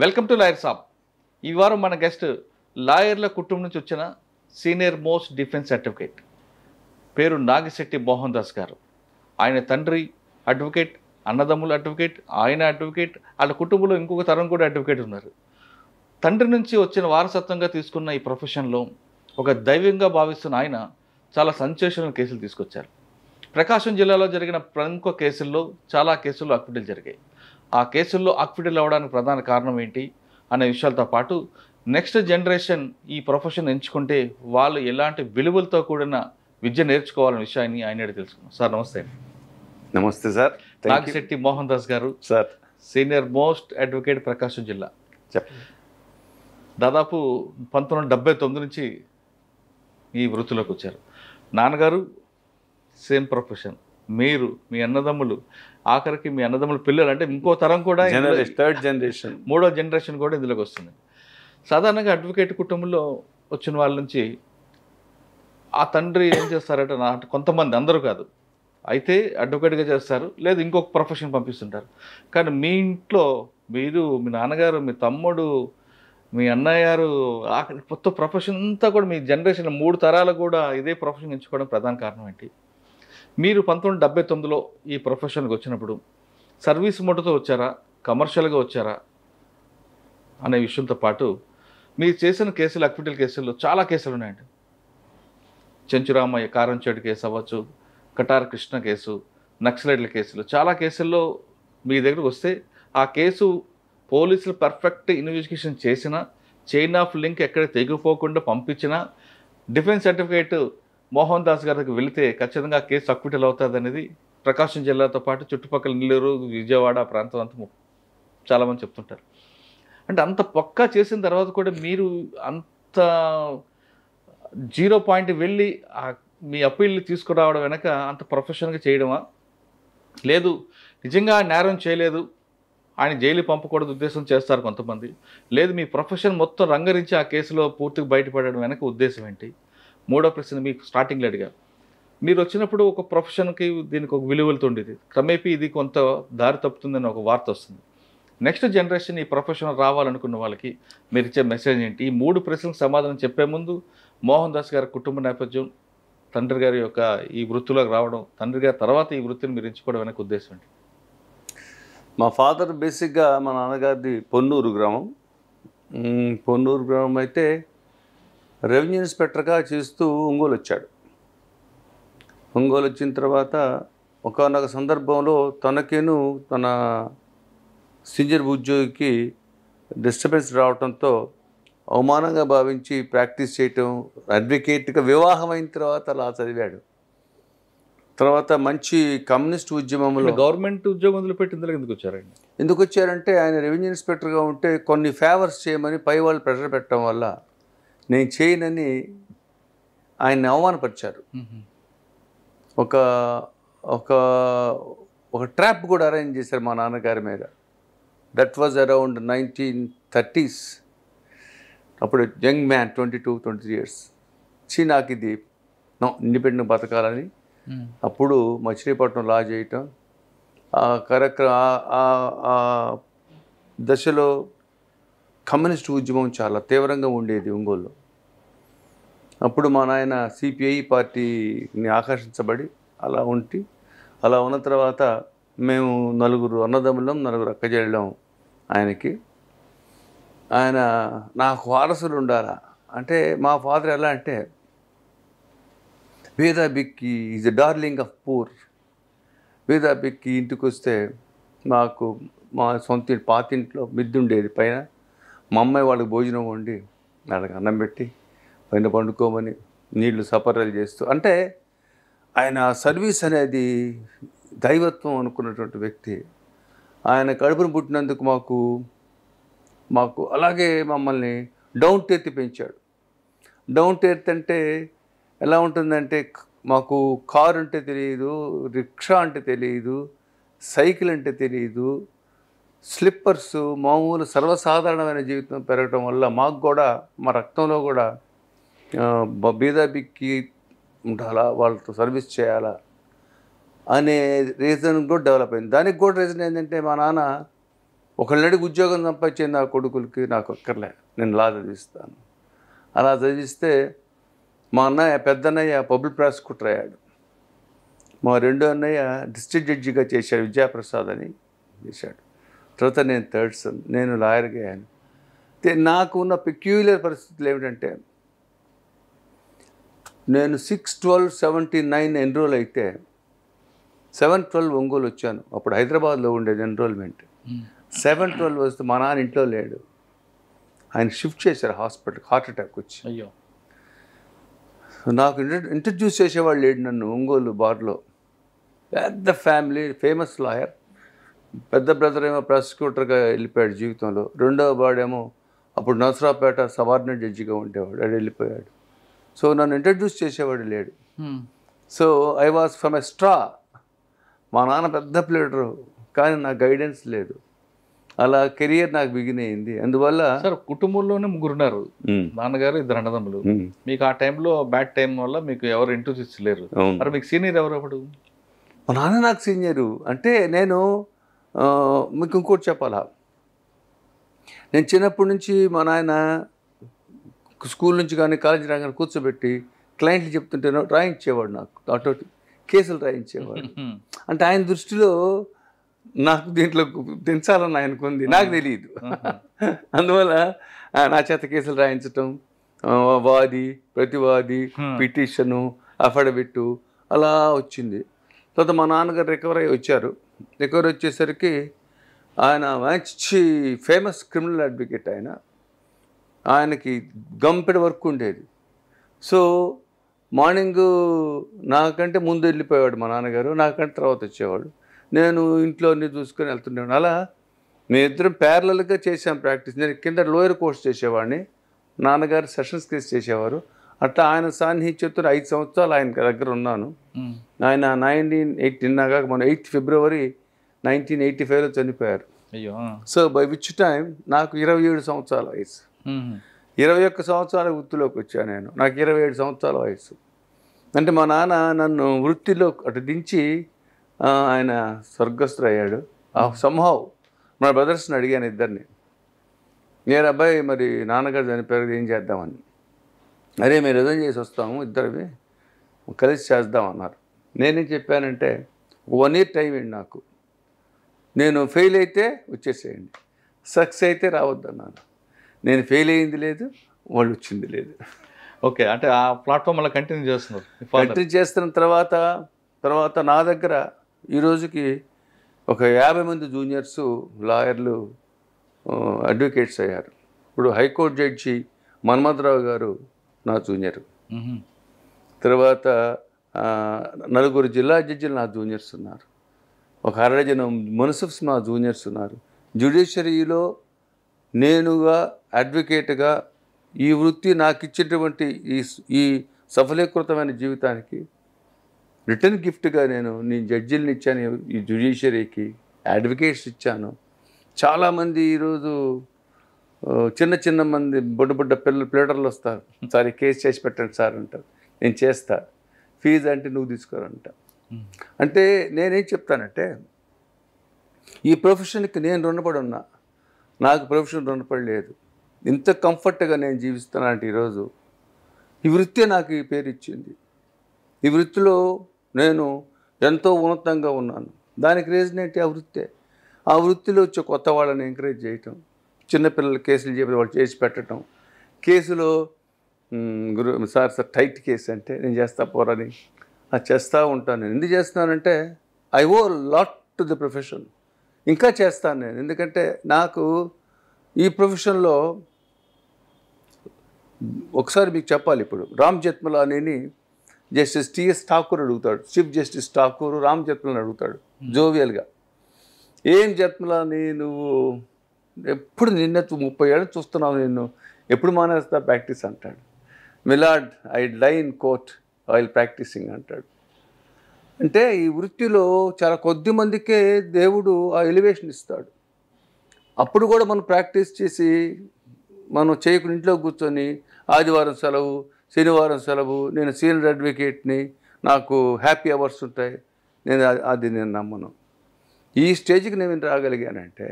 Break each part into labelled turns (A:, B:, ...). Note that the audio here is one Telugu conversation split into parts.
A: వెల్కమ్ టు లాయర్ సాబ్. ఈ వారం మన గెస్ట్ లాయర్ల కుటుంబం నుంచి వచ్చిన సీనియర్ మోస్ట్ డిఫెన్స్ సర్టిఫికేట్, పేరు నాగిశెట్టి మోహన్ దాస్ గారు. ఆయన తండ్రి అడ్వకేట్, అన్నదమ్ములు అడ్వకేట్, ఆయన అడ్వకేట్, వాళ్ళ కుటుంబంలో ఇంకొక తరం కూడా అడ్వకేట్ ఉన్నారు. తండ్రి నుంచి వచ్చిన వారసత్వంగా తీసుకున్న ఈ ప్రొఫెషన్లో ఒక దైవ్యంగా భావిస్తున్న ఆయన చాలా సెన్సేషనల్ కేసులు తీసుకొచ్చారు. ప్రకాశం జిల్లాలో జరిగిన ప్రముఖ కేసుల్లో చాలా కేసుల్లో అక్విడల్ జరిగాయి. ఆ కేసుల్లో అక్విడల్ అవ్వడానికి ప్రధాన కారణం ఏంటి అనే విషయాలతో పాటు నెక్స్ట్ జనరేషన్ ఈ ప్రొఫెషన్ ఎంచుకుంటే వాళ్ళు ఎలాంటి విలువలతో కూడిన విద్య నేర్చుకోవాలనే విషయాన్ని ఆయన తెలుసుకున్నాం. సార్ నమస్తే.
B: నమస్తే సార్.
A: నాగిశెట్టి మోహన్ దాస్ గారు
B: సార్,
A: సీనియర్ మోస్ట్ అడ్వకేట్ ప్రకాశం జిల్లా.
B: చెప్పండి.
A: దాదాపు 1979 నుంచి ఈ వృత్తిలోకి వచ్చారు. నాన్నగారు సేమ్ ప్రొఫెషన్, మీరు మీ అన్నదమ్ములు, ఆఖరికి మీ అన్నదమ్ముల పిల్లలు అంటే ఇంకో తరం కూడా
B: థర్డ్ జనరేషన్,
A: మూడో జనరేషన్ కూడా ఇందులోకి వస్తుంది. సాధారణంగా అడ్వకేట్ కుటుంబంలో వచ్చిన వాళ్ళ నుంచి ఆ తండ్రి ఏం చేస్తారంటే కొంతమంది, అందరూ కాదు, అయితే అడ్వకేట్గా చేస్తారు, లేదు ఇంకొక ప్రొఫెషన్ పంపిస్తుంటారు. కానీ మీ ఇంట్లో మీరు, మీ నాన్నగారు, మీ తమ్ముడు, మీ అన్నయ్య గారు, ఆఖరి కొత్త ప్రొఫెషన్ అంతా కూడా మీ జనరేషన్ 3 తరాలు కూడా ఇదే ప్రొఫెషన్ ఎంచుకోవడం ప్రధాన కారణం ఏంటి? మీరు 1979లో ఈ ప్రొఫెషన్కి వచ్చినప్పుడు సర్వీస్ మోటతో వచ్చారా, కమర్షియల్గా వచ్చారా అనే విషయంతో పాటు మీరు చేసిన కేసులు, అక్విడల్ కేసుల్లో చాలా కేసులు ఉన్నాయండి. చెంచురామయ్య కారంచేడు కేసు అవ్వచ్చు, కటార్ కృష్ణ కేసు, నక్సలైట్ల కేసులు, చాలా కేసుల్లో మీ దగ్గరకు వస్తే ఆ కేసు పోలీసులు పర్ఫెక్ట్ ఇన్వెస్టిగేషన్ చేసినా, చైన్ ఆఫ్ లింక్ ఎక్కడ తెగిపోకుండా పంపించినా, డిఫెన్స్ సర్టిఫికేట్ మోహన్ దాస్ గారికి వెళితే ఖచ్చితంగా కేసు అక్విటల్ అవుతుంది అనేది ప్రకాశం జిల్లాతో పాటు చుట్టుపక్కల నెల్లూరు, విజయవాడ ప్రాంతం అంతా చాలామంది చెప్తుంటారు. అంటే అంత పక్కా చేసిన తర్వాత కూడా మీరు అంత 0 పాయింట్ వెళ్ళి మీ అప్పీల్ని తీసుకురావడం వెనక అంత ప్రొఫెషనల్గా చేయడమా, లేదు నిజంగా నేరం చేయలేదు, ఆయన జైలు పంపకూడదు ఉద్దేశం చేస్తారు కొంతమంది, లేదు మీ ప్రొఫెషన్ మొత్తం రంగరించి ఆ కేసులో పూర్తిగా బయటపడడం వెనక ఉద్దేశం ఏంటి? మూడో ప్రశ్న మీకు స్టార్టింగ్లో అడిగా. మీరు వచ్చినప్పుడు ఒక ప్రొఫెషన్కి దీనికి ఒక విలువలతో ఉండేది, క్రమేపీ ఇది కొంత దారి తప్పుతుందని ఒక వార్త వస్తుంది. నెక్స్ట్ జనరేషన్ ఈ ప్రొఫెషన్ రావాలనుకున్న వాళ్ళకి మీరు ఇచ్చే మెసేజ్ ఏంటి? ఈ 3 ప్రశ్నలకు సమాధానం చెప్పే ముందు మోహన్ దాస్ గారి కుటుంబ నేపథ్యం, తండ్రి గారి యొక్క ఈ వృత్తిలోకి రావడం, తండ్రి గారి తర్వాత ఈ వృత్తిని మీరు ఎంచుకోవడం వెనక ఉద్దేశం ఏంటి?
B: మా ఫాదర్ బేసిక్గా మా నాన్నగారిది పొన్నూరు గ్రామం. పొన్నూరు గ్రామం అయితే రెవెన్యూ ఇన్స్పెక్టర్గా చేస్తూ ఒంగోలు వచ్చాడు. ఒంగోలు వచ్చిన తర్వాత ఒకానొక సందర్భంలో తనకేను తన సీనియర్ ఉద్యోగికి డిస్టర్బెన్స్ రావడంతో అవమానంగా భావించి ప్రాక్టీస్ చేయటం, అడ్వకేట్గా వివాహం అయిన తర్వాత అలా చదివాడు. తర్వాత మంచి కమ్యూనిస్ట్ ఉద్యమంలో
A: గవర్నమెంట్ ఉద్యోగం వదిలిపెట్టి ఇందులో ఎందుకు వచ్చారండి?
B: ఎందుకు వచ్చారంటే ఆయన రెవెన్యూ ఇన్స్పెక్టర్గా ఉంటే కొన్ని ఫేవర్స్ చేయమని పై వాళ్ళు ప్రెషర్ పెట్టడం వల్ల నేను చేయనని ఆయన్ని అవమానపరిచారు. ఒక ఒక ఒక ట్రాప్ కూడా అరేంజ్ చేశారు మా నాన్నగారి మీద. That was around 1930s. అప్పుడు యంగ్ మ్యాన్, 22-23 years. నాకు ఇది ఇండిపెండెంట్ బతకాలని అప్పుడు మచిలీపట్నం లా చేయటం, ఆ దశలో కమ్యూనిస్ట్ ఉద్యమం చాలా తీవ్రంగా ఉండేది ఒంగోలులో. అప్పుడు మా నాయన సిపిఐ పార్టీని ఆకర్షించబడి అలా ఉన్న తర్వాత మేము 4 అన్నదమ్ములం, 4 అక్కచెల్లెళ్ళం ఆయనకి. ఆయన నాకు వారసులు ఉండాలా అంటే, మా ఫాదర్ ఎలా అంటే Veda Bikki is a darling of poor. Veda Bikki ఇంటికి వస్తే మాకు మా సొంత పాతింట్లో మిద్ది ఉండేది పైన. మా అమ్మాయి వాళ్ళకి భోజనం వండి వాళ్ళకి అన్నం పెట్టి పైన పండుకోమని నీళ్లు సపర్యలు చేస్తూ, అంటే ఆయన సర్వీస్ అనేది దైవత్వం అనుకున్నటువంటి వ్యక్తి. ఆయన కడుపును పుట్టినందుకు మాకు అలాగే మమ్మల్ని డౌన్ టు ఎర్త్ పెంచాడు. డౌన్ టు ఎర్త్ అంటే ఎలా ఉంటుందంటే, మాకు కారు అంటే తెలియదు, రిక్షా అంటే తెలియదు, సైకిల్ అంటే తెలియదు, స్లిప్పర్స్ మామూలు సర్వసాధారణమైన జీవితం పెరగటం వల్ల మాకు కూడా మా రక్తంలో కూడా బీదాబిక్కి ఉండాలా, వాళ్ళతో సర్వీస్ చేయాలా అనే రీజన్ కూడా డెవలప్ అయింది. దానికి కూడా రీజన్ ఏంటంటే, మా నాన్న ఒకళ్ళడికి ఉద్యోగం సంపాదించే నా కొడుకులకి నాకు అక్కర్లే, నేను లా చదివిస్తాను. అలా చదివిస్తే మా అన్నయ్య పెద్దన్నయ్య పబ్లిక్ ప్రాసిక్యూటర్ అయ్యాడు. మా రెండో అన్నయ్య డిస్ట్రిక్ట్ జడ్జిగా చేశాడు, విద్యాప్రసాద్ అని చేశాడు. తర్వాత నేను థర్డ్ సన్, నేను లాయర్గా అయ్యాను. నాకు ఉన్న పెక్యూలియర్ పరిస్థితులు ఏమిటంటే, నేను 6/12/79 ఎన్రోల్ అయితే 7/12 ఒంగోలు వచ్చాను. అప్పుడు హైదరాబాద్లో ఉండేది ఎన్రోల్మెంట్. 7/12 వస్తే మా నాన్న ఇంట్లో లేడు, ఆయన షిఫ్ట్ చేశారు హాస్పిటల్కి, హార్ట్ అటాక్ వచ్చి.
A: అయ్యో.
B: నాకు ఇంట్రడ్యూస్ చేసేవాళ్ళు లేడు నన్ను ఒంగోలు బార్లో. పెద్ద ఫ్యామిలీ, ఫేమస్ లాయర్. పెద్ద బ్రదర్ ఏమో ప్రాసిక్యూటర్గా వెళ్ళిపోయాడు జీవితంలో, రెండవ వాడేమో అప్పుడు నర్సరావుపేట సబార్డినేట్ జడ్జిగా ఉండేవాడు, అది వెళ్ళిపోయాడు. సో నన్ను ఇంట్రడ్యూస్ చేసేవాడు లేడు. So I was from a straw. మా నాన్న పెద్ద ప్లేడరు, కానీ నాకు గైడెన్స్ లేదు. అలా కెరియర్ నాకు బిగిన్ అయింది. అందువల్ల
A: సార్ కుటుంబంలోనే ముగ్గురున్నారు, నాన్నగారు, ఇద్దరు అన్నదమ్ములు. మీకు ఆ టైంలో బ్యాడ్ టైం వల్ల మీకు ఎవరు ఇంట్రడ్యూస్ లేరు. మరి మీకు సీనియర్ ఎవరు అప్పుడు?
B: మా నాన్న నాకు సీనియరు. అంటే నేను మీకు ఇంకోటి చెప్పాలా, నేను చిన్నప్పటి నుంచి మా నాయన స్కూల్ నుంచి కానీ కాలేజీ రాగానే కూర్చోబెట్టి క్లయింట్లు చెప్తుంటే రాయించేవాడు, నాకు అటోటి కేసులు రాయించేవాడు. అంటే ఆయన దృష్టిలో నాకు దీంట్లో దించాలని ఆయనకుంది, నాకు తెలియదు. అందువల్ల నా చేత కేసులు రాయించటం, వాది ప్రతివాది, పిటిషను, అఫిడవిట్ అలా వచ్చింది. తర్వాత మా నాన్నగారు రికవర్ అయ్యి వచ్చారు. రికవర్ వచ్చేసరికి ఆయన మంచి ఫేమస్ క్రిమినల్ అడ్వకేట్. ఆయనకి గంపెడ వర్క్ ఉండేది. సో మార్నింగు నాకంటే ముందు వెళ్ళిపోయేవాడు మా నాన్నగారు, నాకంటే తర్వాత వచ్చేవాడు. నేను ఇంట్లో అన్నీ చూసుకొని వెళ్తుండేవాడు. అలా మేమిద్దరం ప్యారలల్గా చేసాం ప్రాక్టీస్. నేను కింద లోయర్ కోర్స్ చేసేవాడిని, నాన్నగారు సెషన్స్ కేసు చేసేవారు. అట్లా ఆయన సాన్నిహిత్యంతో 5 సంవత్సరాలు ఆయన దగ్గర ఉన్నాను. ఆయన 1980 మన 8 ఫిబ్రవరి 1985లో చనిపోయారు.
A: అయ్యో.
B: సో బై విచ్ టైం నాకు 27 సంవత్సరాల వయసు. 21 సంవత్సరాల వృత్తిలోకి వచ్చాను నేను, నాకు 27 సంవత్సరాల వయసు. అంటే మా నాన్న నన్ను వృత్తిలో అటు దించి ఆయన స్వర్గస్థుడు అయ్యాడు. సంహవ్ మన బ్రదర్స్ని అడిగాను ఇద్దరిని, నేను అబ్బాయి మరి నాన్నగారు చనిపోయారు, ఏం చేద్దామని. అరే మేము రిజైన్ చేసి వస్తాము, ఇద్దరివి కలిసి చేద్దామన్నారు. నేనేం చెప్పానంటే 1 year టైం ఇవ్వండి నాకు, నేను ఫెయిల్ అయితే వచ్చేసేయండి, సక్సెస్ అయితే రావద్దన్నాను. నేను ఫెయిల్ అయ్యింది లేదు, వాళ్ళు వచ్చింది లేదు.
A: ఓకే, అంటే ఆ ప్లాట్ఫామ్ అలా కంటిన్యూ చేస్తున్నారు.
B: కంటిన్యూ చేస్తున్న తర్వాత నా దగ్గర ఈ రోజుకి ఒక 50 మంది జూనియర్స్ లాయర్లు అడ్వకేట్స్ అయ్యారు. ఇప్పుడు హైకోర్టు జడ్జి మన్మథరావు గారు నా జూనియర్. తర్వాత 4 జిల్లా జడ్జిలు నా జూనియర్స్ ఉన్నారు. ఒక 60 జనం మున్సిఫ్స్ మా జూనియర్స్ ఉన్నారు. జ్యుడిషియరీలో నేనుగా అడ్వకేట్గా ఈ వృత్తి నాకు ఇచ్చేటువంటి ఈ సఫలీకృతమైన జీవితానికి రిటర్న్ గిఫ్ట్గా నేను జడ్జిల్ని ఇచ్చాను, ఈ జ్యుడిషియరీకి అడ్వకేట్స్ ఇచ్చాను. చాలామంది ఈరోజు చిన్న మంది బుడ్డ ప్లేటర్లు వస్తారు, సార్ కేసు చేసి పెట్టండి సార్ అంటారు. నేను చేస్తా, ఫీజు అంటే నువ్వు తీసుకోరంట. అంటే నేనేం చెప్తానంటే ఈ ప్రొఫెషన్కి నేను రుణపడి ఉన్నా, నాకు ప్రొఫెషన్ రుణపడి లేదు. ఇంత కంఫర్ట్గా నేను జీవిస్తానంటే ఈరోజు ఈ వృత్తే నాకు ఈ పేరు ఇచ్చింది. ఈ వృత్తిలో నేను ఎంతో ఉన్నతంగా ఉన్నాను. దానికి రీజన్ ఏంటి? ఆ వృత్తే. ఆ వృత్తిలో వచ్చే కొత్త వాళ్ళని ఎంకరేజ్ చేయటం, చిన్నపిల్లలు కేసులు చెప్పి వాళ్ళు చేసి పెట్టడం, కేసులో సార్ టైట్ కేసు అంటే నేను చేస్తా పోరని అది చేస్తూ ఉంటాను. నేను ఎందుకు చేస్తున్నానంటే I owe lot to the profession. ఇంకా చేస్తాను నేను, ఎందుకంటే నాకు ఈ ప్రొఫెషన్లో ఒకసారి మీకు చెప్పాలి. ఇప్పుడు రామ్ జెత్మలానీని జస్టిస్ టిఎస్ ఠాకూర్ అడుగుతాడు, చీఫ్ జస్టిస్ ఠాకూర్ రామ్ జెత్మలాని అడుగుతాడు జోవియల్గా, ఏం జెత్మలాని నువ్వు ఎప్పుడు 30 ఏళ్ళు చూస్తున్నావు, నిన్ను ఎప్పుడు మానేస్తా ప్రాక్టీస్ అంటాడు. Milord I lie in court while practising అంటాడు. అంటే ఈ వృత్తిలో చాలా కొద్ది మందికే దేవుడు ఆ ఎలివేషన్ ఇస్తాడు. అప్పుడు కూడా మనం ప్రాక్టీస్ చేసి మనం చేయకుండా ఇంట్లో కూర్చొని ఆదివారం సెలవు, శనివారం సెలవు, నేను సీనియర్ అడ్వకేట్ని, నాకు హ్యాపీ అవర్స్ ఉంటాయి, నేను నమ్మను. ఈ స్టేజ్కి నేను రాగలిగానంటే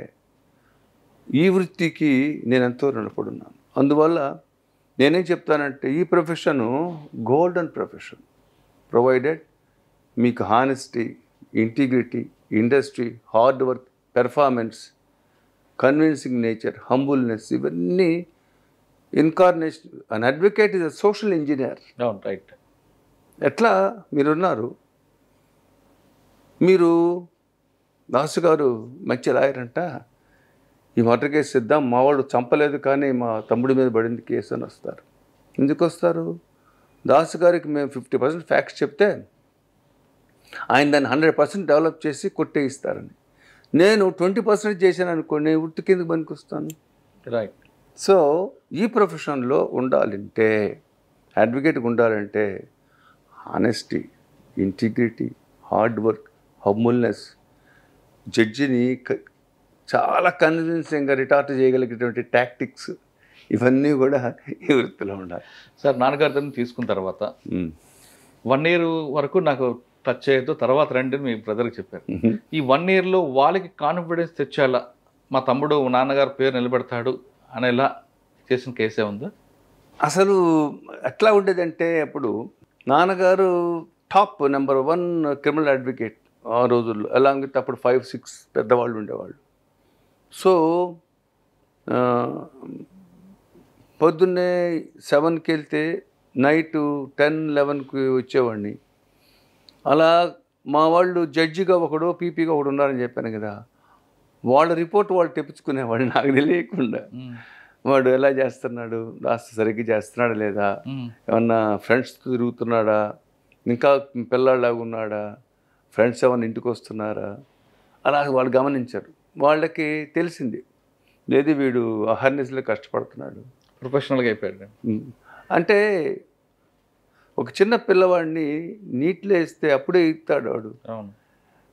B: ఈ వృత్తికి నేను ఎంతో రుణపడున్నాను. అందువల్ల నేనేం చెప్తానంటే ఈ ప్రొఫెషను గోల్డెన్ ప్రొఫెషన్, ప్రొవైడెడ్ మీకు honesty, integrity, industry, hard work, performance, convincing nature, humbleness, ఇవన్నీ incarnation. An advocate is a social engineer.
A: అవును, రైట్.
B: ఎట్లా మీరున్నారు, మీరు దాసు గారు మంచి లాయర్ అంట, ఈ మర్డర్ కేసు ఇద్దాం, మా వాడు చంపలేదు కానీ మా తమ్ముడి మీద పడింది కేసు అని వస్తారు. ఎందుకు వస్తారు? దాసు గారికి మేము 50% ఫ్యాక్ట్స్ చెప్తే ఆయన దాన్ని 100% డెవలప్ చేసి కొట్టేయిస్తారని. నేను 20% చేశాను అనుకోండి, నేను వృత్తి కిందకి పనికొస్తాను.
A: రైట్.
B: సో ఈ ప్రొఫెషన్లో ఉండాలంటే, అడ్వకేట్గా ఉండాలంటే honesty, integrity, hard work, humbleness, జడ్జిని చాలా కన్విన్సింగ్గా రిటార్ట్ చేయగలిగేటువంటి టాక్టిక్స్, ఇవన్నీ కూడా ఈ వృత్తిలో ఉండాలి.
A: సార్, నాన్నగారితో తీసుకున్న తర్వాత 1 year వరకు నాకు టచ్ చేయొద్దు, తర్వాత రండి అని మీ బ్రదర్కి చెప్పారు. ఈ 1 yearలో వాళ్ళకి కాన్ఫిడెన్స్ తెచ్చేలా మా తమ్ముడు నాన్నగారి పేరు నిలబెడతాడు అనేలా చేసిన కేసే ఉందా?
B: అసలు ఎట్లా ఉండేదంటే, అప్పుడు నాన్నగారు టాప్ నెంబర్ 1 క్రిమినల్ అడ్వకేట్ ఆ రోజుల్లో. అలాంగ్ విత్ అప్పుడు 5-6 పెద్దవాళ్ళు ఉండేవాళ్ళు. సో పొద్దున్నే 7కి వెళ్తే నైటు 10-11కి వచ్చేవాడిని. అలా మా వాళ్ళు జడ్జిగా ఒకడు, పీపీగా ఒకడు ఉన్నారని చెప్పాను కదా, వాళ్ళ రిపోర్ట్ వాళ్ళు తెప్పించుకునేవాడు నాకు తెలియకుండా. వాడు ఎలా చేస్తున్నాడు, దాస్త సరిగ్గా చేస్తున్నాడా లేదా, ఏమన్నా ఫ్రెండ్స్తో తిరుగుతున్నాడా, ఇంకా పిల్లాడిలాగా ఉన్నాడా, ఫ్రెండ్స్ ఏమన్నా ఇంటికి వస్తున్నారా, అలా వాళ్ళు గమనించారు. వాళ్ళకి తెలిసింది, లేదు వీడు అహర్నిశలో కష్టపడుతున్నాడు,
A: ప్రొఫెషనల్గా అయిపోయాడు.
B: అంటే ఒక చిన్న పిల్లవాడిని నీటిలో వేస్తే అప్పుడే ఈతాడు వాడు.
A: అవును.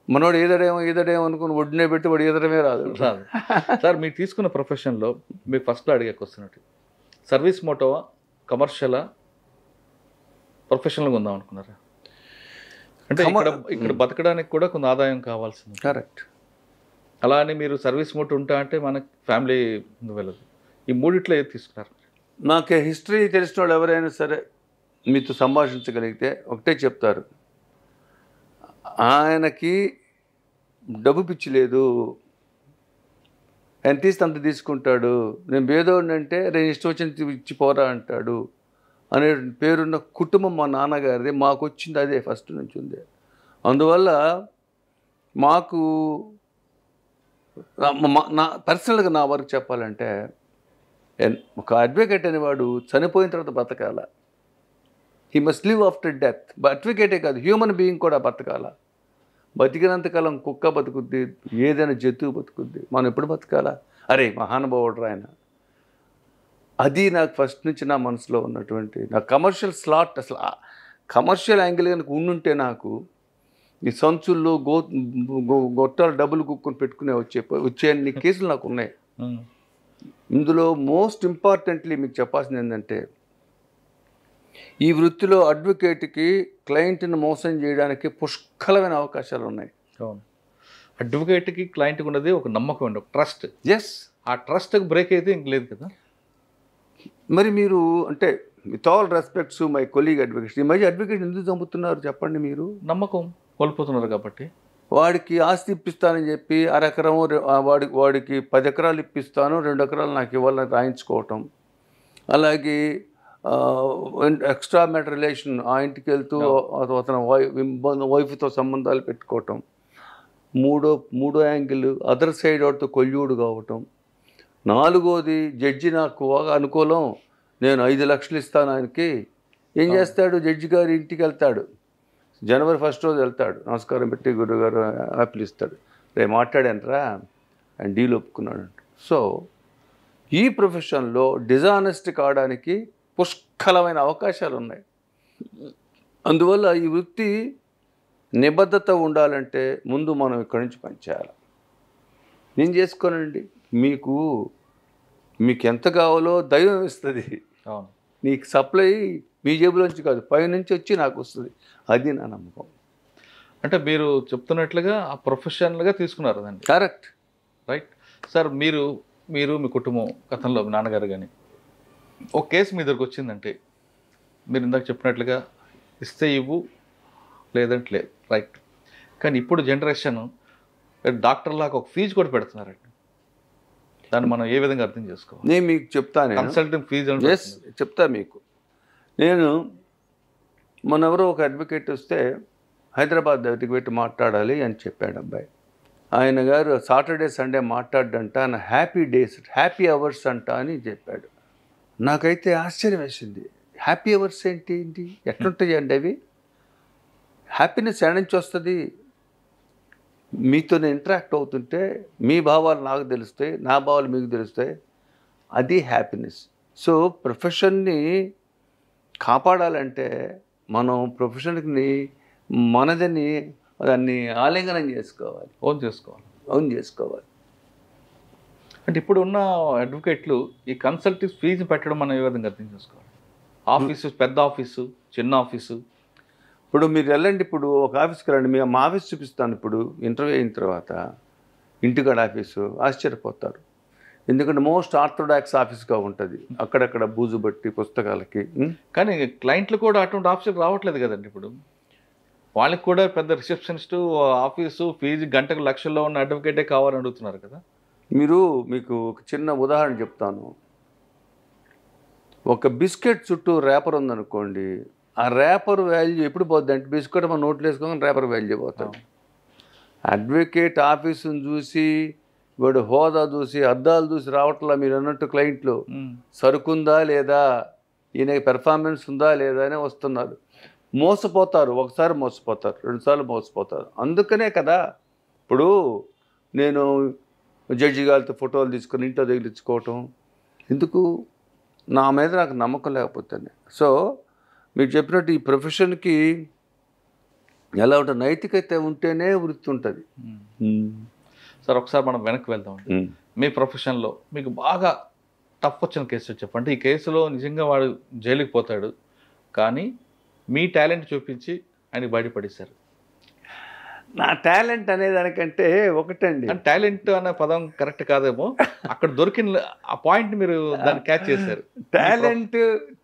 B: మనోడు ఈదడేమో అనుకుని ఒడ్డునే పెట్టి వాడు ఈదడమే రాదు.
A: సార్, మీరు తీసుకున్న ప్రొఫెషన్లో మీకు ఫస్ట్లో అడిగాక వస్తున్నట్టు సర్వీస్ మోటోవా, కమర్షియలా, ప్రొఫెషనల్గా ఉందాం అనుకున్నారా? అంటే ఇక్కడ బతకడానికి కూడా కొంత ఆదాయం కావాల్సింది.
B: కరెక్ట్.
A: అలా అని మీరు సర్వీస్ మోటో ఉంటా అంటే మనకి ఫ్యామిలీ ముందు వెళ్ళదు. ఈ మూడిట్లో ఏది తీసుకున్నారు?
B: నాకు హిస్టరీ తెలిసిన వాళ్ళు ఎవరైనా సరే మీతో సంభాషించగలిగితే ఒకటే చెప్తారు, ఆయనకి డబ్బు పిచ్చి లేదు, ఎంత తీస్తే అంత తీసుకుంటాడు, నేను పేదోడిని అంటే నేను ఇష్టం వచ్చిన ఇచ్చిపోరా అంటాడు అనే పేరున్న కుటుంబం మా నాన్నగారిది. మాకు వచ్చింది అదే, ఫస్ట్ నుంచి ఉంది. అందువల్ల మాకు నా పర్సనల్గా నా వరకు చెప్పాలంటే, ఒక అడ్వకేట్ అనేవాడు చనిపోయిన తర్వాత బతకాల. He must live after death. అడ్వకేటే కాదు, హ్యూమన్ బీయింగ్ కూడా బతకాల. బతికినంతకాలం కుక్క బతుకుద్ది, ఏదైనా జంతువు బతుకుద్ది, మనం ఎప్పుడు బతకాలా? అరే మహానుభావుడు ఆయన. అది నాకు ఫస్ట్ నుంచి నా మనసులో ఉన్నటువంటి, నా కమర్షియల్ స్లాట్, అసలు కమర్షియల్ యాంగిల్ కనుక ఉండుంటే నాకు ఈ సంచుల్లో గొట్టాలు డబ్బులు కుక్కుని పెట్టుకునే వచ్చే అన్ని కేసులు నాకు ఉన్నాయి. ఇందులో మోస్ట్ ఇంపార్టెంట్లీ మీకు చెప్పాల్సింది ఏంటంటే, ఈ వృత్తిలో అడ్వకేట్కి క్లయింట్ని మోసం చేయడానికి పుష్కలమైన అవకాశాలు ఉన్నాయి.
A: అవును. అడ్వకేట్కి క్లయింట్కి ఉన్నది ఒక నమ్మకం అండి, ఒక ట్రస్ట్.
B: ఎస్.
A: ఆ ట్రస్ట్కి బ్రేక్ అయితే ఇంక లేదు కదా.
B: మరి మీరు అంటే with all respects my colleague advocates, ఈ మధ్య అడ్వకేట్ ఎందుకు చంపుతున్నారు చెప్పండి మీరు?
A: నమ్మకం కోల్పోతున్నారు కాబట్టి.
B: వాడికి ఆస్తి ఇప్పిస్తానని చెప్పి అరెకరం వాడికి 10 ఎకరాలు ఇప్పిస్తాను, 2 ఎకరాలు నాకు ఇవ్వాలని రాయించుకోవటం, అలాగే ఎక్స్ట్రా మ్యాటర్ రిలేషన్, ఆ ఇంటికి వెళ్తూ అతను వైఫ్తో సంబంధాలు పెట్టుకోవటం, మూడో యాంగిల్ అదర్ సైడ్ వాడితో కొల్యూడు కావటం, 4వది జడ్జి నాకు అనుకూలం, నేను 5 లక్షలు ఇస్తాను ఆయనకి. ఏం చేస్తాడు? జడ్జి గారి ఇంటికి వెళ్తాడు, జనవరి 1st రోజు వెళ్తాడు, నమస్కారం పెట్టి గురుగారు యాపిల్ ఇస్తాడు, రేపు మాట్లాడానరా అండ్ డీల్ ఒప్పుకున్నాడు. సో ఈ ప్రొఫెషన్లో డిజానెస్ట్ కావడానికి పుష్కలమైన అవకాశాలు ఉన్నాయి. అందువల్ల ఈ వృత్తి నిబద్ధత ఉండాలంటే ముందు మనం ఇక్కడి నుంచి పనిచేయాలి. నేను చేసుకోనండి, మీకు ఎంత కావాలో దైవం ఇస్తుంది.
A: అవును.
B: నీకు సప్లై మీ జేబులోంచి కాదు, పైనుంచి వచ్చి నాకు వస్తుంది. అది నా నమ్మకం.
A: అంటే మీరు చెప్తున్నట్లుగా ఆ ప్రొఫెషనల్గా తీసుకున్నారు దాన్ని.
B: కరెక్ట్.
A: రైట్. సార్, మీరు మీరు మీ కుటుంబం గతంలో మీ నాన్నగారు కానీ ఒక కేసు మీ దగ్గరకు వచ్చిందంటే మీరు ఇందాక చెప్పినట్లుగా ఇస్తే ఇవ్వు లేదంటే లేదు, రైట్. కానీ ఇప్పుడు జనరేషన్ డాక్టర్ లాగా ఒక ఫీజు కూడా పెడుతున్నారండి. దాన్ని మనం ఏ విధంగా అర్థం చేసుకోవాలి?
B: నేను మీకు చెప్తాను,
A: కన్సల్టింగ్ ఫీజు
B: చెప్తా మీకు. నేను మొన్నెవరో ఒక అడ్వకేట్ వస్తే హైదరాబాద్ దగ్గరికి పెట్టి మాట్లాడాలి అని చెప్పాడు అబ్బాయి. ఆయన గారు సాటర్డే సండే మాట్లాడంట, ఆయన హ్యాపీ డేస్ హ్యాపీ అవర్స్ అంట అని చెప్పాడు. నాకైతే ఆశ్చర్యం వేసింది. హ్యాపీ అవర్స్ ఏంటి ఏంటి ఎట్లుంటాయండి అవి? హ్యాపీనెస్ ఎక్కడి నుంచి వస్తుంది? మీతో ఇంటరాక్ట్ అవుతుంటే మీ భావాలు నాకు తెలుస్తాయి, నా భావాలు మీకు తెలుస్తాయి, అది హ్యాపీనెస్. సో ప్రొఫెషన్ని కాపాడాలంటే మనం ప్రొఫెషన్కి మనదని దాన్ని ఆలింగనం చేసుకోవాలి, ఓన్ చేసుకోవాలి.
A: అంటే ఇప్పుడు ఉన్న అడ్వకేట్లు ఈ కన్సల్టింగ్ ఫీజు పెట్టడం మనం ఏ విధంగా అర్థం చేసుకోవాలి? ఆఫీసు పెద్ద ఆఫీసు, చిన్న ఆఫీసు.
B: ఇప్పుడు మీరు వెళ్ళండి, ఇప్పుడు ఒక ఆఫీస్కి రండి, మేము మా ఆఫీస్ చూపిస్తాను. ఇప్పుడు ఇంటర్వ్యూ అయిన తర్వాత ఇంటికాడ ఆఫీసు ఆశ్చర్యపోతారు. ఎందుకంటే మోస్ట్ ఆర్థోడాక్స్ ఆఫీస్గా ఉంటుంది, అక్కడక్కడ బూజు బట్టి పుస్తకాలకి.
A: కానీ క్లయింట్లు కూడా అటువంటి ఆఫీసుకి రావట్లేదు కదండి. ఇప్పుడు వాళ్ళకి కూడా పెద్ద రిసెప్షనిస్టు ఆఫీసు ఫీజు గంటకు లక్షల్లో ఉన్న అడ్వకేటే కావాలని అడుగుతున్నారు కదా.
B: మీకు ఒక చిన్న ఉదాహరణ చెప్తాను. ఒక బిస్కెట్ చుట్టూ రేపర్ ఉందనుకోండి, ఆ రేపర్ వాల్యూ ఎప్పుడు పోద్ది అంటే బిస్కెట్ మనం నోట్లు వేసుకోగానే రేపర్ వాల్యూ పోతుంది. అడ్వకేట్ ఆఫీసును చూసి వాడు హోదా చూసి అద్దాలు చూసి రావట్లా. మీరు అన్నట్టు క్లయింట్లు సరుకుందా లేదా, ఈయనకి పెర్ఫార్మెన్స్ ఉందా లేదా అని వస్తున్నారు. మోసపోతారు, ఒకసారి మోసపోతారు, రెండుసార్లు మోసపోతారు. అందుకనే కదా ఇప్పుడు నేను జడ్జి గారితో ఫోటోలు తీసుకొని ఇంట్లో తగిలించుకోవటం ఎందుకు? నా మీద నాకు నమ్మకం లేకపోతేనే. సో మీరు చెప్పినట్టు ఈ ప్రొఫెషన్కి ఎలా ఉంటుంది, నైతికత ఉంటేనే వృత్తి ఉంటుంది.
A: సార్ ఒకసారి మనం వెనక్కి వెళ్దాం. మీ ప్రొఫెషన్లో మీకు బాగా టఫ్ వచ్చిన కేసు చెప్పండి. ఈ కేసులో నిజంగా వాడు జైలుకి పోతాడు, కానీ మీ టాలెంట్ చూపించి ఆయన బయటపడేశారు.
B: నా టాలెంట్ అనేదానికంటే ఒకటండి,
A: టాలెంట్ అనే పదం కరెక్ట్ కాదేమో, అక్కడ దొరికిన ఆ పాయింట్ మీరు దాన్ని క్యాచ్ చేశారు.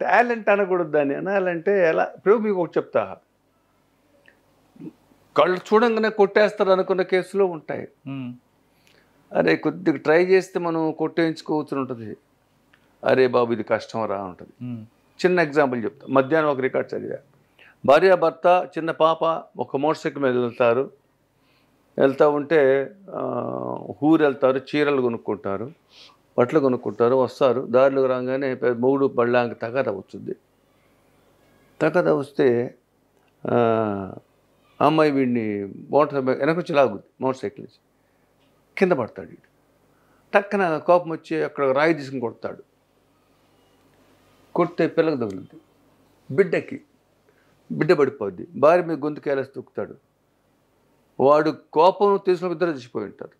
B: టాలెంట్ అనకూడదు, దాన్ని అనాలంటే ఎలా? ఇప్పుడు మీకు ఒకటి చెప్తా, కళ్ళు చూడంగానే కొట్టేస్తారు అనుకున్న కేసులో ఉంటాయి. అరే కొద్దిగా ట్రై చేస్తే మనం కొట్టేయించుకోవచ్చు ఉంటుంది. అరే బాబు ఇది కష్టం రా ఉంటుంది. చిన్న ఎగ్జాంపుల్ చెప్తా. మధ్యాహ్నం ఒక రికార్డ్ చదివా. భార్యాభర్త చిన్న పాప ఒక మోటార్ సైకిల్ మీద వెళ్తూ ఉంటే ఊరు వెళ్తారు, చీరలు కొనుక్కుంటారు, బట్టలు కొనుక్కుంటారు, వస్తారు. దారిలో రాగానే మూడు బళ్ళాంక తగాదా వచ్చింది. తగాదా వస్తే అమ్మాయి వీడిని వెనకొచ్చి లాగుద్ది, మోటార్ సైకిల్ కింద పడతాడు. వీడు టక్కన కోపం వచ్చి అక్కడ రాయి తీసుకుని కొడతాడు. కొడితే పిల్లకి తగులుద్ది, బిడ్డ పడిపోద్ది. భార్య మీద గొంతుకేలేసి తొక్కుతాడు. వాడు కోపం తీసుకున్న ఇద్దరు చచ్చిపోయి ఉంటారు.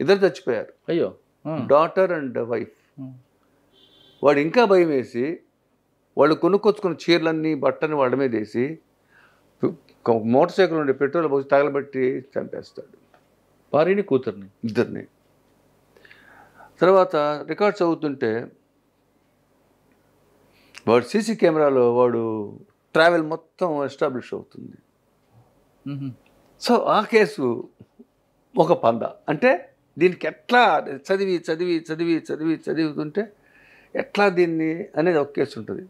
B: ఇద్దరు చచ్చిపోయారు,
A: అయ్యో,
B: డాటర్ అండ్ వైఫ్. వాడు ఇంకా భయం వేసి వాళ్ళు కొనుక్కొచ్చుకున్న చీరలన్నీ బట్టని వాళ్ళ మీద వేసి మోటార్ సైకిల్ నుండి పెట్రోల్ పోసి తగలబెట్టి చంపేస్తాడు
A: భార్యని కూతుర్ని,
B: ఇద్దరిని. తర్వాత రికార్డ్స్ అవుతుంటే వాడు సీసీ కెమెరాలో వాడు ట్రావెల్ మొత్తం ఎస్టాబ్లిష్ అవుతుంది. సో ఆ కేసు ఒక పంద. అంటే దీనికి ఎట్లా చదువుతుంటే ఎట్లా దీన్ని అనేది ఒక కేసు ఉంటుంది.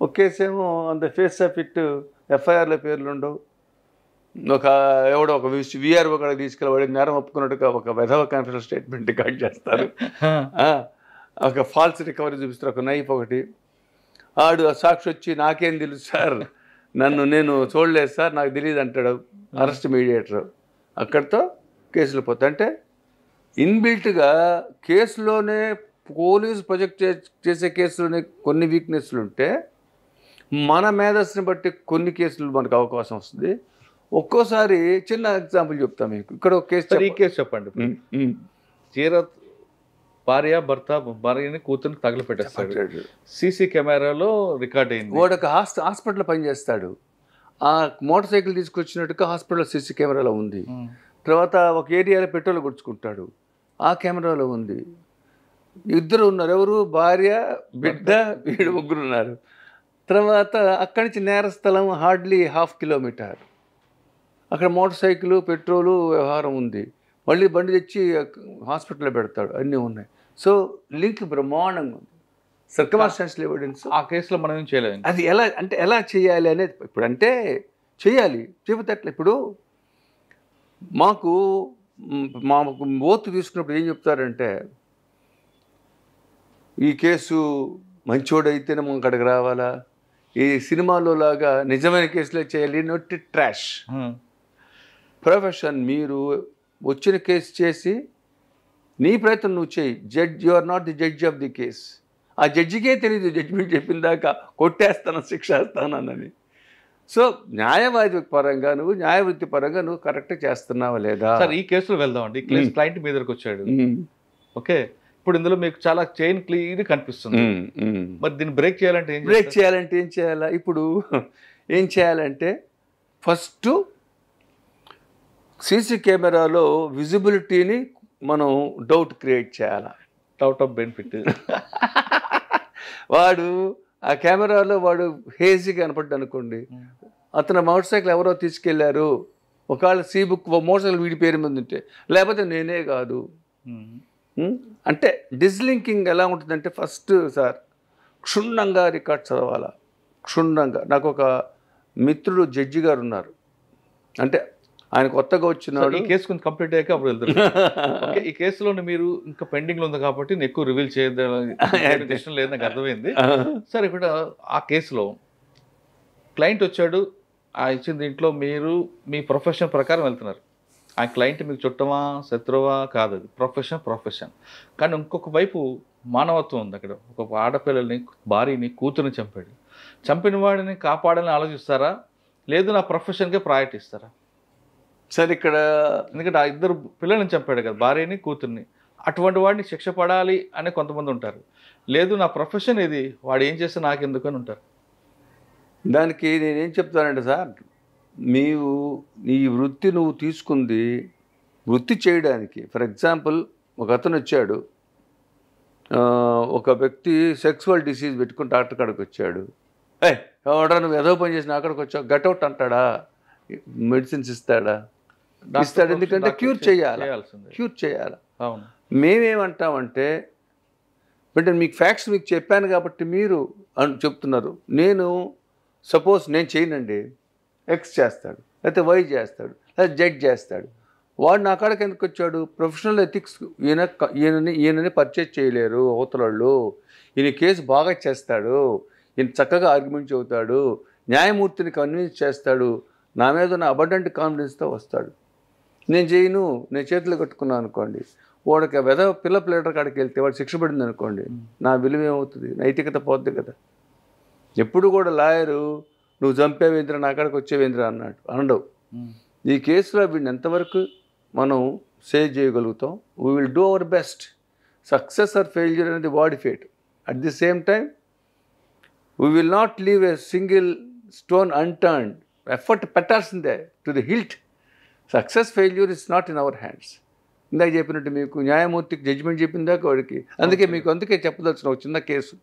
B: ఒక కేసు ఏమో అంత ఫేస్ ఆఫ్ ఇట్ ఎఫ్ఐఆర్లో పేర్లు ఉండవు. ఎవడో ఒక విఆర్ఓ కూడా తీసుకెళ్ళి నేరం ఒప్పుకున్నట్టుగా ఒక వెధవ కాన్ఫిడెన్స్ స్టేట్మెంట్ రికార్డ్ చేస్తారు. ఒక ఫాల్స్ రికవరీ చూపిస్తారు, ఒక నైఫ్ ఒకటి. ఆడు సాక్షి వచ్చి నాకేం తెలుసు సార్, నేను చూడలేదు సార్, నాకు తెలియదు అంటాడు అరెస్ట్ మీడియేటర్. అక్కడితో కేసులు పోతాయి. అంటే ఇన్బిల్ట్గా కేసులోనే పోలీసు ప్రొజెక్ట్ చేసే కేసులోనే కొన్ని వీక్నెస్లు ఉంటే మన మేధస్సుని బట్టి కొన్ని కేసులు మనకు అవకాశం వస్తుంది. ఒక్కోసారి చిన్న ఎగ్జాంపుల్ చెప్తాను మీకు. ఇక్కడ ఒక కేసు,
A: ఈ కేసు చెప్పండి. చీర భార్యని కూతుర్ని తగలపెట్టేస్తాడు, సీసీ కెమెరాలో రికార్డ్ అయింది.
B: వాడు ఒక హాస్పిటల్లో పనిచేస్తాడు. ఆ మోటార్ సైకిల్ తీసుకొచ్చినట్టుగా హాస్పిటల్లో సీసీ కెమెరాలో ఉంది. తర్వాత ఒక ఏరియాలో పెట్రోల్ కొడుచుకుంటాడు, ఆ కెమెరాలో ఉంది. ఇద్దరు ఉన్నారు. ఎవరు? భార్య, బిడ్డ, వీడు ముగ్గురు ఉన్నారు. తర్వాత అక్కడి నుంచి నేరస్థలం హార్డ్లీ 1/2 కిలోమీటర్. అక్కడ మోటార్ సైకిల్, పెట్రోలు వ్యవహారం ఉంది. మళ్ళీ బండి తెచ్చి హాస్పిటల్లో పెడతాడు. అన్నీ ఉన్నాయి. సో లింక్ బ్రహ్మాండంగా ఉంది. Circumstantial evidence.
A: ఆ కేసులో మనం ఏం చేయలేము.
B: అది ఎలా చేయాలి అనేది ఇప్పుడు అంటే చేయాలి, చెబితే అట్లా. ఇప్పుడు మాకు ఓతు తీసుకున్నప్పుడు ఏం చెప్తారంటే, ఈ కేసు మంచోడైతేనే మనం అక్కడికి రావాలా, ఈ సినిమాలో లాగా నిజమైన కేసులో చేయాలి, నొట్టి ట్రాష్ ప్రొఫెషన్. మీరు వచ్చిన కేసు చేసి నీ ప్రయత్నం నువ్వు చేయి. You are not the judge of the case. ఆ జడ్జికే తెలియదు జడ్జిమెంట్ చెప్పిన దాకా కొట్టేస్తాను, శిక్ష వేస్తానని. సో న్యాయవాది పరంగా నువ్వు, న్యాయవృత్తి పరంగా నువ్వు కరెక్ట్ చేస్తున్నావా లేదా?
A: సార్ ఈ కేసులో వెళ్దామండి. క్లయింట్ మీ దగ్గరకు వచ్చాడు. ఓకే, ఇప్పుడు ఇందులో మీకు చాలా చైన్ క్లియర్ కనిపిస్తుంది. మరి దీన్ని బ్రేక్ చేయాలంటే
B: ఏం చేయాలా? ఇప్పుడు ఏం చేయాలంటే ఫస్ట్ సీసీ కెమెరాలో విజిబిలిటీని మనం డౌట్ క్రియేట్ చేయాలా.
A: Out of benefit.
B: వాడు ఆ కెమెరాలో వాడు హేజీగా కనపడ్డా అనుకోండి, అతను మోటార్ సైకిల్ ఎవరో తీసుకెళ్లారు, ఒకవేళ సీ బుక్ మోటార్ సైకిల్ వీడి పేరు మీద ఉంటే, లేకపోతే నేనే కాదు. అంటే డిస్లింకింగ్ ఎలా ఉంటుందంటే, ఫస్ట్ సార్ క్షుణ్ణంగా రికార్డ్ చదవాలా. క్షుణ్ణంగా. నాకు ఒక మిత్రుడు జడ్జి గారు ఉన్నారు. అంటే ఆయన కొత్తగా వచ్చినాడు.
A: ఈ కేసు కొంచెం కంప్లీట్ అయ్యాక అప్పుడు వెళ్తారు. ఈ కేసులో మీరు ఇంకా పెండింగ్లో ఉంది కాబట్టి నేను ఎక్కువ రివీల్ చేయడం ఇష్టం లేదు, నాకు అర్థమైంది. సరే, ఇక్కడ ఆ కేసులో క్లయింట్ వచ్చాడు, ఆ ఇచ్చిన దీంట్లో మీరు మీ ప్రొఫెషన్ ప్రకారం వెళ్తున్నారు. ఆ క్లయింట్ మీకు చుట్టమా శత్రువా కాదు, అది ప్రొఫెషన్. కానీ ఇంకొక వైపు మానవత్వం ఉంది. అక్కడ ఒక ఆడపిల్లల్ని, భార్యని, కూతురుని చంపాడు. చంపిన వాడిని కాపాడాలని ఆలోచిస్తారా, లేదు నా ప్రొఫెషన్కే ప్రయారిటీ ఇస్తారా?
B: సరే, ఇక్కడ
A: ఎందుకంటే ఆ ఇద్దరు పిల్లల్ని చంపాడు కదా, భార్యని, కూతుర్ని. అటువంటి వాడిని శిక్ష పడాలి అని కొంతమంది ఉంటారు. లేదు నా ప్రొఫెషన్ ఇది, వాడు ఏం చేస్తే నాకెందుకు అని ఉంటారు.
B: దానికి నేనేం చెప్తానంటే సార్, నీ వృత్తి నువ్వు తీసుకుంది వృత్తి చేయడానికి. ఫర్ ఎగ్జాంపుల్, ఒక అతను వచ్చాడు, ఒక వ్యక్తి సెక్సువల్ డిసీజ్ పెట్టుకుని డాక్టర్ కాడికి వచ్చాడు. ఎవడా నువ్వు ఏదో పని చేసిన అక్కడికి వచ్చావు, గట్అవుట్ అంటాడా? మెడిసిన్స్ ఇస్తాడా? ఇస్తాడు. ఎందుకంటే క్యూర్ చేయాలి.
A: అవును.
B: మేమేమంటామంటే, అంటే మీకు ఫ్యాక్ట్స్ మీకు చెప్పాను కాబట్టి మీరు చెప్తున్నారు. నేను సపోజ్ నేను చేయనండి, ఎక్స్ చేస్తాడు, లేకపోతే వై చేస్తాడు, లేకపోతే జెడ్ చేస్తాడు. వాడు నా కాడికి ఎందుకు వచ్చాడు? Professional ethics. ఈయనని పర్చేజ్ చేయలేరు అవతలాళ్ళు. ఈయన కేసు బాగా చేస్తాడు, ఈయన చక్కగా ఆర్గ్యుమెంట్ చెబుతాడు, న్యాయమూర్తిని కన్విన్స్ చేస్తాడు, నా మీద ఉన్న అబండెంట్ కాన్ఫిడెన్స్తో వస్తాడు. నేను చేయను, నేను చేతులు కట్టుకున్నాను అనుకోండి, వాడికి పిల్ల ప్లేటర్ కాడికి వెళ్తే వాడు శిక్ష పడింది అనుకోండి, నా విలువ ఏమవుతుంది? నైతికత పోద్ది కదా. ఎప్పుడు కూడా లాయరు నువ్వు చంపేవేంద్ర, నా కాడికి వచ్చేవేంద్ర అనడు. ఈ కేసులో వీడిని ఎంతవరకు మనం సేవ్ చేయగలుగుతాం? We will do our best. Success or failure అనేది వాడి fate. At the same time we will not leave a single stone unturned. Effort పెట్టాల్సిందే to the hilt. Success failure is not in our hands. ఇందాక చెప్పినట్టు మీకు న్యాయమూర్తికి జడ్జిమెంట్ చెప్పిందాక వాడికి. అందుకే చెప్పదలుచిన ఒక చిన్న కేసు.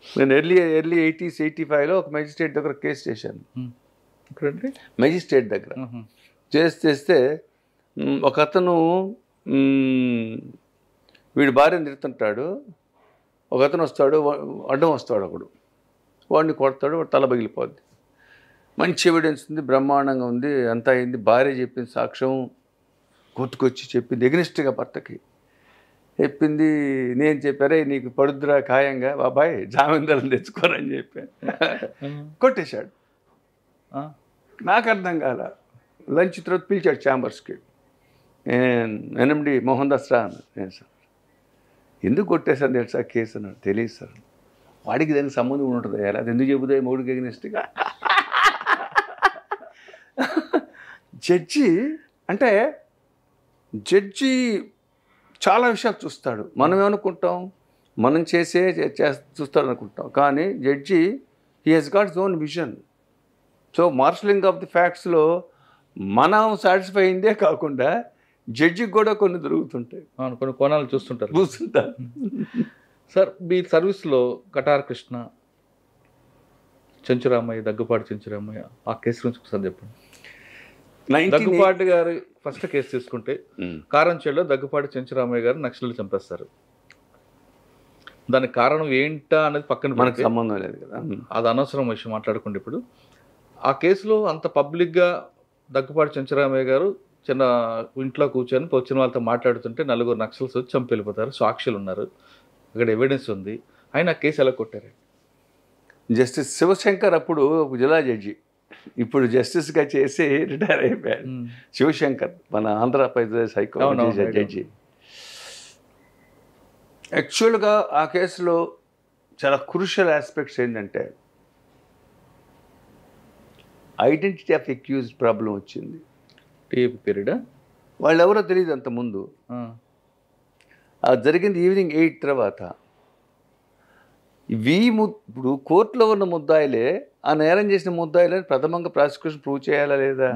B: నేను ఎర్లీ 80s 85లో ఒక మెజిస్ట్రేట్ దగ్గర కేసు చేశాను. మెజిస్ట్రేట్ దగ్గర చేస్తే ఒక అతను వీడి భార్యను తిడుతుంటాడు. ఒక అతను వస్తాడు, అడ్డం వస్తాడు, ఒకడు వాడిని కొడతాడు, వాడు తల పగిలిపోద్ది. మంచి ఎవిడెన్స్ ఉంది, బ్రహ్మాండంగా ఉంది, అంతా అయింది. భార్య చెప్పింది, సాక్ష్యం కొట్టుకొచ్చి చెప్పింది, ఎగ్నిస్ట్గా భర్తకి చెప్పింది. నేను చెప్పారే నీకు పడుద్దురా ఖాయంగా బాబాయ్, జామీందారుని తెచ్చుకోరని చెప్పాను. కొట్టేశాడు. నాకు అర్థం కాల. లంచ్ తర్వాత పిలిచాడు ఛాంబర్స్కి. ఎన్ఎండి మోహన్ దాస్ రా అన్న. నేను సార్ ఎందుకు కొట్టేశాను తెలుసా కేసు అన్నాడు. తెలియదు సార్. వాడికి దానికి సంబంధం ఉంటుంది, ఎలా అది ఎందుకు చెబుతాయి మూడుకి ఎగ్నిస్ట్గా. జడ్జి చాలా విషయాలు చూస్తాడు. మనం ఏమనుకుంటాం, మనం చూస్తాడు అనుకుంటాం. కానీ judge he has got his own vision. So marshalling of the ఫ్యాక్ట్స్లో మనం సాటిస్ఫై అయిందే కాకుండా జడ్జికి కూడా కొన్ని దొరుకుతుంటాయి,
A: అవును, కొన్ని కోణాలు చూస్తుంటారు.
B: కూర్చుంటారు.
A: సార్, మీ సర్వీస్లో కటార్ కృష్ణ, చెంచురామయ్య, దగ్గుపాటి చెంచురామయ్య, ఆ కేసు గురించి ఒకసారి చెప్పండి.
B: 19
A: దగ్గుపాటి గారు ఫస్ట్ కేసు తీసుకుంటే కారంచేడులో దగ్గుపాటి చెంచురామయ్య గారు నక్సలు చంపేస్తారు. దానికి కారణం ఏంటా అనేది పక్కన
B: మనకు
A: పెడితే,
B: సంబంధం లేదు కదా.
A: అది అనవసరం విషయం మాట్లాడుకుంటే, ఇప్పుడు ఆ కేసులో అంత పబ్లిక్గా దగ్గుపాటి చెంచురామయ్య గారు చిన్న ఇంట్లో కూర్చొని వచ్చిన వాళ్ళతో మాట్లాడుతుంటే 4 నక్సల్స్ వచ్చి చంపి వెళ్ళిపోతారు. సాక్షులు ఉన్నారు, అక్కడ ఎవిడెన్స్ ఉంది. ఆయన ఆ కేసు ఎలా కొట్టారు?
B: జస్టిస్ శివశంకర్ అప్పుడు జిల్లా జడ్జి, ఇప్పుడు జస్టిస్గా చేసి రిటైర్ అయిపోయాడు. శివశంకర్ మన ఆంధ్రప్రదేశ్ హైకోర్టు జడ్జి. యాక్చువల్గా ఆ కేసులో చాలా క్రూషియల్ ఆస్పెక్ట్స్ ఏంటంటే ఐడెంటిటీ ఆఫ్ అక్యూజ్డ్ ప్రాబ్లం వచ్చింది.
A: టీఏపీ పీరియడా?
B: వాళ్ళు ఎవరో తెలియదు అంతకుముందు. జరిగింది ఈవినింగ్ 8 తర్వాత. ఇప్పుడు కోర్టులో ఉన్న ముద్దాయిలే ఆ నేరం చేసిన ముద్దాయిలని ప్రథమంగా ప్రాసిక్యూషన్ ప్రూవ్ చేయాలా లేదా?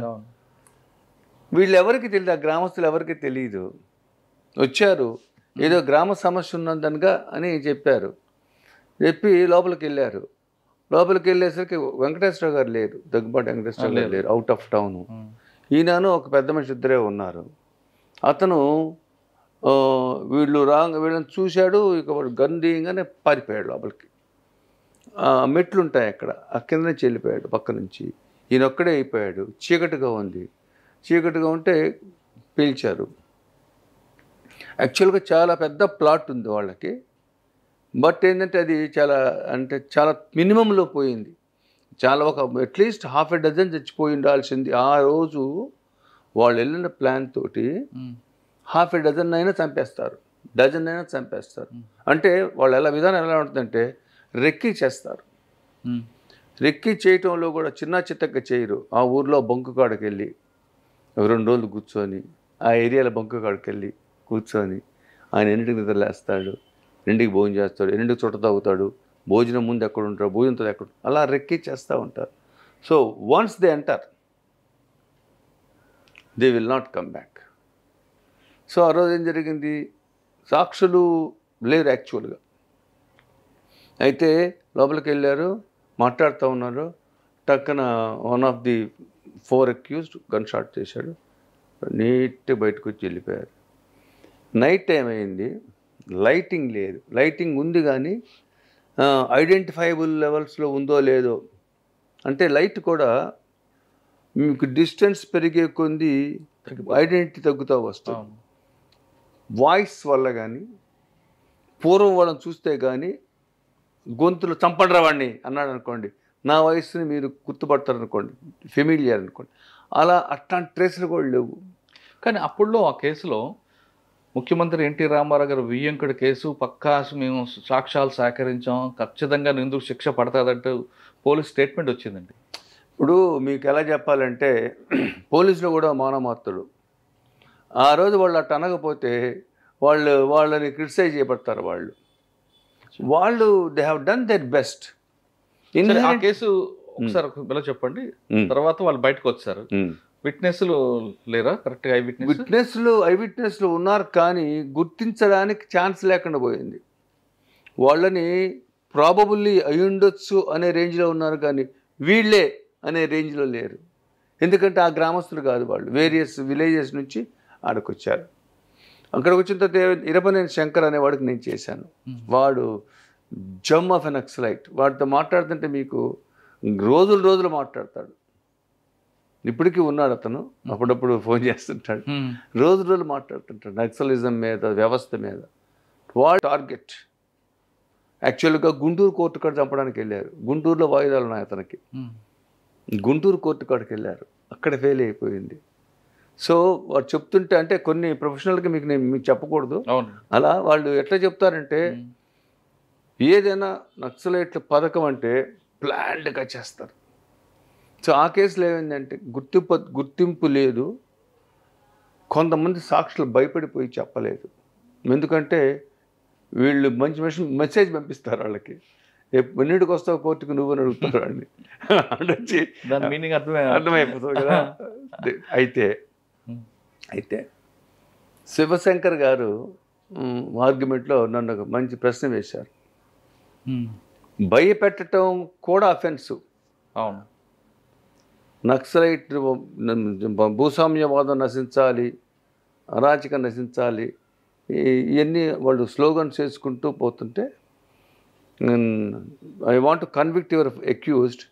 B: వీళ్ళు ఎవరికి తెలియదు, ఆ గ్రామస్తులు ఎవరికి తెలియదు. వచ్చారు, ఏదో గ్రామ సమస్య ఉన్నదనగా అని చెప్పారు. చెప్పి లోపలికి వెళ్ళారు. లోపలికి వెళ్ళేసరికి వెంకటేశ్వర గారు లేరు, దగ్గుబాటి వెంకటేశ్వర గారు లేరు, అవుట్ ఆఫ్ టౌను. ఈయనను ఒక పెద్ద మనిషి ఇద్దరే ఉన్నారు. అతను వీళ్ళని చూశాడు, ఇక గన్ దిగానే పారిపోయాడు లోపలికి. మెట్లు ఉంటాయి అక్కడ, ఆ కింద నుంచి వెళ్ళిపోయాడు పక్క నుంచి. ఈయన ఒక్కడే అయిపోయాడు. చీకటిగా ఉంది. చీకటిగా ఉంటే పీల్చారు. యాక్చువల్గా చాలా పెద్ద ప్లాట్ ఉంది వాళ్ళకి. బట్ ఏంటంటే అది చాలా మినిమంలో పోయింది. చాలా ఒక అట్లీస్ట్ 6 చచ్చిపోయి ఉండాల్సింది. ఆ రోజు వాళ్ళు వెళ్ళిన ప్లాన్ తోటి 6 అయినా చంపేస్తారు, డజన్ అయినా చంపేస్తారు. అంటే వాళ్ళు విధానం ఎలా ఉంటుందంటే రెక్కి చేస్తారు. రెక్కి చేయటంలో కూడా చిన్న చిత్తగా చేయరు. ఆ ఊర్లో బంకు కాడికి వెళ్ళి 2 రోజులు కూర్చొని, ఆ ఏరియాలో బంకు కాడికి వెళ్ళి కూర్చొని ఆయన 8కి నిద్రలేస్తాడు, 2కి భోజనం చేస్తాడు, 2కి చుట్ట తాగుతాడు, భోజనం ముందు ఎక్కడ ఉంటాడు, భోజనంతో ఎక్కడ, అలా రెక్కి చేస్తూ ఉంటారు. So once they enter they will not come back. So ఆ రోజు ఏం జరిగింది, సాక్షులు లేరు యాక్చువల్గా. అయితే లోపలికి వెళ్ళారు, మాట్లాడుతూ ఉన్నారు. టక్కన one of the 4 accused gun shot చేశాడు. నీట్గా బయటకు వచ్చి వెళ్ళిపోయారు. నైట్ టైం అయింది, లైటింగ్ లేదు. లైటింగ్ ఉంది కానీ ఐడెంటిఫైబుల్ లెవెల్స్లో ఉందో లేదో. అంటే లైట్ కూడా మీకు డిస్టెన్స్ పెరిగే కొద్ది ఐడెంటిటీ తగ్గుతూ వస్తుంది. వాయిస్ వల్ల కానీ, పూర్వం వాళ్ళని చూస్తే కానీ, గొంతులు చంపడరా వాడిని అన్నాడు అనుకోండి, నా వయసుని మీరు గుర్తుపడతారనుకోండి, ఫెమిలియర్ అనుకోండి, అట్లాంటి ట్రేస్లు కూడా లేవు.
A: కానీ అప్పుడులో ఆ కేసులో ముఖ్యమంత్రి ఎన్టీ రామారావు గారు వియ్యంకుడి కేసు పక్కా మేము సాక్ష్యాలు సేకరించాం, ఖచ్చితంగా నిందుకు శిక్ష పడుతుందంటూ పోలీస్ స్టేట్మెంట్ వచ్చిందండి.
B: ఇప్పుడు మీకు ఎలా చెప్పాలంటే పోలీసులు కూడా మానమాత్రుడు. ఆ రోజు వాళ్ళు అట్ట అనకపోతే వాళ్ళని క్రిటిసైజ్ చేయబడతారు. వాళ్ళు they have done their best.
A: ఆ కేసు ఒకసారి ఇలా చెప్పండి. తర్వాత వాళ్ళు బయటకు వచ్చారు. విట్నెస్లు లేరా? కరెక్ట్గా ఐ విట్నెస్లు
B: ఉన్నారు కానీ గుర్తించడానికి ఛాన్స్ లేకుండా పోయింది. వాళ్ళని ప్రాబబుల్లీ అయి ఉండొచ్చు అనే రేంజ్లో ఉన్నారు కానీ వీళ్ళే అనే రేంజ్లో లేరు. ఎందుకంటే ఆ గ్రామస్తులు కాదు, వాళ్ళు వేరియస్ విలేజెస్ నుంచి ఆడకు వచ్చారు. అక్కడికి వచ్చిన తర్వాత ఇరపనేని శంకర్ అనేవాడికి నేను చేశాను. వాడు జమ్ ఆఫ్ ఎన్ నక్సలైట్. వాడితో మాట్లాడుతుంటే మీకు రోజులు మాట్లాడతాడు. ఇప్పటికీ ఉన్నాడు అతను, అప్పుడప్పుడు ఫోన్ చేస్తుంటాడు, రోజులు మాట్లాడుతుంటాడు నక్సలిజం మీద, వ్యవస్థ మీద. వాడు టార్గెట్ యాక్చువల్గా గుంటూరు కోర్టు కాడ చంపడానికి వెళ్ళారు. గుంటూరులో వాయిదాలు ఉన్నాయి అతనికి. గుంటూరు కోర్టు కాడికి వెళ్ళారు, అక్కడ ఫెయిల్ అయిపోయింది. సో వాడు చెప్తుంటే, అంటే కొన్ని ప్రొఫెషనల్గా మీకు చెప్పకూడదు, అలా వాళ్ళు ఎట్లా చెప్తారంటే ఏదైనా నక్సలైట్ల పథకం అంటే ప్లాన్డ్గా చేస్తారు. సో ఆ కేసులో ఏమైందంటే గుర్తింపు లేదు. కొంతమంది సాక్షులు భయపడిపోయి చెప్పలేదు. ఎందుకంటే వీళ్ళు మంచి మెసేజ్ పంపిస్తారు వాళ్ళకి, ఎన్నిటికి వస్తావు కోర్టుకు నువ్వు అని అడుగుతారు వాడిని. వచ్చి
A: దాని మీనింగ్
B: అర్థమైపోతుంది కదా. అయితే శివశంకర్ గారు ఆర్గ్యుమెంట్లో నన్ను ఒక మంచి ప్రశ్న వేశారు. భయపెట్టడం కూడా అఫెన్సు.
A: అవును.
B: నక్సలైట్ భూస్వామ్యవాదం నశించాలి, అరాచకం నశించాలి, ఇవన్నీ వాళ్ళు స్లోగన్స్ చేసుకుంటూ పోతుంటే I want to convict your accused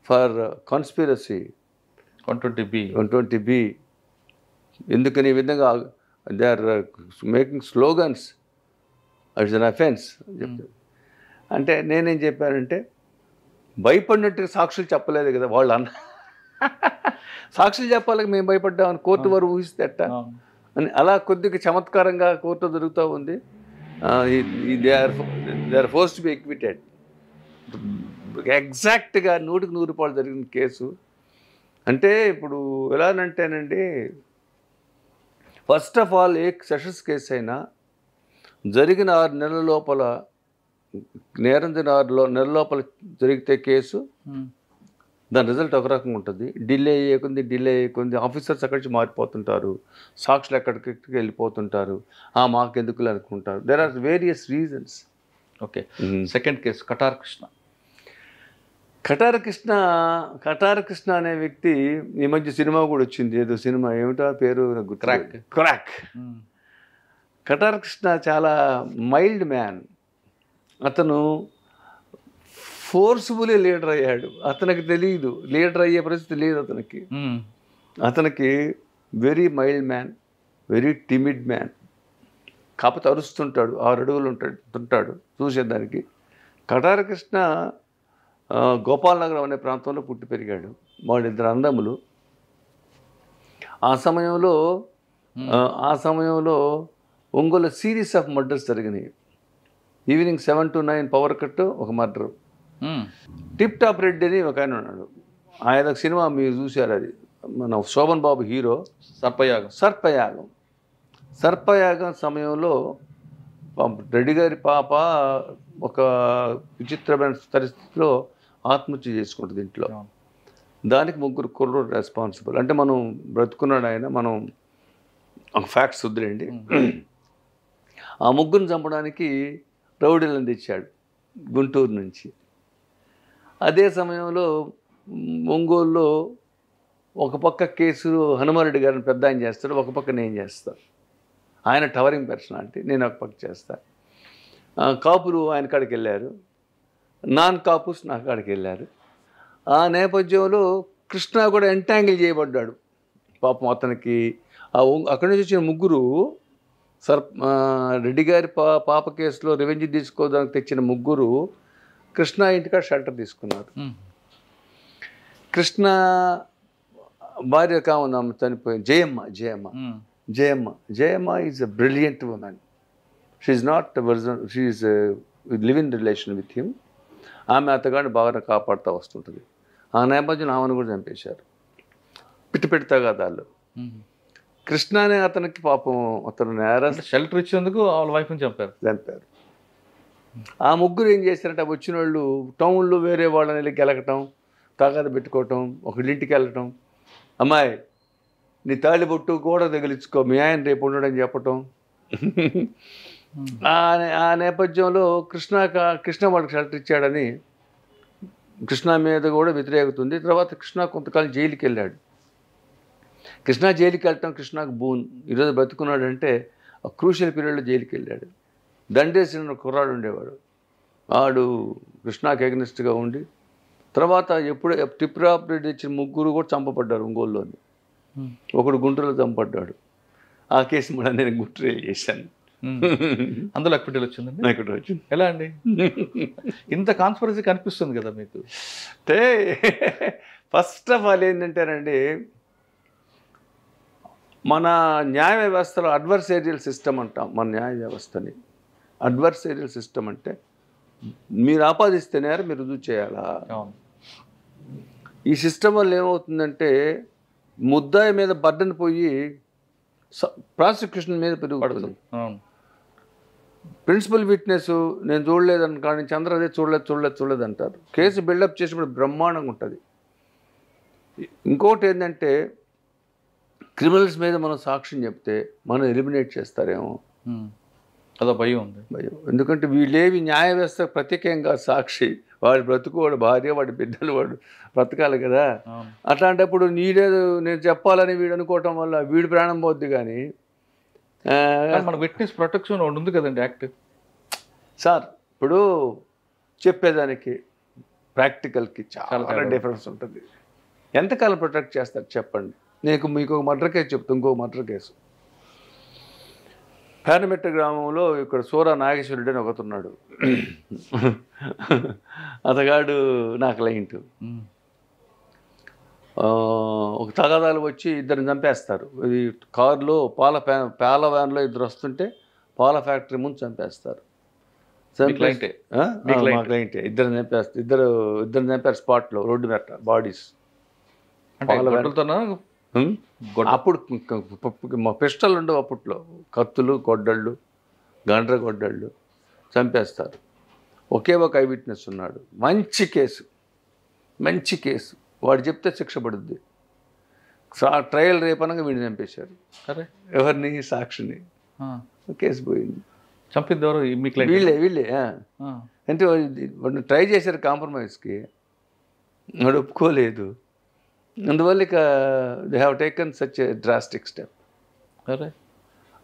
B: for conspiracy 120B. ఎందుకని ఈ విధంగా they are making slogans, it's an offence చెప్తారు. అంటే నేనేం చెప్పానంటే, భయపడినట్టుగా సాక్షులు చెప్పలేదు కదా వాళ్ళు అన్న. సాక్షులు చెప్పాలి మేము భయపడ్డామని కోర్టు వారు ఊహిస్తే అట్ట అని అలా కొద్దిగా చమత్కారంగా కోర్టు జరుగుతూ ఉంది. They are forced to be acquitted. ఎగ్జాక్ట్గా 100% జరిగిన కేసు. అంటే ఇప్పుడు ఎలానంటేనండి, ఫస్ట్ ఆఫ్ ఆల్ ఏ సెషన్స్ కేసు అయినా జరిగిన 6 నెలల లోపల, నేరం 6 నెలల లోపల జరిగితే కేసు, దాని రిజల్ట్ ఒక రకంగా ఉంటుంది. డిలే అయ్యేకుంది ఆఫీసర్స్ అక్కడి నుంచి మారిపోతుంటారు, సాక్షులు ఎక్కడికి వెళ్ళిపోతుంటారు, మాకు ఎందుకులే అనుకుంటారు. There are various reasons.
A: Okay. Second case Katar Krishna అనే వ్యక్తి, ఈ మధ్య సినిమా కూడా వచ్చింది, ఏదో సినిమా ఏమిటో పేరు క్రాక్. కటార్ కృష్ణ చాలా మైల్డ్ మ్యాన్. అతను ఫోర్స్ఫుల్లీ లీడర్ అయ్యాడు. అతనికి తెలియదు, లీడర్ అయ్యే పరిస్థితి లేదు అతనికి. అతనికి very mild man, very timid man. కాకపోతే అరుస్తుంటాడు, 6 అడుగులు ఉంటాడు చూసేదానికి. కటార్ కృష్ణ గోపాలనగరం అనే ప్రాంతంలో పుట్టి పెరిగాడు. వాళ్ళిద్దరు అన్నదమ్ములు. ఆ సమయంలో ఒంగోలు సిరీస్ ఆఫ్ మర్డర్స్ జరిగినాయి. ఈవినింగ్ 7 to 9 పవర్ కట్, ఒక మర్డరు. టిప్ టాప్ రెడ్డి అని ఒక ఆయన ఉన్నాడు. ఆయన సినిమా మీరు చూశారు, అది మన శోభన్ బాబు హీరో. సర్పయాగం సమయంలో రెడ్డి గారి పాప ఒక విచిత్రమైన పరిస్థితిలో ఆత్మహత్య చేసుకుంటుంది ఇంట్లో. దానికి 3 కుర్రోడు రెస్పాన్సిబుల్. అంటే మనం బ్రతుకున్నాడు ఆయన, మనం ఫ్యాక్ట్స్ వద్దులేండి. ఆ 3 చంపడానికి రౌడీలను తెచ్చాడు గుంటూరు నుంచి. అదే సమయంలో ఒంగోలులో ఒక పక్క కేసు హనుమారెడ్డి గారిని పెద్ద ఆయన చేస్తాడు, ఒక పక్క నేను చేస్తాను. ఆయన టవరింగ్ పర్సనాలిటీ, నేను ఒక పక్క చేస్తాను. కాపులు ఆయన కాడికి వెళ్ళారు, నాన్ కాపుస్ నా కాడికి వెళ్ళారు. ఆ నేపథ్యంలో కృష్ణ కూడా ఎంటాంగిల్ చేయబడ్డాడు. పాపం అతనికి అక్కడి నుంచి వచ్చిన 3 రెడ్డి గారి పాప కేసులో రివెంజ్ తీసుకోవడానికి తెచ్చిన 3 కృష్ణ ఇంటికాడ షెల్టర్ తీసుకున్నారు. కృష్ణ భార్య కావున్నాము చనిపోయింది, Jayamma is a brilliant woman. She not she live in relation with him. ఆమె అతగాడిని బాగా కాపాడుతూ వస్తుంటుంది. ఆ నేపథ్యంలో ఆమెను కూడా చంపేశారు, పిట్టి తగాదాలు. కృష్ణ అనే అతనికి పాపం అతను షెల్టర్ ఇచ్చేందుకు వాళ్ళ వైఫ్ని చంపారు.
B: ఆ 3 ఏం చేశారంటే, వచ్చిన వాళ్ళు టౌన్లో వేరే వాళ్ళని వెళ్ళి గెలకటం, తగాద పెట్టుకోవటం, ఒకళ్ళింటికి వెళ్ళటం, అమ్మాయి నీ తాళిబొట్టు కూడా తగిలించుకో, మీ ఆయన రేపు ఉండడని చెప్పటం. ఆ నేపథ్యంలో కృష్ణ వాళ్ళకి షెల్టర్ ఇచ్చాడని కృష్ణ మీద కూడా వ్యతిరేకత ఉంది. తర్వాత కృష్ణ కొంతకాలం జైలుకి వెళ్ళాడు. కృష్ణ జైలుకి వెళ్ళటం కృష్ణకు బూన్. ఈరోజు బతుకున్నాడంటే ఆ క్రూషియల్ పీరియడ్లో జైలుకి వెళ్ళాడు. దండేసిన కుర్రాడు ఉండేవాడు, వాడు కృష్ణకి ఎగనిస్ట్గా ఉండి, తర్వాత ఎప్పుడు టిప్ టాప్ రెడ్డి ఇచ్చిన 3 కూడా చంపబడ్డారు ఒంగోలులోని. ఒకడు గుంటూరులో చంపబడ్డాడు. ఆ కేసు కూడా నేను గుంటూరు చేశాను.
A: అందులో అక్విటల్ వచ్చిందండి.
B: అక్కడ వచ్చింది.
A: ఎలా అండి ఇంత కాన్స్పిరసీ కనిపిస్తుంది కదా మీకు?
B: అంటే ఫస్ట్ ఆఫ్ ఆల్ ఏంటంటేనండి, మన న్యాయ వ్యవస్థలో అడ్వర్సేరియల్ సిస్టమ్ అంటాం. మన న్యాయ వ్యవస్థని అడ్వర్సేరియల్ సిస్టమ్ అంటే మీరు ఆపాదిస్తేనే మీరు రుజువు చేయాలా. ఈ సిస్టమ్ వల్ల ఏమవుతుందంటే, ముద్దాయి మీద బర్డన్ పోయి ప్రాసిక్యూషన్ మీద పెరుగుతుంది. ప్రిన్సిపల్ విట్నెస్ నేను చూడలేదని కానీ చంద్ర అదే చూడలేదు అంటారు. కేసు బిల్డప్ చేసినప్పుడు బ్రహ్మాండంగా ఉంటుంది. ఇంకోటి ఏంటంటే, క్రిమినల్స్ మీద మనం సాక్ష్యం చెప్తే మనం ఎలిమినేట్ చేస్తారేమో
A: అదో భయం ఉంది.
B: భయం. ఎందుకంటే వీళ్ళేవి న్యాయ వ్యవస్థ ప్రత్యేకంగా సాక్షి, వాడి బ్రతుకు, వాడి భార్య, వాడి బిడ్డలు, వాడు బ్రతకాలి కదా. అట్లాంటప్పుడు నీడేదో నేను చెప్పాలని వీడు అనుకోవటం వల్ల వీడి ప్రాణం పోద్ది. కానీ
A: మన విట్నెస్ ప్రొటెక్షన్ ఒకటి ఉంది కదండి యాక్ట్.
B: సార్ ఇప్పుడు చెప్పేదానికి ప్రాక్టికల్కి చాలా డిఫరెన్స్ ఉంటుంది. ఎంతకాలం ప్రొటెక్ట్ చేస్తారు చెప్పండి. మీకు ఒక మర్డర్ కేసు చెప్తా, ఇంకో మర్డర్ కేసు. పేరమెట్ట గ్రామంలో ఇక్కడ సూరా నాగేశ్వరుడు అని ఒకతున్నాడు. అతగాడు నా క్లయింట్. ఒక తగాదాలు వచ్చి ఇద్దరిని చంపేస్తారు. ఇది కారులో పాల వ్యాన్లో ఇద్దరు వస్తుంటే పాల ఫ్యాక్టరీ ముందు చంపేస్తారు.
A: క్లయింటే
B: మా క్లయింటే. ఇద్దరిని చంపారు స్పాట్లో, రోడ్డు మీద బాడీస్. అప్పుడు మా పిస్టల్ ఉండవు అప్పట్లో, కత్తులు, గొడ్డళ్ళు, గండ్ర గొడ్డళ్ళు చంపేస్తారు. ఒకే ఒక ఐ విట్నెస్ ఉన్నాడు. మంచి కేసు. వాడు చెప్తే శిక్ష పడుద్ది. ట్రయల్ రేపనగా వీడిని చంపేశారు.
A: అరే
B: ఎవరిని? సాక్షిని. కేసు పోయింది.
A: చంపింది ఎవరు?
B: వీళ్ళే. అంటే వాడిని ట్రై చేశారు కాంప్రమైజ్కి, వాడు ఒప్పుకోలేదు. అందువల్ల ఇక they have taken such a drastic step.
A: అరే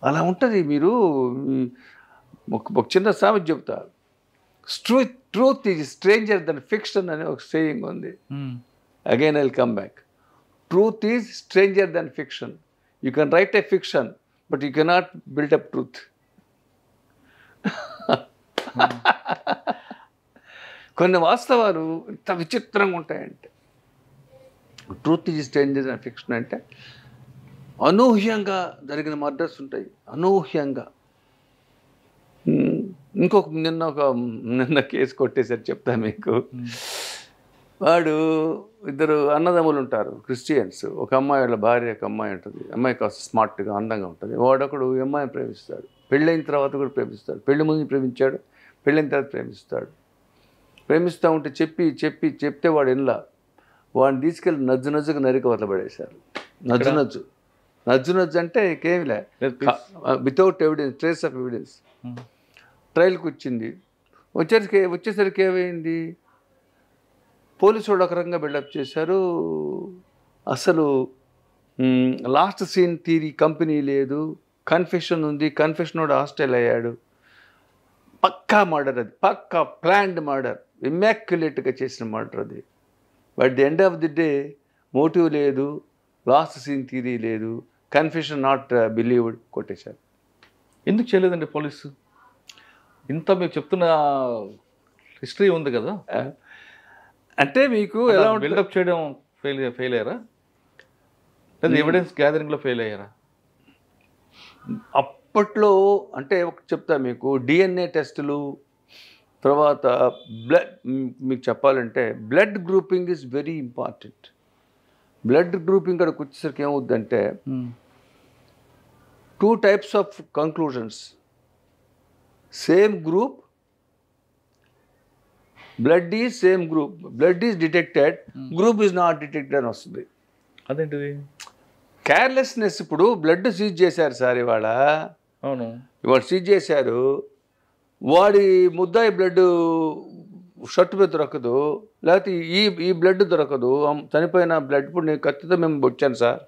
B: అలా ఉంటుంది. మీరు ఒక చిన్న సామెత చెప్తా. Truth is stranger then fiction అనే ఒక సేయింగ్ ఉంది. Again I will come back. Truth is stranger then fiction. You can write a fiction but you cannot build up truth. కొన్ని వాస్తవాలు ఇంత విచిత్రంగా ఉంటాయంటే, truth is stranger then fiction అంటే అనూహ్యంగా జరిగిన మర్డర్స్ ఉంటాయి. అనూహ్యంగా. నిన్న కేసు కొట్టేసరి చెప్తా మీకు. వాడు ఇద్దరు అన్నదమ్ములు ఉంటారు, క్రిస్టియన్స్. ఒక అమ్మాయి వాళ్ళ భార్య, ఒక అమ్మాయి ఉంటుంది. అమ్మాయి కాస్త స్మార్ట్గా అందంగా ఉంటుంది. వాడొకడు అమ్మాయిని ప్రేమిస్తాడు. పెళ్ళైన తర్వాత కూడా ప్రేమిస్తాడు. పెళ్లి ముందు ప్రేమించాడు, పెళ్ళైన తర్వాత ప్రేమిస్తాడు. ప్రేమిస్తూ ఉంటే చెప్తే వాడు ఎన్లా వాడిని తీసుకెళ్ళి నజ్జుగా నరికి వదలబడేశారు. నజ్జు అంటే ఇంకేమిలే, without evidence, trace of evidence. ట్రయల్కి వచ్చింది. వచ్చేసరికి ఏమైంది? పోలీసు వాళ్ళు ఒక రకంగా బిల్డప్ చేశారు. అసలు లాస్ట్ సీన్ థియరీ కంపెనీ లేదు, కన్ఫెషన్ ఉంది. కన్ఫెషన్ వాడు హాస్టల్ అయ్యాడు. పక్కా మర్డర్ అది, పక్కా ప్లాన్డ్ మర్డర్, ఇమ్మాక్యులేట్గా చేసిన మర్డర్ అది. But the end of the day motive లేదు, లాస్ట్ సీన్ థియరీ లేదు, కన్ఫెషన్ నాట్ బిలీవ్డ్, కొట్టేశారు.
A: ఎందుకు చేయలేదండి పోలీసు? ఇంత మీరు చెప్తున్న హిస్టరీ ఉంది కదా.
B: అంటే మీకు ఎలా
A: బిల్డప్ చేయడం ఫెయిల్ అయ్యారా, లేదా ఎవిడెన్స్ గ్యాదరింగ్లో ఫెయిల్ అయ్యారా?
B: అప్పట్లో అంటే ఒకటి చెప్తా మీకు, డిఎన్ఏ టెస్టులు, తర్వాత బ్లడ్, మీకు చెప్పాలంటే blood grouping is very important. Blood grouping అక్కడికి వచ్చేసరికి ఏమవుద్దంటే 2 types of conclusions. Same group, blood is same group, blood is detected, group is not detected అని వస్తుంది.
A: అదేంటిది?
B: కేర్లెస్నెస్. ఇప్పుడు బ్లడ్ సీజ్ చేశారు సార్ ఇవాళ.
A: అవును,
B: ఇవాళ సీజ్ చేశారు. వాడి ముద్దాయి బ్లడ్ షర్ట్ మీద దొరకదు, లేకపోతే ఈ బ్లడ్ దొరకదు, చనిపోయిన బ్లడ్. ఇప్పుడు నేను కత్తితో మేము వచ్చాను సార్,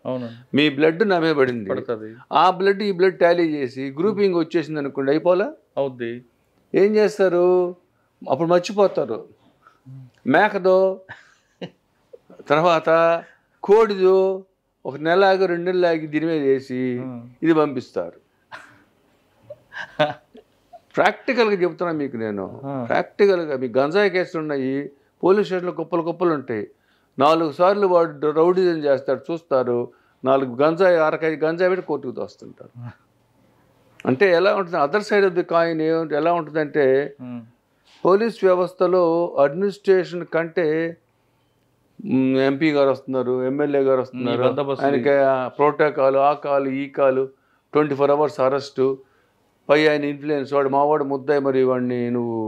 B: మీ బ్లడ్ నా మీద పడింది, ఆ బ్లడ్ ఈ బ్లడ్ టాలీ చేసి గ్రూపింగ్ వచ్చేసింది అనుకోండి, అయిపోలే అవుద్ది. ఏం చేస్తారు అప్పుడు? మర్చిపోతారు. మేకదో, తర్వాత కోడిదో, ఒక నెల ఆగి 2 నెలలు ఆగి దీని మీద వేసి ఇది పంపిస్తారు. ప్రాక్టికల్గా చెప్తున్నా మీకు నేను. ప్రాక్టికల్గా మీకు గంజాయి కేసులు ఉన్నాయి, పోలీస్ స్టేషన్లో కుప్పలు ఉంటాయి. 4 సార్లు వాడు రౌడీజం చేస్తాడు, చూస్తారు. 4 గంజాయి, 6 కేజీ గంజాయి పెట్టి కోర్టుకు తోస్తుంటారు. అంటే ఎలా ఉంటుంది? Other side of the coin ఎలా ఉంటుందంటే, పోలీస్ వ్యవస్థలో అడ్మినిస్ట్రేషన్ కంటే ఎంపీ గారు వస్తున్నారు, ఎమ్మెల్యే గారు వస్తున్నారు, ఆయనకి ప్రోటోకాల్, ఆ కాలు ఈ కాలు, 24 hours అరెస్టు, పై ఆయన ఇన్ఫ్లుయెన్స్, వాడు మావాడు ముద్దాయి, మరి వాడిని నువ్వు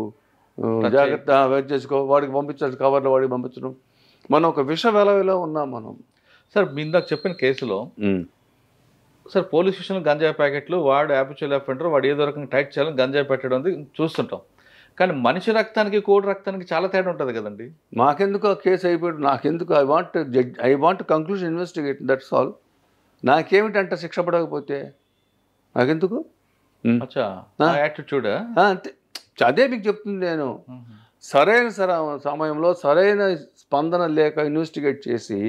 B: జాగ్రత్త వెయిట్ చేసుకో, వాడికి పంపించాల్సి కవర్లో వాడికి పంపించడం. మనం ఒక విష వెలవిలో ఉన్నాం మనం.
A: సార్ మీ ఇందాక చెప్పిన కేసులో సార్ పోలీస్ స్టేషన్ గంజాయి ప్యాకెట్లు వాడు యాపిచువల్ అఫెండర్ వాడు ఏదో రకంగా టైట్ చేయాలని గంజాయి పెట్టడం ఉంది చూస్తుంటాం. కానీ మనిషి రక్తానికి కోడి రక్తానికి చాలా తేడా ఉంటుంది కదండి.
B: మాకెందుకు ఆ కేసు అయిపోయాడు, నాకెందుకు I want conclusion investigate, that's all. నాకేమిటంట శిక్ష పడకపోతే నాకెందుకు?
A: అచ్చా, యాటిట్యూడ్
B: అంతే, అదే మీకు చెప్తుంది నేను. సరైన సమయంలో సరైన స్పందన లేక ఇన్వెస్టిగేట్ చేసి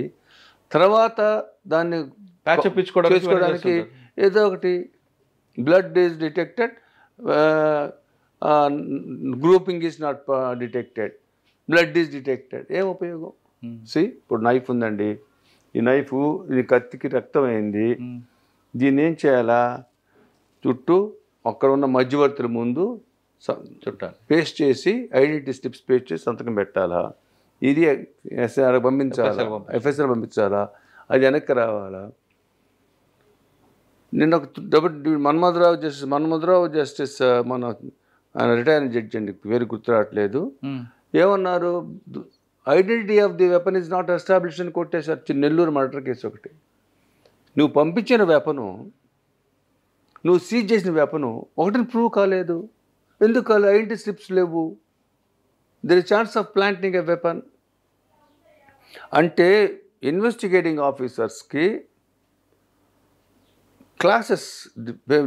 B: తర్వాత దాన్ని చేసుకోవడానికి ఏదో ఒకటి blood is detected, grouping is not detected, blood is detected, ఏం ఉపయోగం? ఇప్పుడు నైఫ్ ఉందండి, ఈ నైఫ్ ఇది కత్తికి రక్తం అయింది, దీన్ని ఏం చేయాలా? చుట్టూ అక్కడ ఉన్న మధ్యవర్తుల ముందు పేస్ట్ చేసి ఐడెంటిటీ స్లిప్స్ పేస్ట్ చేసి సంతకం పెట్టాలా? ఇది ఎస్ఐఆర్ పంపించాలా, ఎఫ్ఎస్ఆర్ పంపించాలా, అది వెనక్కి రావాలా? నిన్న ఒక మన్మధరావు జస్టిస్ మన ఆయన రిటైర్డ్ జడ్జి అండి, పేరు గుర్తు రావట్లేదు, ఏమన్నారు? Identity of the weapon is not establish అని కొట్టేశారు. నెల్లూరు మర్డర్ కేసు ఒకటి. నువ్వు పంపించిన వెపను, నువ్వు సీజ్ చేసిన వెపను ఒకటిని ప్రూవ్ కాలేదు. ఎందుకు కాలేదు? ఐడెంటిటీ స్లిప్స్ లేవు. There is chance of planting a weapon. అంటే ఇన్వెస్టిగేటింగ్ ఆఫీసర్స్కి క్లాసెస్,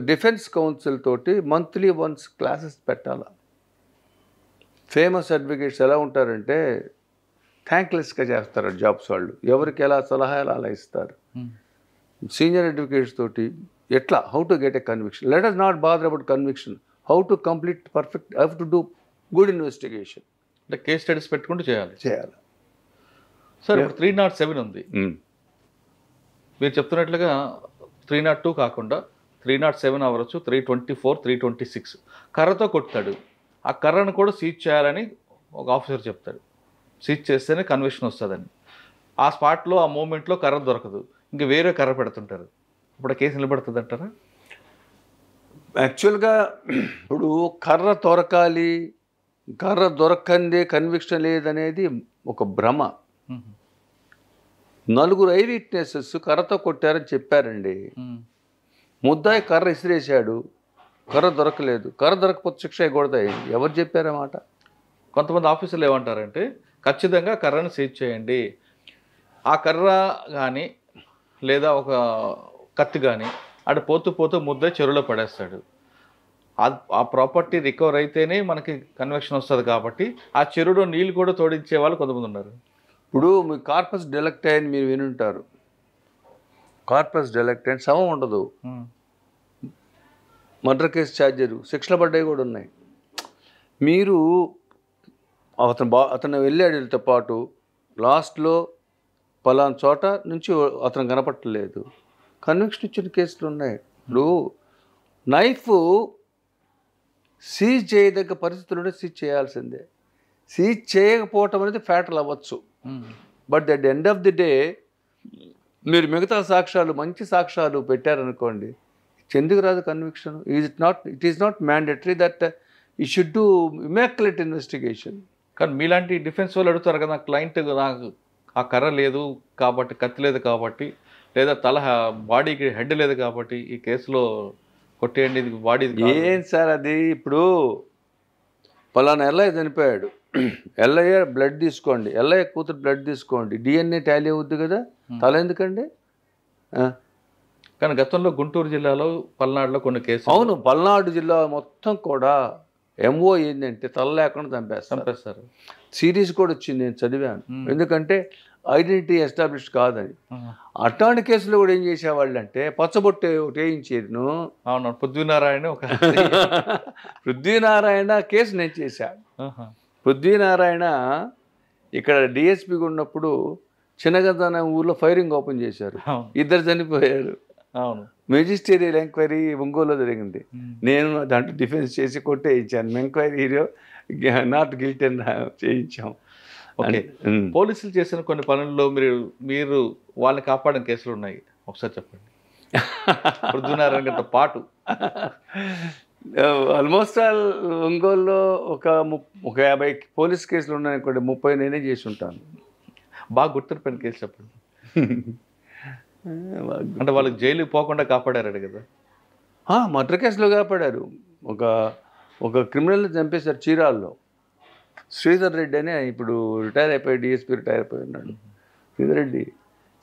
B: డిఫెన్స్ కౌన్సిల్ తోటి మంత్లీ వన్స్ క్లాసెస్ పెట్టాలా? ఫేమస్ అడ్వకేట్స్ ఎలా ఉంటారంటే థ్యాంక్లెస్గా చేస్తారు జాబ్స్ వాళ్ళు, ఎవరికి ఎలా సలహాలు అలా ఇస్తారు. సీనియర్ అడ్వకేట్స్ తోటి ఎట్లా, how to get a conviction, let us not bother about conviction, how to complete perfect, how to do good investigation.
A: అంటే కేస్ స్టడీస్ పెట్టుకుంటూ చేయాలి. సార్ ఇప్పుడు 307 ఉంది, మీరు చెప్తున్నట్లుగా 302 కాకుండా 307 అవ్వచ్చు, 324, 326 కర్రతో కొడతాడు. ఆ కర్రను కూడా సీజ్ చేయాలని ఒక ఆఫీసర్ చెప్తాడు. సీజ్ చేస్తేనే కన్విక్షన్ వస్తుందని. ఆ స్పాట్లో ఆ మూమెంట్లో కర్ర దొరకదు, ఇంకా వేరే కర్ర పెడుతుంటారు. ఇప్పుడు ఆ కేసు నిలబడుతుంది అంటారా?
B: యాక్చువల్గా ఇప్పుడు కర్ర దొరకాలి, కర్ర దొరకందే కన్విక్షన్ లేదనేది ఒక భ్రమ. 4 ఐ విట్నెసెస్ కర్రతో కొట్టారని చెప్పారండి. ముద్దాయి కర్ర ఇసిరేశాడు, కర్ర దొరకలేదు, కర్ర దొరకపోతే శిక్ష అయ్యకూడదు. ఎవరు చెప్పారన్నమాట?
A: కొంతమంది ఆఫీసర్లు ఏమంటారంటే ఖచ్చితంగా కర్రను సీజ్ చేయండి, ఆ కర్ర కానీ లేదా ఒక కత్తి కానీ అటు పోతూ పోతూ ముద్దాయి చెరువులో పడేస్తాడు. ఆ ప్రాపర్టీ రికవర్ అయితేనే మనకి కన్విక్షన్ వస్తుంది. కాబట్టి ఆ చెరువులో నీళ్ళు కూడా తోడించే వాళ్ళు కొంతమంది ఉన్నారు.
B: ఇప్పుడు మీ కార్పస్ డెలెక్టై అని మీరు వినుంటారు. కార్పస్ డెలెక్టై శవం ఉండదు, మర్డర్ కేసు ఛార్జరు, శిక్షలు పడ్డాయి కూడా ఉన్నాయి. మీరు అతను వెళ్ళాడితో పాటు లాస్ట్లో పలానా చోట నుంచి అతను కనపట్టలేదు, కన్విక్షన్ ఇచ్చిన కేసులు ఉన్నాయి. ఇప్పుడు నైఫ్ సీజ్ చేయదగ్గ పరిస్థితుల్లో సీజ్ చేయాల్సిందే. సీజ్ చేయకపోవటం అనేది ఫ్యాటల్ అవ్వచ్చు. But at the end of the day మీరు మిగతా సాక్ష్యాలు, మంచి సాక్ష్యాలు పెట్టారనుకోండి, ఎందుకు రాదు conviction? It is not mandatory that you should do immaculate investigation.
A: కానీ మీలాంటి డిఫెన్స్ వాళ్ళు అడుగుతారు కదా, క్లయింట్ నాకు ఆ కర్ర లేదు కాబట్టి, కత్తి లేదు కాబట్టి, లేదా బాడీకి హెడ్ లేదు కాబట్టి ఈ కేసులో కొట్టేయండి, ఇది బాడీ.
B: ఏం సార్ అది? ఇప్పుడు పలానా ఎల్ఐ చనిపోయాడు, ఎల్ఐఏ బ్లడ్ తీసుకోండి, ఎల్ఐఏ కూతురు బ్లడ్ తీసుకోండి, డిఎన్ఏ టాలీ అవుద్ది కదా, తల ఎందుకండి?
A: కానీ గతంలో గుంటూరు జిల్లాలో పల్నాడులో కొన్ని కేసులు.
B: అవును, పల్నాడు జిల్లా మొత్తం కూడా ఎంఓ ఏంటంటే తల లేకుండా చంపేస్తారు. సిరీస్ కూడా వచ్చింది, నేను చదివాను. ఎందుకంటే ఐడెంటిటీ ఎస్టాబ్లిష్ కాదని. అట్లాంటి కేసులో కూడా ఏం చేసేవాళ్ళు అంటే పచ్చబొట్టు ఒకటి వేయించేది.
A: అవును,
B: పృథ్వీనారాయణ కేసు నేను చేశాను. పృథ్వీనారాయణ ఇక్కడ డిఎస్పీగా ఉన్నప్పుడు చిన్నగద్దాన ఊర్లో ఫైరింగ్ ఓపెన్ చేశారు, 2 చనిపోయారు.
A: అవును,
B: మెజిస్టేరియల్ ఎంక్వైరీ ఒంగోలులో జరిగింది. నేను దాంట్లో డిఫెన్స్ చేసి కొట్టే ఇచ్చాను. ఎంక్వైరీ నాట్ గిల్టీ అని చేయించాం.
A: ఓకే, పోలీసులు చేసిన కొన్ని పనుల్లో మీరు వాళ్ళని కాపాడిన కేసులు ఉన్నాయి, ఒకసారి చెప్పండి. పృథ్వీనారాయణ గారితో పాటు
B: ఆల్మోస్ట్ ఆల్ ఒంగోలులో ఒక 50 పోలీస్ కేసులు ఉన్నాయనుకోండి, 30 నేనే చేసి ఉంటాను.
A: బాగా గుర్తుపెట్టిన కేసు చెప్పండి. అంటే వాళ్ళకి జైలుకి పోకుండా కాపాడారట కదా.
B: మర్డర్ కేసులో కాపాడారు. ఒక ఒక క్రిమినల్ని చంపేశారు చీరాల్లో. శ్రీధర్ రెడ్డి అని ఇప్పుడు రిటైర్ అయిపోయి డిఎస్పీ రిటైర్ అయిపోయి ఉన్నాడు. శ్రీధర్ రెడ్డి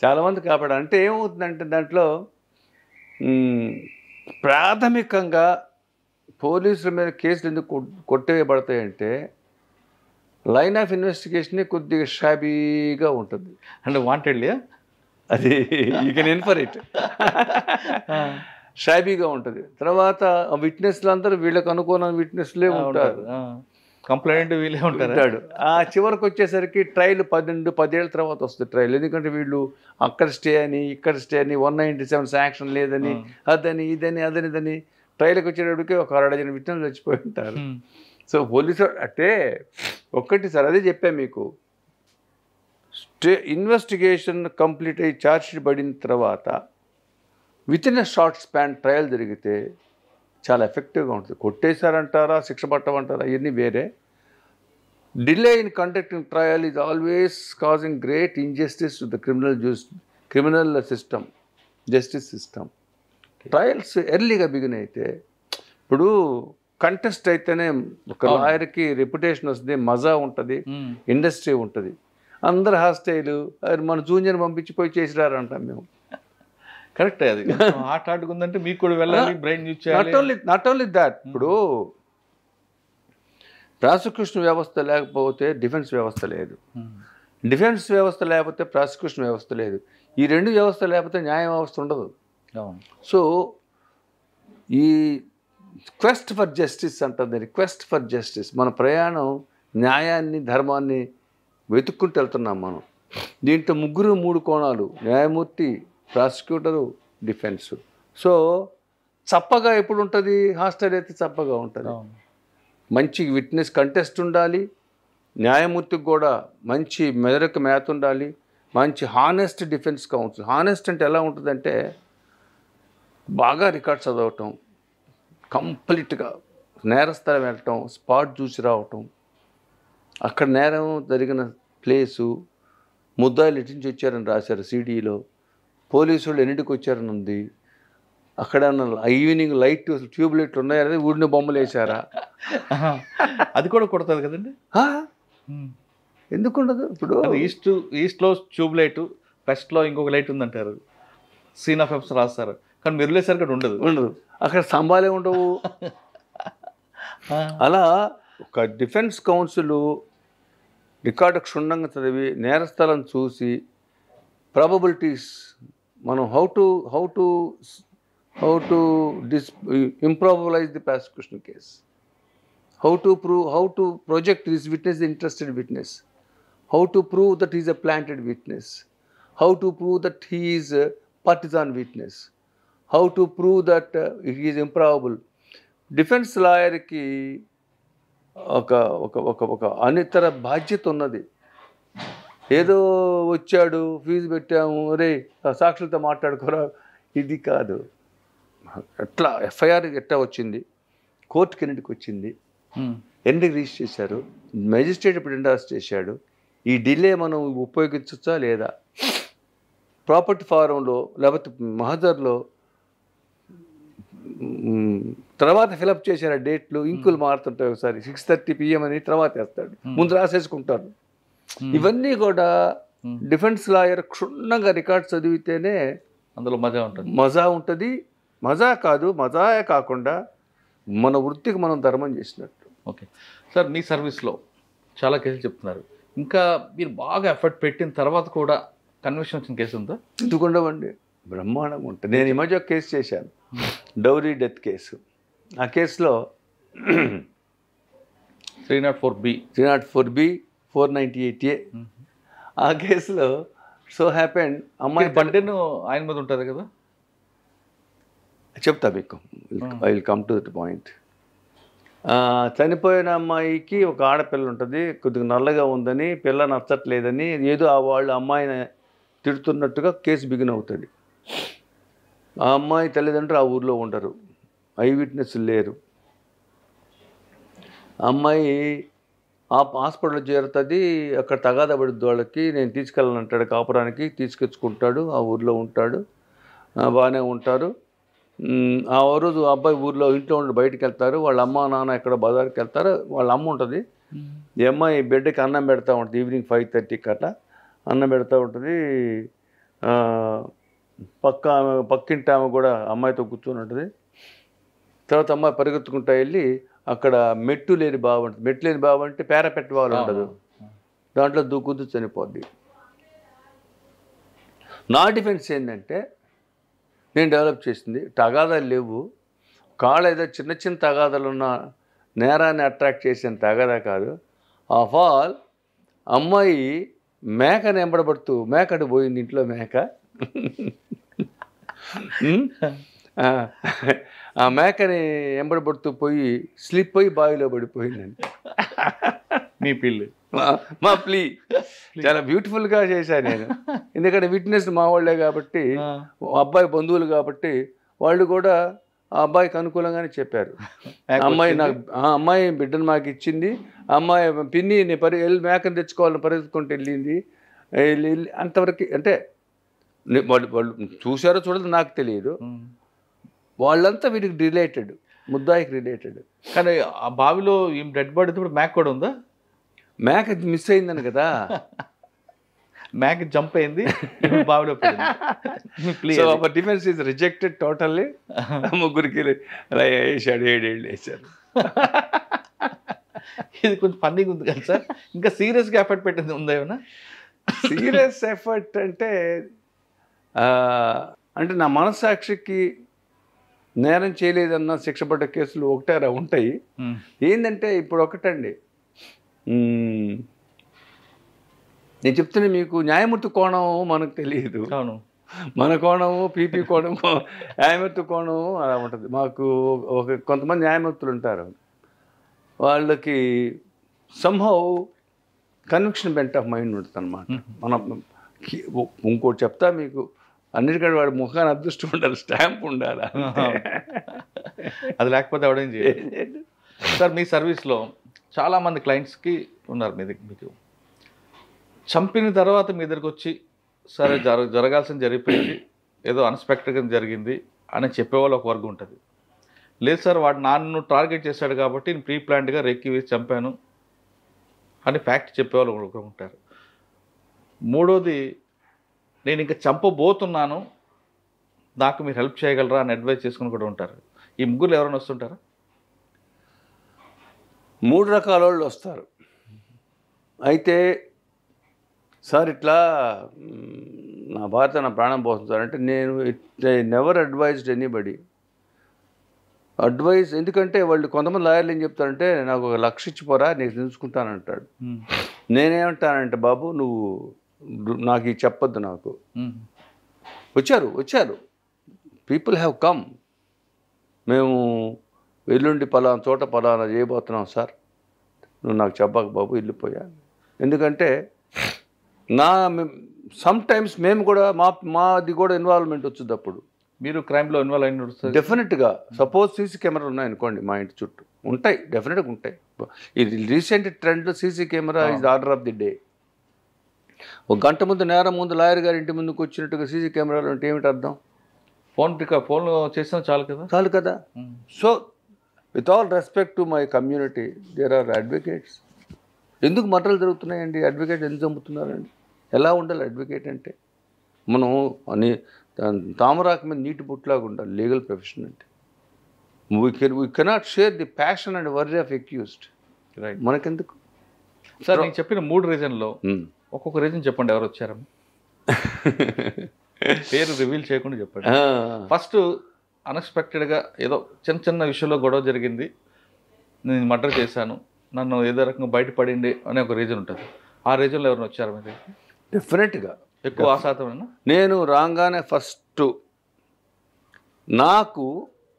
B: చాలామంది కాపాడారు. అంటే ఏమవుతుందంటే దాంట్లో ప్రాథమికంగా పోలీసుల మీద కేసులు ఎందుకు కొట్టేయబడతాయంటే లైన్ ఆఫ్ ఇన్వెస్టిగేషనే కొద్దిగా షాబీగా ఉంటుంది.
A: అంటే వాంటెడ్లీ
B: అది యూ కెన్ ఇన్ఫర్ ఇట్. షాబీగా ఉంటుంది. తర్వాత విట్నెస్లు అందరూ వీళ్ళకి అనుకున్న విట్నెస్లే ఉంటారు.
A: కంప్లైంట్ వీళ్ళే ఉంటాడు.
B: ఆ చివరికి వచ్చేసరికి ట్రయల్ 10 ఏళ్ళ తర్వాత వస్తుంది ట్రయల్. ఎందుకంటే వీళ్ళు అక్కడ స్టే అని ఇక్కడ స్టే అని 197 శాంక్షన్ లేదని అదని ఇదని ట్రయల్కి వచ్చేటప్పటికి ఒక 6 విట్నెస్ చచ్చిపోయి ఉంటారు. సో పోలీసు అంటే ఒక్కటి సార్ అదే చెప్పాను మీకు, ఇన్వెస్టిగేషన్ కంప్లీట్ అయ్యి ఛార్జ్షీట్ పడిన తర్వాత with in a short span trial జరిగితే చాలా ఎఫెక్టివ్గా ఉంటుంది. కొట్టేశారంటారా శిక్ష పట్టమంటారా ఇవన్నీ వేరే. Delay in conducting trial is always causing great injustice to the criminal system, justice system. Trials ఎర్లీగా బిగిన్ అయితే ఇప్పుడు కంటెస్ట్ అయితేనే ఒక లాయర్కి రెప్యుటేషన్ వస్తుంది, మజా ఉంటుంది, ఇండస్ట్రీ ఉంటుంది. అందరు హాస్టైలు మన జూనియర్ పంపించిపోయి చేసిరారంటాం మేము.
A: కరెక్టే. అది ఆడుకుందంటే మీకు కూడా వెళ్ళాలి, బ్రెయిన్ యూజ్ చేయాలి.
B: నాట్ ఓన్లీ దాట్, ఇప్పుడు ప్రాసిక్యూషన్ వ్యవస్థ లేకపోతే డిఫెన్స్ వ్యవస్థ లేదు, డిఫెన్స్ వ్యవస్థ లేకపోతే ప్రాసిక్యూషన్ వ్యవస్థ లేదు. ఈ రెండు వ్యవస్థ లేకపోతే న్యాయ వ్యవస్థ ఉండదు. సో ఈ క్వెస్ట్ ఫర్ జస్టిస్ అంటుంది, రిక్వెస్ట్ ఫర్ జస్టిస్. మన ప్రయాణం న్యాయాన్ని ధర్మాన్ని వెతుక్కుంటూ వెళ్తున్నాం మనం. దీంట్లో 3 కోణాలు, న్యాయమూర్తి, ప్రాసిక్యూటరు, డిఫెన్స్. సో చప్పగా ఎప్పుడు ఉంటుంది, హాస్టల్ అయితే చప్పగా ఉంటుంది. మంచి విట్నెస్ కంటెస్ట్ ఉండాలి, న్యాయమూర్తికి కూడా మంచి మెదడుకు మేత ఉండాలి, మంచి హానెస్ట్ డిఫెన్స్ కౌన్సిల్. హానెస్ట్ అంటే ఎలా ఉంటుందంటే బాగా రికార్డ్ చదవటం, కంప్లీట్గా నేరస్థలం వెళ్ళటం, స్పాట్ చూసి రావటం, అక్కడ నేరం జరిగిన ప్లేసు, ముద్దాయిలు ఎటు నుంచి వచ్చారని రాశారు సీడీలో, పోలీసు వాళ్ళు ఎన్నింటికి వచ్చారని ఉంది, అక్కడ ఈవినింగ్ లైట్ ట్యూబ్ లైట్లు ఉన్నాయనేది ఊడిన బొమ్మలు వేసారా,
A: అది కూడా కొడుతుంది కదండి.
B: ఎందుకు ఉండదు? ఇప్పుడు
A: ఈస్ట్లో ట్యూబ్ లైట్, వెస్ట్లో ఇంకొక లైట్ ఉందంటారు, సీన్ ఆఫ్ ఎఫ్స్ రాస్తారు. కానీ మీరు వెళ్ళేసరికి ఉండదు,
B: అక్కడ స్తంభాలే ఉండవు. అలా ఒక డిఫెన్స్ కౌన్సిల్ రికార్డు క్షుణ్ణంగా చదివి నేరస్థలం చూసి ప్రాబబిలిటీస్ మనం how to improbabilize the prosecution case, how to project this witness, the interested witness, how to prove that he is a planted witness, how to prove that he is a partisan witness, how to prove that he is improbable. Defence లాయర్కి ఒక అనితర బాధ్యత ఉన్నది. ఏదో వచ్చాడు, ఫీజు పెట్టాము, రే సాక్షులతో మాట్లాడుకోరా, ఇది కాదు. ఎట్లా ఎఫ్ఐఆర్ ఎట్లా వచ్చింది, కోర్టుకి ఎన్నింటికి వచ్చింది, ఎన్నింటికి రిజిస్టర్ చేశారు, మెజిస్ట్రేట్ ఇప్పుడు ఎండార్స్ చేశాడు, ఈ డిలే మనం ఉపయోగించవచ్చా లేదా, ప్రాపర్టీ ఫారంలో లేకపోతే మహజర్లో తర్వాత ఫిలప్ చేశారు డేట్లు, ఇంకులు మారుతుంటాయి, ఒకసారి 6:30 PM అని తర్వాత వేస్తాడు, ముందు రాసేసుకుంటారు. ఇవన్నీ కూడా డిఫెన్స్ లాయర్ క్షుణ్ణంగా రికార్డ్ చదివితేనే
A: అందులో
B: మజా ఉంటుంది. మజాయే కాకుండా మన వృత్తికి మనం ధర్మం చేసినట్టు.
A: ఓకే సార్, మీ సర్వీస్లో చాలా కేసులు చెప్తున్నారు, ఇంకా మీరు బాగా ఎఫర్ట్ పెట్టిన తర్వాత కూడా కన్విక్షన్ వచ్చిన కేసు ఉందా?
B: ఎందుకుండవండి, బ్రహ్మాండంగా ఉంటుంది. నేను ఈ మధ్య ఒక కేసు చేశాను, డౌరీ డెత్ కేసు. ఆ కేసులో 304B 498A. ఆ కేసులో సో హ్యాపెండ్ అమ్మాయి
A: బర్త్డేను ఆయన మీద ఉంటుంది కదా,
B: చెప్తా మీకు, I will come to that point. చనిపోయిన అమ్మాయికి ఒక ఆడపిల్ల ఉంటుంది, కొద్దిగా నల్లగా ఉందని, పిల్ల నచ్చట్లేదని, ఏదో వాళ్ళు అమ్మాయిని తిడుతున్నట్టుగా కేసు బిగిన్ అవుతుంది. ఆ అమ్మాయి తల్లిదండ్రులు ఆ ఊర్లో ఉండరు, ఐ విట్నెస్ లేరు. అమ్మాయి ఆ హాస్పిటల్లో చేరుతుంది. అక్కడ తగాదా పడుద్ది వాళ్ళకి. నేను తీసుకెళ్ళనంటాడు కాపురానికి. తీసుకొచ్చుకుంటాడు. ఆ ఊర్లో ఉంటాడు. బాగానే ఉంటారు. ఆ రోజు అబ్బాయి ఇంట్లో ఉండి బయటికి వెళ్తారు. వాళ్ళ అమ్మ నాన్న ఎక్కడ బజార్కి వెళ్తారు. వాళ్ళ అమ్మ ఉంటుంది. ఈ అమ్మాయి బిడ్డకి అన్నం పెడతా ఉంటుంది. ఈవినింగ్ 5:30 అట్లా అన్నం పెడతా ఉంటుంది. పక్కింటి ఆమె కూడా అమ్మాయితో కూర్చొని ఉంటుంది. తర్వాత అమ్మాయి పరిగెత్తుకుంటా వెళ్ళి అక్కడ మెట్టు లేని బావి ఉంటుంది. మెట్టు లేని బావి అంటే పేరపెట్ట వాళ్ళు ఉండదు. దాంట్లో దూకుతూ చనిపోద్ది. నా డిఫెన్స్ ఏంటంటే నేను డెవలప్ చేసింది తగాదాలు లేవు. కాళ్ళు ఏదో చిన్న చిన్న తగాదాలు ఉన్న నేరాన్ని అట్రాక్ట్ చేసిన తగాదా కాదు. ఆఫ్ ఆల్ అమ్మాయి మేకని ఎంబడబడుతూ మేకటి పోయింది ఇంట్లో మేక. ఆ మేకని ఎంబడబడుతూ పోయి స్లిప్ అయ్యి బావిలో పడిపోయిందండి.
A: మీ పిల్లి
B: మా ప్లీ చాలా బ్యూటిఫుల్గా చేశాను నేను. ఎందుకంటే విట్నెస్ మా వాళ్ళే కాబట్టి, అబ్బాయి బంధువులు కాబట్టి వాళ్ళు కూడా ఆ అబ్బాయికి అనుకూలంగానే చెప్పారు. అమ్మాయి బిడ్డను మాకు ఇచ్చింది. అమ్మాయి పిన్ని వెళ్ళి మేకను తెచ్చుకోవాలని పరిగెత్తుకుంటూ వెళ్ళింది. అంతవరకు అంటే వాళ్ళు చూసారో చూడదు నాకు తెలియదు. వాళ్ళంతా వీటికి రిలేటెడ్, ముద్దాయికి రిలేటెడ్.
A: కానీ ఆ బావిలో ఈ డెడ్ బాడీ ఇప్పుడు మేక కూడా ఉందా?
B: మేక మిస్ అయిందని కదా.
A: మేక జంప్ అయింది బావిలో.
B: So our defence is rejected totally. ముగ్గురికి అలా వేసాడు, 7 ఏళ్ళు వేశారు.
A: ఇది కొంచెం ఫన్నీగా ఉంది కదా సార్. ఇంకా సీరియస్గా ఎఫర్ట్ పెట్టింది ఉందా ఏమైనా?
B: సీరియస్ ఎఫర్ట్ అంటే నా మనస్సాక్షికి నేరం చేయలేదన్న శిక్ష పడ్డ కేసులు ఒకటారా ఉంటాయి. ఏంటంటే ఇప్పుడు ఒకటండి, నేను చెప్తున్నా మీకు, న్యాయమూర్తి కోణం మనకు తెలియదు.
A: అవును,
B: మన కోణము పీపీ కోణము న్యాయమూర్తి కోణము అలా ఉంటుంది. మాకు కొంతమంది న్యాయమూర్తులు ఉంటారు. వాళ్ళకి somehow conviction bent of mind ఉంటుంది అన్నమాట. మనం ఇంకోటి చెప్తా మీకు, అన్నిటికంటే వాడి ముఖాన్ని అదృష్టం ఉండాలి, స్టాంప్ ఉండాలి.
A: అది లేకపోతే ఎవడేం చేయలేదు. సార్ మీ సర్వీస్లో చాలామంది క్లయింట్స్కి ఉన్నారు. మీకు చంపిన తర్వాత మీ దగ్గరికి వచ్చి సరే జరగాల్సింది జరిగిపోయింది, ఏదో అన్ఎక్స్పెక్టెడ్గా జరిగింది అని చెప్పేవాళ్ళు ఒక వర్గం ఉంటుంది. లేదు సార్ వాడు నన్ను టార్గెట్ చేశాడు కాబట్టి నేను ప్రీ ప్లాన్డ్గా రెక్కి వేసి చంపాను అని ఫ్యాక్ట్ చెప్పేవాళ్ళు ఒకరు ఉంటారు. మూడోది, నేను ఇంకా చంపబోతున్నాను, నాకు మీరు హెల్ప్ చేయగలరా అని అడ్వైస్ చేసుకుని కూడా ఉంటారు. ఈ ముగ్గురు ఎవరైనా వస్తుంటారా?
B: 3 రకాల వాళ్ళు వస్తారు. అయితే సార్ ఇట్లా నా భార్య నా ప్రాణం పోతుంది సార్ అంటే, నేను నెవర్ అడ్వైజ్డ్ ఎనీబడి. ఎందుకంటే వాళ్ళు కొంతమంది లాయర్లు ఏం చెప్తారంటే, నాకు 1,00,000 ఇచ్చిపోరా నేను తెలుసుకుంటానంటాడు. నేనేమంటానంటే, బాబు నువ్వు నాకు ఇది చెప్పొద్దు. నాకు వచ్చారు పీపుల్ హ్యావ్ కమ్, మేము ఎల్లుండి పలానా చోట పలానా చేయబోతున్నాం సార్, నువ్వు నాకు చెప్పక బాబు వెళ్ళిపోయా. ఎందుకంటే సమ్టైమ్స్ మేము కూడా మాది కూడా ఇన్వాల్వ్మెంట్ వచ్చింది. అప్పుడు
A: మీరు క్రైమ్లో ఇన్వాల్వ్ అయిన
B: డెఫినెట్గా. సపోజ్ సీసీ కెమెరా ఉన్నాయనుకోండి మా ఇంటి చుట్టూ, ఉంటాయి, డెఫినెట్గా ఉంటాయి. ఇది recent trend, CC camera is order of the day. 1 గంట ముందు నేరం ముందు లాయర్ గారి ఇంటి ముందుకు వచ్చినట్టుగా సీసీ కెమెరాలు అంటే ఏమిటి అర్థం?
A: ఫోన్ చేసినా చాలు కదా.
B: So with all respect to my community, there are advocates. ఎందుకు మర్డర్లు జరుగుతున్నాయండి? అడ్వకేట్ ఎందుకు చంపుతున్నారండి? ఎలా ఉండాలి అడ్వకేట్ అంటే? మనం తామరాకు మీద నీటి బుట్లాగా ఉండాలి లీగల్ ప్రొఫెషన్ అంటే. We cannot share the passion and worry of accused.
A: Right,
B: మనకెందుకు
A: సార్? నేను చెప్పిన 3 రీజన్లో ఒక్కొక్క రీజన్ చెప్పండి, ఎవరు వచ్చారు? పేరు రివీల్ చేయకుండా చెప్పండి. ఫస్ట్, అన్ఎక్స్పెక్టెడ్గా ఏదో చిన్న విషయంలో గొడవ జరిగింది, నేను మర్డర్ చేశాను, నన్ను ఏదో రకంగా బయటపడింది అనే ఒక రీజన్ ఉంటుంది. ఆ రీజన్లో ఎవరైనా వచ్చారు మీ దగ్గర?
B: డెఫినెట్గా
A: ఎక్కువ ఆశాతమేనా?
B: నేను రాగానే ఫస్ట్ నాకు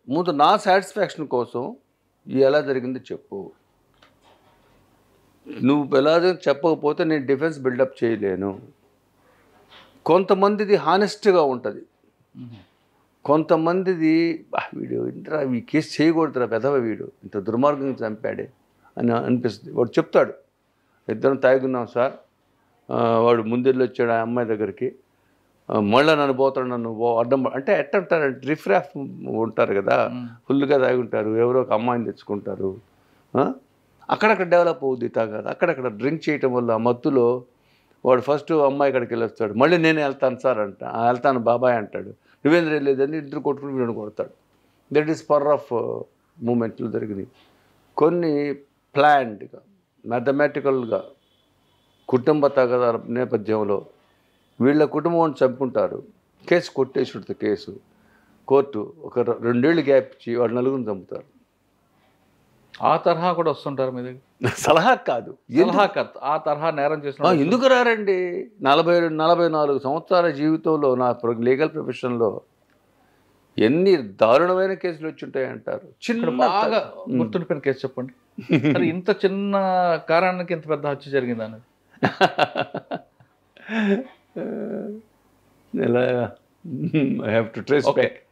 B: ముందు నా సాటిస్ఫాక్షన్ కోసం ఎలా జరిగిందో చెప్పు. నువ్వు ఎలా చెప్పకపోతే నేను డిఫెన్స్ బిల్డప్ చేయలేను. కొంతమందిది హానెస్ట్గా ఉంటుంది, కొంతమందిది వీడు ఇంటరా ఈ కేసు చేయకూడదురా పెదవ, వీడు ఇంత దుర్మార్గంగా చంపాడే అని అనిపిస్తుంది. వాడు చెప్తాడు, ఇద్దరం తాగున్నాం సార్, వాడు ముందెళ్ళి వచ్చాడు ఆ అమ్మాయి దగ్గరికి, మళ్ళీ నన్ను పోతాడు, నన్ను అడ్డం అంటే ఎట్టంటారంటే రిఫ్రాఫ్ ఉంటారు కదా, ఫుల్గా తాగి ఉంటారు, ఎవరో ఒక అమ్మాయిని తెచ్చుకుంటారు, అక్కడక్కడ డెవలప్ అవుద్ది తాగాలి. అక్కడక్కడ డ్రింక్ చేయటం వల్ల ఆ మత్తులో వాడు ఫస్ట్ అమ్మాయి ఇక్కడికి వెళ్ళొస్తాడు, మళ్ళీ నేను వెళ్తాను సార్ అంట, వెళ్తాను బాబాయ్ అంటాడు, నువ్వేంద్ర వెళ్ళేదని ఇద్దరు కొట్టుకుని వీడిని కొడతాడు. దట్ ఈస్ పవర్ ఆఫ్ మూమెంట్లు జరిగినాయి. కొన్ని ప్లాన్డ్గా మ్యాథమెటికల్గా కుటుంబ తగాదాల నేపథ్యంలో వీళ్ళ కుటుంబం చంపుకుంటారు, కేసు కొట్టేసుడుతో కేసు, కోర్టు ఒక 2 ఏళ్ళు గ్యాప్ ఇచ్చి వాడు నలుగురిని చంపుతారు.
A: ఆ తరహా కూడా వస్తుంటారు మీ దగ్గర?
B: సలహా కాదు,
A: సలహా కాదు, ఆ తరహా నేరం చేసిన
B: ఎందుకు రారండి? 44 సంవత్సరాల జీవితంలో నా లీగల్ ప్రొఫెషన్లో ఎన్ని దారుణమైన కేసులు వచ్చి ఉంటాయి అంటారు.
A: ఇక్కడ బాగా గుర్తుండిపోయిన కేసు చెప్పండి. మరి ఇంత చిన్న కారణానికి ఇంత పెద్ద హత్య జరిగింది అనేది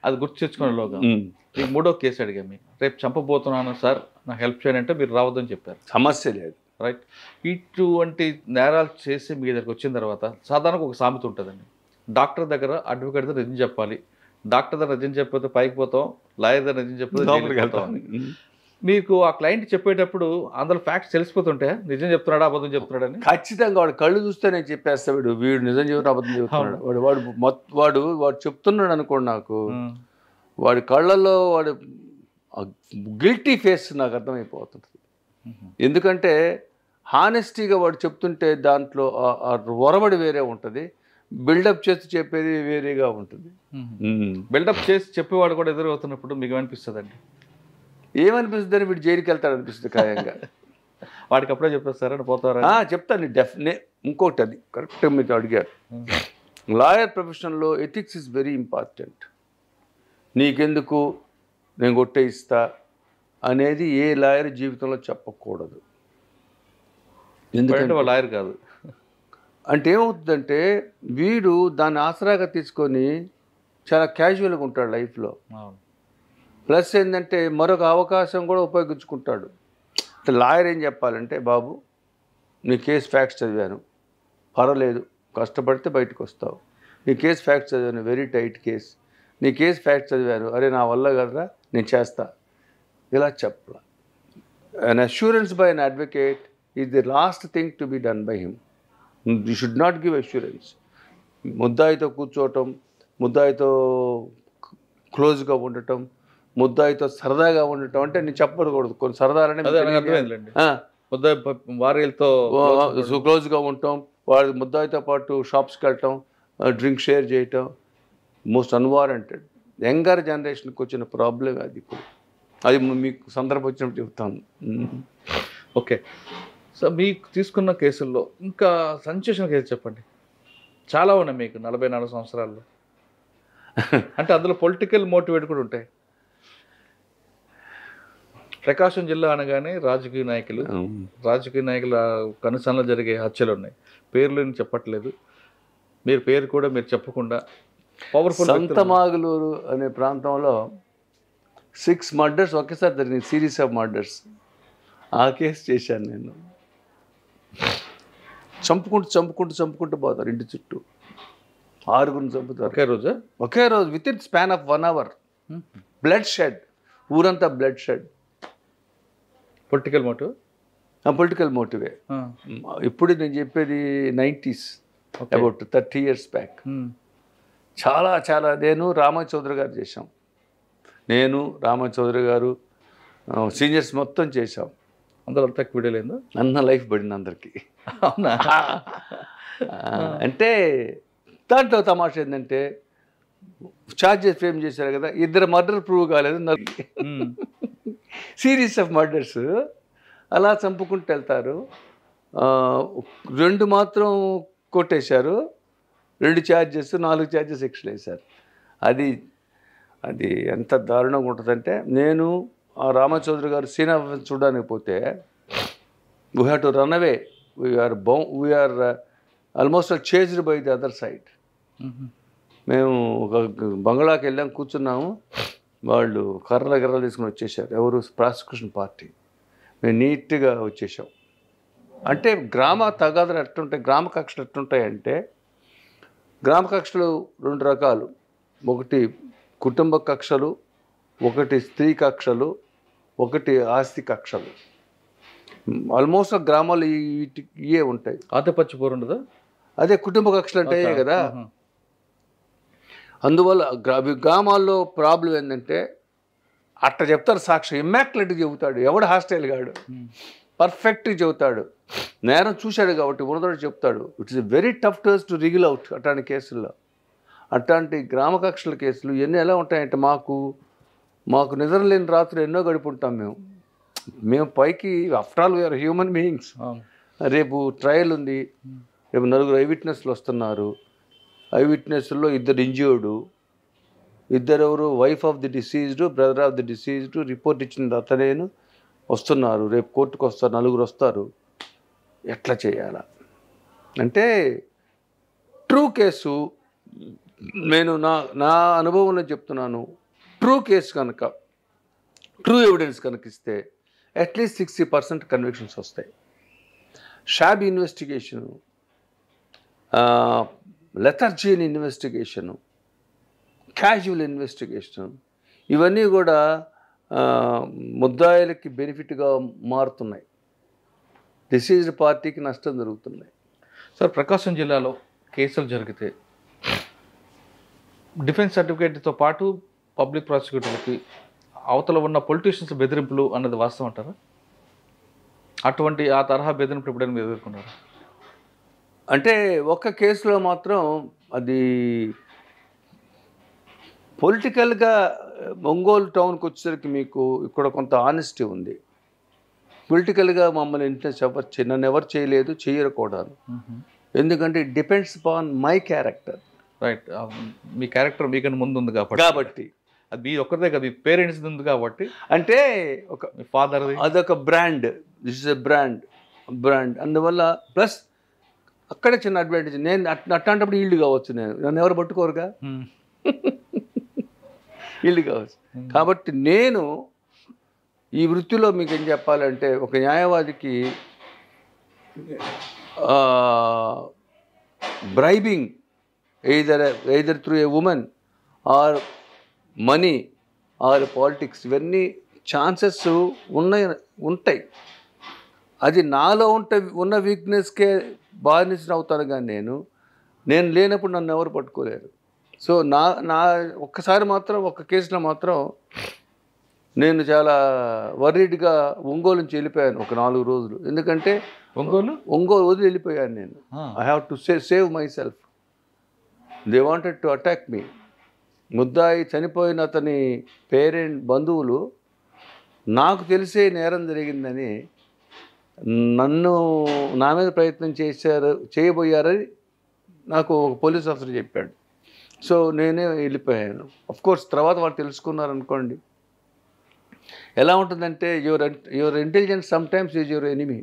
A: అది గుర్తు తెచ్చుకునేలోగా మీకు 3వ కేసు అడిగా, మీకు రేపు చంపబోతున్నాను సార్ నాకు హెల్ప్ చేయండి అంటే మీరు రావద్దని చెప్పారు.
B: సమస్య లేదు,
A: రైట్. ఇటువంటి నేరాలు చేసి మీ దగ్గరికి వచ్చిన తర్వాత సాధారణంగా ఒక సామెత ఉంటుందండి, డాక్టర్ దగ్గర అడ్వకేట్ దగ్గర నిజం చెప్పాలి, డాక్టర్ దగ్గర నిజం చెప్పితే పైకి పోతాం, లాయర్ దగ్గర నిజం చెప్పితే జైలుకి వెళ్తాం అని. మీకు ఆ క్లయింట్ చెప్పేటప్పుడు అందులో ఫ్యాక్ట్స్ తెలిసిపోతుంటాయా, నిజం చెప్తున్నాడా అబద్ధం చెప్తున్నాడని?
B: ఖచ్చితంగా వాడు కళ్ళు చూస్తే నేను చెప్పేస్తాడు, వీడు నిజం చెబుతున్నా అబద్ధం చెబుతున్నాడు. వాడు చెప్తున్నాడు అనుకోండి, నాకు వాడి కళ్ళల్లో వాడు గిల్టీ ఫేస్ నాకు అర్థమైపోతుంది. ఎందుకంటే హానెస్టీగా వాడు చెప్తుంటే దాంట్లో ఒరబడి వేరే ఉంటుంది, బిల్డప్ చేసి చెప్పేది వేరేగా ఉంటుంది.
A: బిల్డప్ చేసి చెప్పేవాడు కూడా ఎదురవుతున్నప్పుడు మీకు ఏమనిపిస్తుందండి?
B: ఏమనిపిస్తుంది? వీడు జైలుకి వెళ్తాడు అనిపిస్తుంది ఖాయంగా.
A: వాడికి అప్పుడే చెప్పేస్తారని పోతారా?
B: చెప్తాను ఇంకోటి, అది కరెక్ట్గా మీకు అడిగారు. లాయర్ ప్రొఫెషన్లో ఎథిక్స్ ఇస్ వెరీ ఇంపార్టెంట్. నీకెందుకు నేను కొట్టేయిస్తా అనేది ఏ లాయర్ జీవితంలో చెప్పకూడదు.
A: ఎందుకంటే లాయర్ కాదు
B: అంటే ఏమవుతుందంటే వీడు దాన్ని ఆసరాగా తీసుకొని చాలా క్యాజువల్గా ఉంటాడు లైఫ్లో. ప్లస్ ఏంటంటే మరొక అవకాశం కూడా ఉపయోగించుకుంటాడు. లాయర్ ఏం చెప్పాలంటే, బాబు నీ కేసు ఫ్యాక్ట్స్ చదివాను, పర్వాలేదు, కష్టపడితే బయటకు వస్తావు, నీ కేసు ఫ్యాక్ట్స్ చదివాను, వెరీ టైట్ కేస్, నీ కేసు ఫ్యాక్ట్స్ చదివాను, అరే నా వల్ల కదరా నేను చేస్తా, ఇలా చెప్పాల. An assurance by an advocate is the last thing to be done by him. You should not give assurance. ముద్దాయితో కూర్చోవటం, ముద్దాయితో క్లోజ్గా ఉండటం, ముద్దాయితో సరదాగా ఉండటం అంటే నేను చెప్పకూడదు. కొన్ని సరదాలనే
A: వారితో
B: క్లోజ్గా ఉండటం, వాడి ముద్దాయితో పాటు షాప్స్కి వెళ్ళటం, డ్రింక్ షేర్ చేయటం మోస్ట్ అన్వారంటెడ్. యంగర్ జనరేషన్కి వచ్చిన ప్రాబ్లం అది. ఇప్పుడు అది మీకు సందర్భం వచ్చినప్పుడు చెప్తాను.
A: ఓకే. సో మీకు తీసుకున్న కేసుల్లో ఇంకా సంచలన కేసు చెప్పండి. చాలా ఉన్నాయి మీకు 44 సంవత్సరాల్లో. అంటే అందులో పొలిటికల్ మోటివేట్ కూడా ఉంటాయి. ప్రకాశం జిల్లా అనగానే రాజకీయ నాయకుల కనుసన్నలో జరిగే హత్యలు ఉన్నాయి. పేర్లు చెప్పట్లేదు, మీరు పేరు కూడా మీరు చెప్పకుండా పవర్ఫుల్.
B: సంతమాగులూరు అనే ప్రాంతంలో 6 మర్డర్స్ ఒకేసారి జరిగింది, సిరీస్ ఆఫ్ మర్డర్స్. ఆ కేసు చేశాను నేను. చంపుకుంటూ పోతారు ఇంటి చుట్టూ, 6గురిని చంపుతారు ఒకే రోజు with in span of 1 hour. Blood shed, ఊరంతా బ్లడ్ షెడ్.
A: పొలిటికల్
B: మోటివే. ఇప్పుడు నేను చెప్పేది 90s, అబౌట్ 30 years బ్యాక్. చాలా నేను రామచౌదరి గారు చేశాం, నేను రామచౌదరి గారు సీనియర్స్ మొత్తం చేశాం.
A: అందరూ అంతా వీడియోలేదు,
B: అన్న లైఫ్ పడింది అందరికీ.
A: అవునా?
B: అంటే దాంట్లో తమాషా ఏంటంటే ఛార్జెస్ ఫ్రేమ్ చేశారు కదా, 2 మర్డర్ ప్రూవ్ కాలేదు, సిరీస్ ఆఫ్ మర్డర్స్ అలా చంపుకుంటూ వెళ్తారు. 2 మాత్రం కొట్టేశారు, 2 ఛార్జెస్, 4 ఛార్జెస్ ఎక్స్ట్రా వేశారు. అది ఎంత దారుణంగా ఉంటుందంటే, నేను ఆ రామచౌదరి గారు సీనా చూడడానికి పోతే we have to run away. We are almost chased by the other side. మేము ఒక బంగ్లాకి వెళ్ళాం, కూర్చున్నాము, వాళ్ళు కర్రలు తీసుకుని వచ్చేసారు. ఎవరు? Prosecution party. మేము నీట్గా వచ్చేసాం. అంటే గ్రామ తగాదాలు ఎట్టుంటాయి, గ్రామ కక్షలు ఎట్టుంటాయంటే, గ్రామ కక్షలు 2 రకాలు. ఒకటి కుటుంబ కక్షలు, ఒకటి స్త్రీ కక్షలు, ఒకటి ఆస్తి కక్షలు. ఆల్మోస్ట్ గ్రామాలు ఇవే ఉంటాయి.
A: ఆధిపత్య పోరు ఉండదా?
B: అదే కుటుంబ కక్షలు అంటే కదా. అందువల్ల గ్రామాల్లో ప్రాబ్లం ఏంటంటే అట్ట చెప్తారు, సాక్షి ఇమ్మాక్యులేట్గా చెబుతాడు, ఎవడు హాస్టైల్ గాడు పర్ఫెక్ట్గా చెబుతాడు, నేరం చూశాడు కాబట్టి ఉన్నదోడు చెప్తాడు. It's very tough to wriggle out అట్లాంటి కేసుల్లో. అట్లాంటి గ్రామ కక్షల కేసులు ఇవన్నీ ఎలా ఉంటాయంటే, మాకు నిద్ర లేని రాత్రులు ఎన్నో గడుపుంటాం మేము పైకి. After all we are human beings. రేపు ట్రయల్ ఉంది, రేపు 4 ఐ విట్నెస్లు వస్తున్నారు. ఐ విట్నెస్లో 2 ఇంజ్యూర్డు, 2 ఎవరు wife of the deceased, brother of the deceased, report ఇచ్చిన అతనేను వస్తున్నారు. రేపు కోర్టుకు వస్తారు, 4 వస్తారు. ఎట్లా చేయాలా అంటే ట్రూ కేసు, నేను నా అనుభవంలో చెప్తున్నాను, ట్రూ కేసు కనుక, ట్రూ ఎవిడెన్స్ కనుక ఇస్తే అట్లీస్ట్ 60% కన్విక్షన్స్ వస్తాయి. Shabby investigation, lethargic investigation, casual investigation, ఇవన్నీ కూడా ముద్దాయిలకి బెనిఫిట్గా మారుతున్నాయి. డిసీజ్డ్ పార్టీకి నష్టం జరుగుతున్నాయి.
A: సార్, ప్రకాశం జిల్లాలో కేసులు జరిగితే డిఫెన్స్ సర్టిఫికేట్తో పాటు పబ్లిక్ ప్రాసిక్యూటర్లకి అవతల ఉన్న పొలిటీషియన్స్ బెదిరింపులు అన్నది వాస్తవం అంటారా? అటువంటి ఆ తరహా బెదిరింపులు ఎప్పుడైనా మీరు ఎదుర్కొన్నారు?
B: అంటే ఒక్క కేసులో మాత్రం అది పొలిటికల్గా ఒంగోలు టౌన్కి వచ్చేసరికి మీకు ఇక్కడ కొంత ఆనెస్టీ ఉంది. పొలిటికల్గా మమ్మల్ని నన్ను ఎవరు చేయలేదు, చేయరు కూడా. ఎందుకంటే it depends upon my character.
A: Right, me character మీకన్నా ముందు ఉంది కాబట్టి అది మీ ఒక్కరిదే కదా, మీ పేరెంట్స్ ఉంది కాబట్టి.
B: అంటే ఒక
A: మీ ఫాదర్,
B: అదొక brand, this is a brand. అందువల్ల ప్లస్ అక్కడే చిన్న అడ్వాంటేజ్, నేను అట్లాంటప్పుడు ఈల్డ్ కావచ్చు, నన్ను ఎవరు పట్టుకోరుగా, ఈల్డ్ కావచ్చు. కాబట్టి నేను ఈ వృత్తిలో మీకు ఏం చెప్పాలంటే, ఒక న్యాయవాదికి bribing either through a women or money or politics, ఇవన్నీ ఛాన్సెస్ ఉంటాయి. అది నాలో ఉన్న వీక్నెస్కే బానిస అవుతాను. కానీ నేను లేనప్పుడు నన్ను ఎవరు పట్టుకోలేరు. సో నా ఒక్కసారి మాత్రం, ఒక్క కేసులో మాత్రం నేను చాలా వర్రీడ్గా ఒంగోలు నుంచి వెళ్ళిపోయాను ఒక 4 రోజులు. ఎందుకంటే ఒంగోలు వదిలి వెళ్ళిపోయాను నేను. I have to save myself. They wanted to attack me. ముద్దాయి చనిపోయిన అతని బంధువులు నాకు తెలిసే నేరం జరిగిందని నా మీద ప్రయత్నం చేయబోయారని నాకు ఒక పోలీస్ ఆఫీసర్ చెప్పాడు. సో నేనే వెళ్ళిపోయాను. అఫ్కోర్స్ తర్వాత వాళ్ళు తెలుసుకున్నారనుకోండి. ఎలా ఉంటుందంటే your intelligence sometimes is your enemy.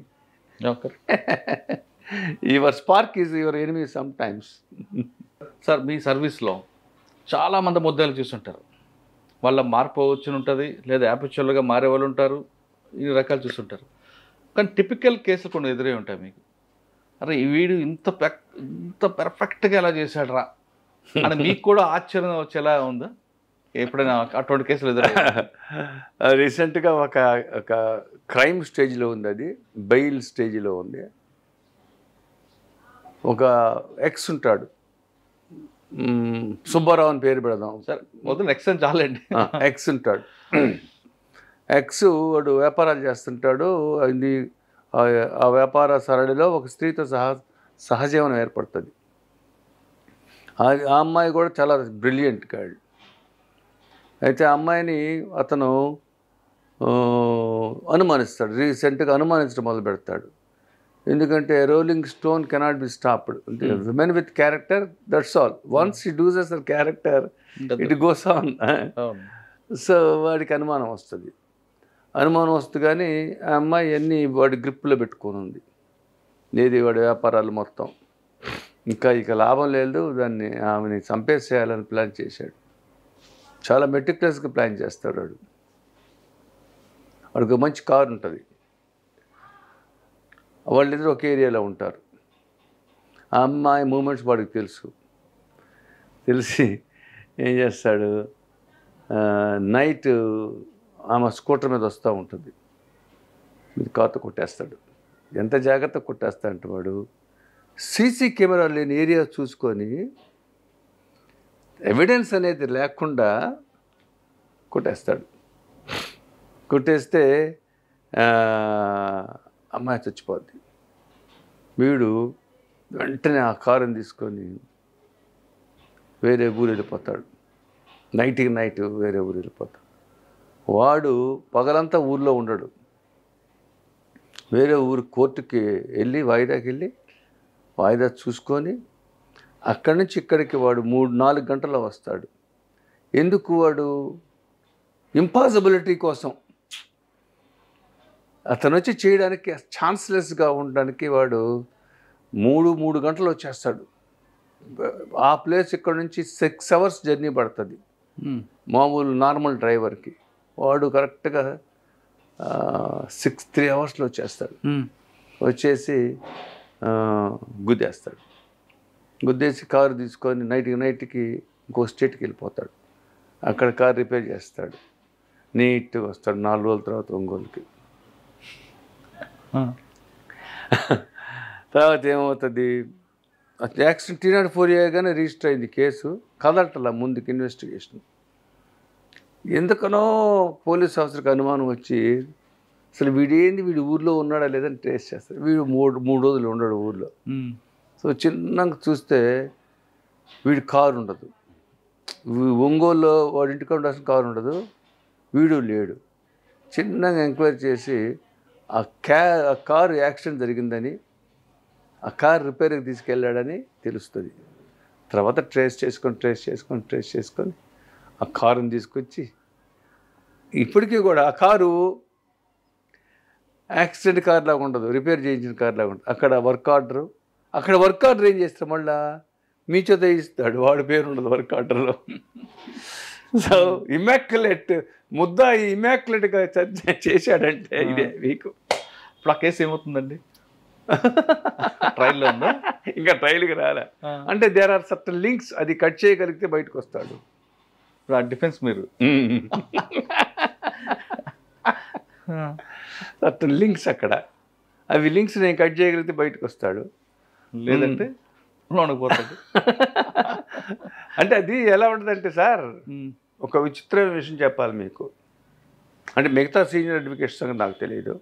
B: Your spark is your enemy sometimes.
A: Sir, మీ సర్వీస్లో చాలామంది ముద్దాయిలు చూస్తుంటారు. వాళ్ళ మార్పు వచ్చి ఉంటుంది, లేదా యాపిచువల్గా మారే వాళ్ళు ఉంటారు, ఇన్ని రకాలు చూస్తుంటారు. కానీ టిపికల్ కేసులు కొన్ని ఎదురే ఉంటాయి మీకు. అరే వీడు ఇంత పర్ఫెక్ట్గా ఎలా చేశాడు రా అని మీకు కూడా ఆశ్చర్యం వచ్చేలా ఉందా ఎప్పుడైనా అటువంటి కేసులు ఎదురు?
B: రీసెంట్గా ఒక క్రైమ్ స్టేజ్లో ఉంది, అది బెయిల్ స్టేజ్లో ఉంది. ఒక ఎక్స్ ఉంటాడు, సుబ్బారావు అని పేరు పెడదాం
A: సార్, మొదలు ఎక్స్ అని చాలండి.
B: ఎక్స్ ఉంటాడు. ఎక్స్ వాడు వ్యాపారాలు చేస్తుంటాడు. ఆ వ్యాపార సరళిలో ఒక స్త్రీతో సహజీవనం ఏర్పడుతుంది. ఆ అమ్మాయి కూడా చాలా బ్రిలియంట్ గర్ల్. అయితే ఆ అమ్మాయిని అతను అనుమానిస్తాడు. రీసెంట్గా అనుమానించడం మొదలు పెడతాడు. ఎందుకంటే rolling stone cannot be stopped. అంటే women with character, that's all. Once he loses their character, it goes on. So వాడికి అనుమానం వస్తుంది. కానీ ఆ అమ్మాయి అన్నీ వాడి గ్రిప్లో పెట్టుకొని ఉంది. ఏది వాడి వ్యాపారాలు మొత్తం. ఇక లాభం లేదు, ఆమెని చంపేసేయాలని ప్లాన్ చేశాడు. చాలా మెటిక్యులస్గా ప్లాన్ చేస్తాడు వాడికి మంచి కారు ఉంటుంది. వాళ్ళిద్దరూ ఒక ఏరియాలో ఉంటారు. ఆ అమ్మాయి మూమెంట్స్ వాడికి తెలిసి ఏం చేస్తాడు, నైట్ ఆమె స్కూటర్ మీద వస్తూ ఉంటుంది, ఇది కార్తో కొట్టేస్తాడు. ఎంత జాగ్రత్త కొట్టేస్తా అంటే వాడు సీసీ కెమెరా లేని ఏరియా చూసుకొని ఎవిడెన్స్ అనేది లేకుండా కొట్టేస్తాడు. కొట్టేస్తే అమ్మాయి చచ్చిపోద్ది. వీడు వెంటనే ఆ కారుని తీసుకొని వేరే ఊరు వెళ్ళిపోతాడు. నైట్కి నైట్ వేరే ఊరు వెళ్ళిపోతాడు. వాడు పగలంతా ఊర్లో ఉండడు, వేరే ఊరు కోర్టుకి వెళ్ళి వాయిదాకి వెళ్ళి వాయిదా చూసుకొని అక్కడి నుంచి ఇక్కడికి వాడు 3-4 గంటల్లో వస్తాడు. ఎందుకు? వాడు ఇంపాసిబిలిటీ కోసం, అతను వచ్చి చేయడానికి ఛాన్స్లెస్గా ఉండడానికి వాడు 3 గంటలు వచ్చేస్తాడు. ఆ ప్లేస్ ఇక్కడ నుంచి 6 hours జర్నీ పడుతుంది మామూలు నార్మల్ డ్రైవర్కి. వాడు కరెక్ట్గా 3 hours వచ్చేస్తాడు. వచ్చేసి గుద్దేస్తాడు. గుద్దేసి కారు తీసుకొని నైట్కి ఇంకో స్టేట్కి వెళ్ళిపోతాడు. అక్కడ కారు రిపేర్ చేస్తాడు, నీట్గా వస్తాడు. 4 రోజుల తర్వాత ఒంగోలుకి. తర్వాత ఏమవుతుంది, యాక్సిడెంట్ 304 గానే రిజిస్టర్ అయింది కేసు. కదలటలా ముందుకు ఇన్వెస్టిగేషన్. ఎందుకనో పోలీస్ ఆఫీసర్కి అనుమానం వచ్చి అసలు వీడు ఊర్లో ఉన్నాడా లేదని ట్రేస్ చేస్తాడు. వీడు 3 రోజులు ఉండడు ఊర్లో. సో చిన్నగా చూస్తే వీడి కారు ఉండదు, ఒంగోలులో వాడి ఇంటికి ఉండాల్సిన కారు ఉండదు, వీడు లేడు. చిన్నగా ఎంక్వైరీ చేసి ఆ కారు యాక్సిడెంట్ జరిగిందని, ఆ కారు రిపేర్కి తీసుకెళ్ళాడని తెలుస్తుంది. తర్వాత ట్రేస్ చేసుకొని ఆ కారుని తీసుకొచ్చి, ఇప్పటికీ కూడా ఆ కారు యాక్సిడెంట్ కార్ లాగా ఉండదు, రిపేర్ చేయించిన కార్ లాగా ఉంటుంది. అక్కడ వర్క్ ఆర్డర్ ఏం చేస్తాడు, మళ్ళా మీ చేత ఇస్తాడు, వాడి పేరు ఉండదు వర్క్ ఆర్డర్లో. సో ఇమాక్యులేట్ ముద్ద ఇమాక్యులేట్గా చేశాడంటే ఇదే మీకు.
A: ఇప్పుడు ఆ కేసు ఏమవుతుందండి? ట్రైల్లో ఉందా?
B: ఇంకా ట్రైల్కి రాలే. అంటే దేర్ ఆర్ సర్టన్ లింక్స్, అది కట్ చేయగలిగితే బయటకు వస్తాడు.
A: ఇప్పుడు ఆ డిఫెన్స్ మీరు
B: సర్టన్ లింక్స్ అక్కడ, అవి లింక్స్ నేను కట్ చేయగలిగితే బయటకు వస్తాడు,
A: లేదంటే లోనకు పోతాడు.
B: అంటే అది ఎలా ఉంటుందంటే సార్, ఒక విచిత్రమైన విషయం చెప్పాలి మీకు. అంటే మిగతా సీనియర్ అడ్వకేట్స్ సంగతి నాకు తెలియదు.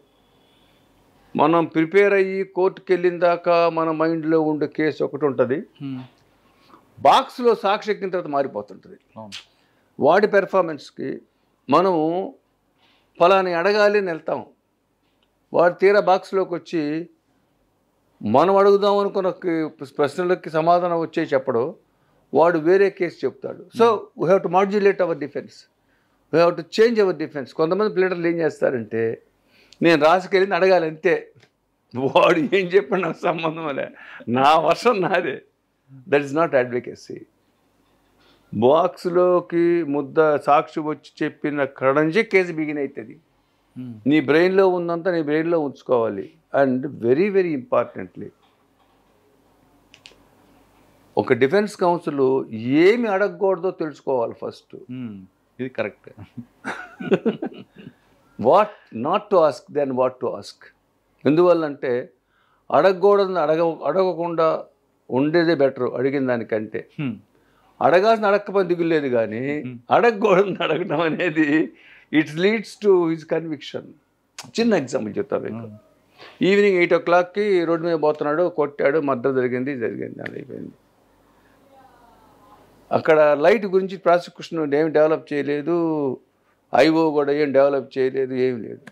B: మనం ప్రిపేర్ అయ్యి కోర్టుకి వెళ్ళిన దాకా మన మైండ్లో ఉండే కేసు ఒకటి ఉంటుంది, బాక్స్లో సాక్షి ఎక్కిన తర్వాత మారిపోతుంటుంది. వాడి పెర్ఫార్మెన్స్కి మనము ఫలాని అడగాలి అని వెళ్తాం, వాడు తీరా బాక్స్లోకి వచ్చి మనం అడుగుదాం అనుకున్న ప్రశ్నలకి సమాధానం వచ్చే చెప్పడు, వాడు వేరే కేసు చెప్తాడు. So we have to modulate our defence, we have to change our defence. కొంతమంది ప్లేటర్లు ఏం చేస్తారంటే, నేను రాసుకెళ్ళింది అడగాలి అంతే, వాడు ఏం చెప్పిన నాకు సంబంధం లే, నా వర్షం నాదే. That is not advocacy. బాక్స్లోకి ముద్ద సాక్షి వచ్చి చెప్పిన అక్కడ నుంచే కేసు బిగిన్ అవుతుంది. నీ బ్రెయిన్లో ఉందంతా నీ బ్రెయిన్లో ఉంచుకోవాలి. అండ్ వెరీ వెరీ ఇంపార్టెంట్లీ, ఒక డిఫెన్స్ కౌన్సిల్ ఏమి అడగకూడదో తెలుసుకోవాలి ఫస్ట్.
A: ఇది correct.
B: What not to ask, then what to ask. ఎందువల్లంటే అడగకూడదని అడగకుండా ఉండేదే బెటర్ అడిగిన దానికంటే. అడగాల్సిన అడగకపోతే దిగులేదు, కానీ అడగకూడదని అడగడం అనేది it leads to his conviction. చిన్న ఎగ్జాంపుల్ చెప్తా మీకు. ఈవినింగ్ 8 o'clockకి రోడ్డు మీద పోతున్నాడు, కొట్టాడు, మర్డర్ జరిగింది అని అయిపోయింది. అక్కడ లైట్ గురించి ప్రాసిక్యూషన్ ఏమి డెవలప్ చేయలేదు, ఐఓ కూడా ఏం డెవలప్ చేయలేదు, ఏమి లేదు.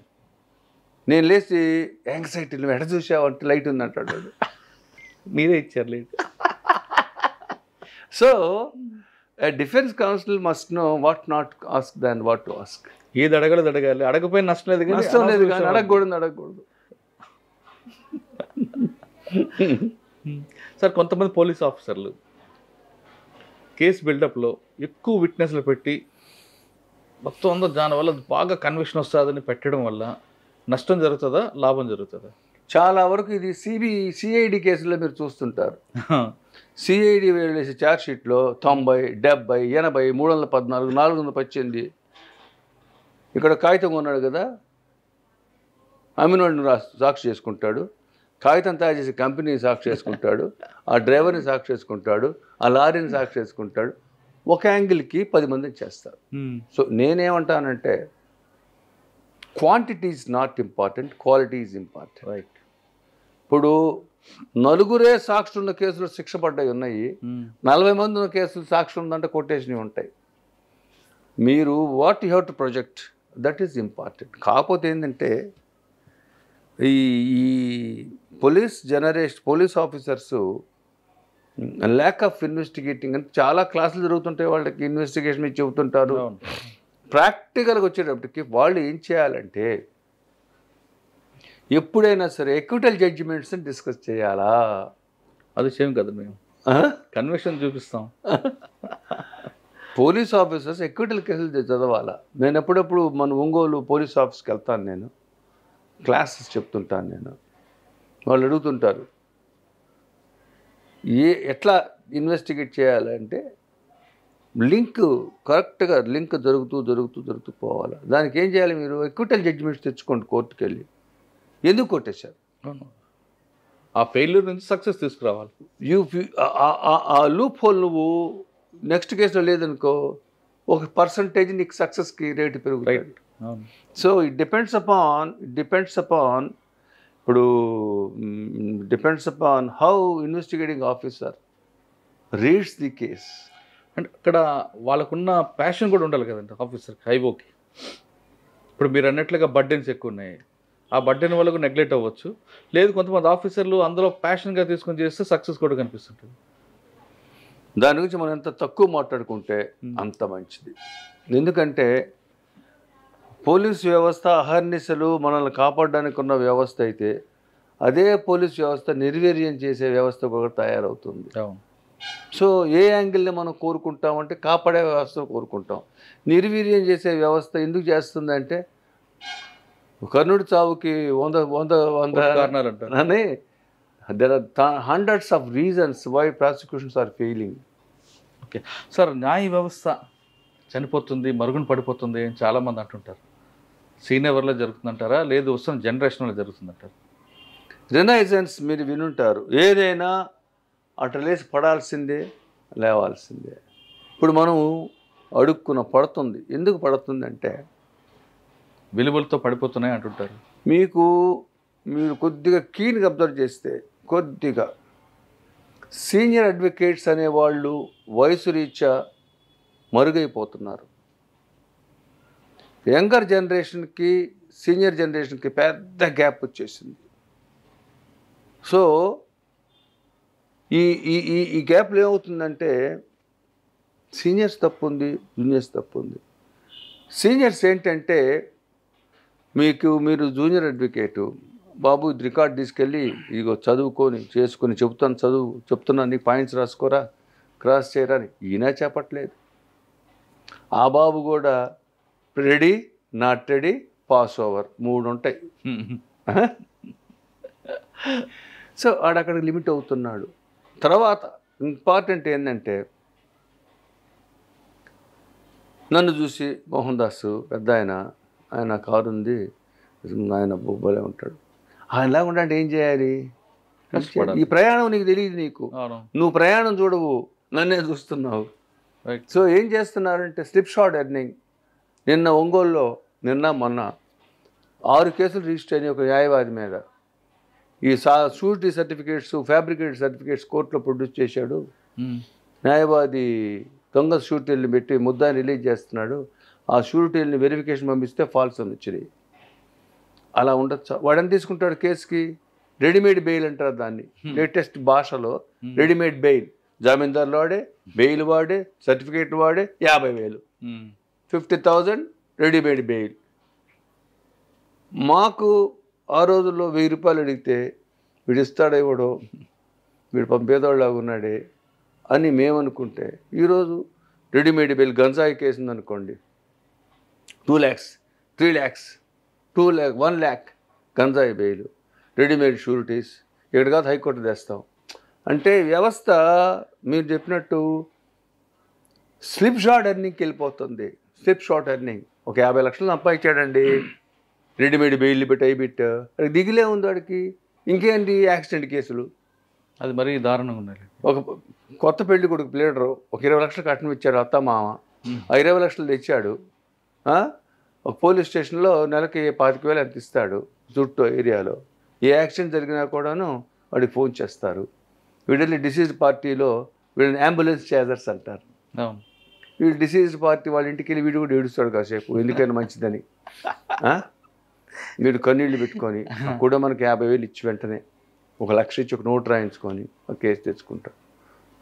B: నేను లేచి యాంగ్జైటీలో ఎడ చూసావంటే లైట్ ఉంది అంటాడు వాడు.
A: మీరే ఇచ్చారు light.
B: So defence council must know what not ask than what to ask.
A: ఏది అడగలేదు అడగాలి, అడగపోయిన నష్టం లేదు,
B: కానీ అడగకూడదు.
A: సార్, కొంతమంది పోలీస్ ఆఫీసర్లు కేసు బిల్డప్లో ఎక్కువ విట్నెస్లు పెట్టి మొత్తం దానివల్ల బాగా కన్విక్షన్ వస్తుందని పెట్టడం వల్ల నష్టం జరుగుతుందా, లాభం జరుగుతుందా?
B: చాలా వరకు ఇది సిఐడి కేసులో మీరు చూస్తుంటారు. సిఐడి వేసే ఛార్జ్షీట్లో 90, 70, 80, 314, 418 ఇక్కడ కాగితం కొన్నాడు కదా, అమ్మినోడిని సాక్షి చేసుకుంటాడు, కాగితం తయారు చేసే కంపెనీని సాక్షి చేసుకుంటాడు, ఆ డ్రైవర్ని సాక్షి చేసుకుంటాడు, ఆ లారీని సాక్షి చేసుకుంటాడు. ఒక యాంగిల్కి 10 మందిని చేస్తారు. సో నేనేమంటానంటే quantity is not important, quality is important.
A: Right.
B: ఇప్పుడు నలుగురే సాక్షులు ఉన్న కేసులు శిక్ష పడ్డాయి ఉన్నాయి, 40 మంది ఉన్న కేసులు సాక్షులు ఉందంటే కొట్టేసినవి ఉంటాయి. మీరు what you have to project, that is important. కాకపోతే ఏంటంటే ఈ police officers lack of investigating అంటే చాలా క్లాసులు జరుగుతుంటాయి, వాళ్ళకి ఇన్వెస్టిగేషన్ మీద చెబుతుంటారు. ప్రాక్టికల్గా వచ్చేటప్పటికి వాళ్ళు ఏం చేయాలంటే ఎప్పుడైనా సరే ఎక్విటల్ జడ్జిమెంట్స్ని డిస్కస్ చేయాలా?
A: అది సేమ్ కదా, మేము కన్వెన్షన్ చూపిస్తాం.
B: పోలీస్ ఆఫీసర్స్ ఎక్విటల్ కేసులు చదవాలా? నేను ఎప్పుడప్పుడు మన ఒంగోలు పోలీస్ ఆఫీస్కి వెళ్తాను, నేను క్లాసెస్ చెప్తుంటాను. నేను వాళ్ళు అడుగుతుంటారు ఎట్లా ఇన్వెస్టిగేట్ చేయాలంటే కరెక్ట్గా లింక్ జరుగుతూ పోవాలి. దానికి ఏం చేయాలి? మీరు ఎక్విటల్ జడ్జిమెంట్స్ తెచ్చుకోండి కోర్టుకు వెళ్ళి. ఎందుకు కొట్టేశారు?
A: ఆ ఫెయిల్యూర్ నుంచి సక్సెస్ తీసుకురావాలి.
B: ఆ లూప్ హోల్ నువ్వు నెక్స్ట్ కేసులో లేదనుకో, ఒక పర్సంటేజ్ నీకు సక్సెస్కి రేటు పెరుగుతుంది. సో ఇట్ డిపెండ్స్ అపాన్ ఇప్పుడు depends upon how investigating officer reads the case.
A: అంటే అక్కడ వాళ్ళకున్న ప్యాషన్ కూడా ఉండాలి కదండి ఆఫీసర్కి, హైవోకి. ఇప్పుడు మీరు అన్నట్లుగా బర్డెన్స్ ఎక్కువ ఉన్నాయి, ఆ బర్డెన్ వాళ్ళకు నెగ్లెక్ట్ అవ్వచ్చు. లేదు, కొంతమంది ఆఫీసర్లు అందులో ప్యాషన్గా తీసుకొని చేస్తే సక్సెస్ కూడా కనిపిస్తుంటుంది.
B: దాని గురించి మనం ఎంత తక్కువ మాట్లాడుకుంటే అంత మంచిది. ఎందుకంటే పోలీస్ వ్యవస్థ అహర్నిశలు మనల్ని కాపాడడానికి ఉన్న వ్యవస్థ అయితే, అదే పోలీస్ వ్యవస్థ నిర్వీర్యం చేసే వ్యవస్థ కూడా తయారవుతుంది. సో ఏ యాంగిల్ని మనం కోరుకుంటామంటే కాపాడే వ్యవస్థను కోరుకుంటాం. నిర్వీర్యం చేసే వ్యవస్థ ఎందుకు చేస్తుందంటే కర్ణుడి చావుకి 100
A: కారణాలు అంటారు
B: అని. There are hundreds of reasons why prosecutions are failing.
A: Okay sir, న్యాయ వ్యవస్థ చనిపోతుంది, మరుగున పడిపోతుంది అని చాలామంది అంటుంటారు. సీనియర్లో జరుగుతుందంటారా, లేదు వస్తున్న జనరేషన్లో జరుగుతుందంటారు?
B: రినైజెన్స్ మీరు వినుంటారు. ఏదైనా అటు లేచి పడాల్సిందే, లేవాల్సిందే. ఇప్పుడు మనం అడుక్కున్న పడుతుంది. ఎందుకు పడుతుంది అంటే
A: విలువలతో పడిపోతున్నాయి అంటుంటారు.
B: మీరు కొద్దిగా కీన్గా అబ్జర్వ్ చేస్తే కొద్దిగా సీనియర్ అడ్వకేట్స్ అనేవాళ్ళు వయసు రీత్యా మరుగైపోతున్నారు. యంగర్ జనరేషన్కి సీనియర్ జనరేషన్కి పెద్ద గ్యాప్ వచ్చేసింది. సో ఈ గ్యాప్లో ఏమవుతుందంటే సీనియర్స్ తప్పు ఉంది, జూనియర్స్ తప్పు ఉంది. సీనియర్స్ ఏంటంటే మీరు జూనియర్ అడ్వకేటు, బాబు ఇది రికార్డ్ తీసుకెళ్ళి ఇగో చదువుకొని చేసుకొని చెప్తున్నాను నీకు పాయింట్స్ రాసుకోరా, క్రాస్ చేయరా అని ఈయన చెప్పట్లేదు. ఆ బాబు కూడా ready, not ready, pass over 3 ఉంటాయి. సో ఆడక్కడ లిమిట్ అవుతున్నాడు. తర్వాత ఇంపార్టెంట్ ఏంటంటే నన్ను చూసి మోహన్ దాసు పెద్ద ఆయన కారు ఉంది, ఆయన బొబ్బలే ఉంటాడు, ఆయనలా ఉండంటే ఏం చేయాలి? ఈ ప్రయాణం నీకు తెలియదు, నువ్వు ప్రయాణం చూడవు, నన్నే చూస్తున్నావు. సో ఏం చేస్తున్నారంటే స్లిప్ షాట్ ఎర్నింగ్. నిన్న ఒంగోలులో మొన్న 6 కేసులు రిజిస్టర్ అయినాయి ఒక న్యాయవాది మీద. ఈ షూరిటీ సర్టిఫికేట్స్, ఫ్యాబ్రికేట్ సర్టిఫికేట్స్ కోర్టులో ప్రొడ్యూస్ చేశాడు. న్యాయవాది దొంగ షూరిటీలను పెట్టి ముద్దాన్ని రిలీజ్ చేస్తున్నాడు. ఆ షూరిటీలని వెరిఫికేషన్ పంపిస్తే ఫాల్స్ అని వచ్చినాయి. అలా ఉండొచ్చా? వాడని తీసుకుంటాడు కేసుకి రెడీమేడ్ బెయిల్ అంటారు దాన్ని. లేటెస్ట్ భాషలో రెడీమేడ్ బెయిల్. జామీందారులు వాడే, బెయిల్ వాడే, సర్టిఫికేట్ వాడే 50,000, 50,000 రెడీమేడ్ బెయిల్. మాకు ఆ రోజుల్లో 1000 రూపాయలు అడిగితే వీడు ఇస్తాడో ఇవ్వడో, వీడు పంపేదోళ్ళలాగా ఉన్నాడే అని మేము అనుకుంటే, ఈరోజు రెడీమేడ్ బెయిల్ గంజాయి కేసు ఉందనుకోండి, 2 lakhs, 3 lakhs, 2 lakh, 1 lakh గంజాయి బెయిల్. రెడీమేడ్ షూరిటీస్, ఇక్కడ కాదు హైకోర్టు తెస్తాం. అంటే వ్యవస్థ మీరు చెప్పినట్టు స్లిప్ షార్ట్ ఎర్నింగ్కి వెళ్ళిపోతుంది. Slip short earning. ఒక 50 లక్షలు సంపాదించాడండి, రెడీమేడ్ బెయిల్ పెట్టి అయిబెట్టు, అది దిగిలే ఉంది వాడికి. ఇంకేంటి యాక్సిడెంట్ కేసులు,
A: అది మరీ దారుణంగా ఉన్నాయి.
B: ఒక కొత్త పెళ్లి కొడుకు ప్లేడరు ఒక 20 లక్షలు కట్నం ఇచ్చాడు అత్త మామ, ఆ 20 లక్షలు తెచ్చాడు. ఒక పోలీస్ స్టేషన్లో నెలకి 25,000 ఎంత ఇస్తాడు చుట్టూ ఏరియాలో. ఏ యాక్సిడెంట్ జరిగినా కూడాను వాడికి ఫోన్ చేస్తారు. వీళ్ళని డిసీజ్ పార్టీలో వీళ్ళని అంబులెన్స్ చేజర్స్ అంటారు. వీళ్ళు డిసీజ్ పార్టీ వాళ్ళ ఇంటికి వెళ్ళి వీడు కూడా ఏడుస్తాడు కాసేపు, ఎందుకైనా మంచిదని. వీడు కన్నీళ్ళు పెట్టుకొని కూడా మనకి 50,000 ఇచ్చి వెంటనే 1,00,000 ఇచ్చి ఒక నోట్ రాయించుకొని ఒక కేసు తెచ్చుకుంటారు.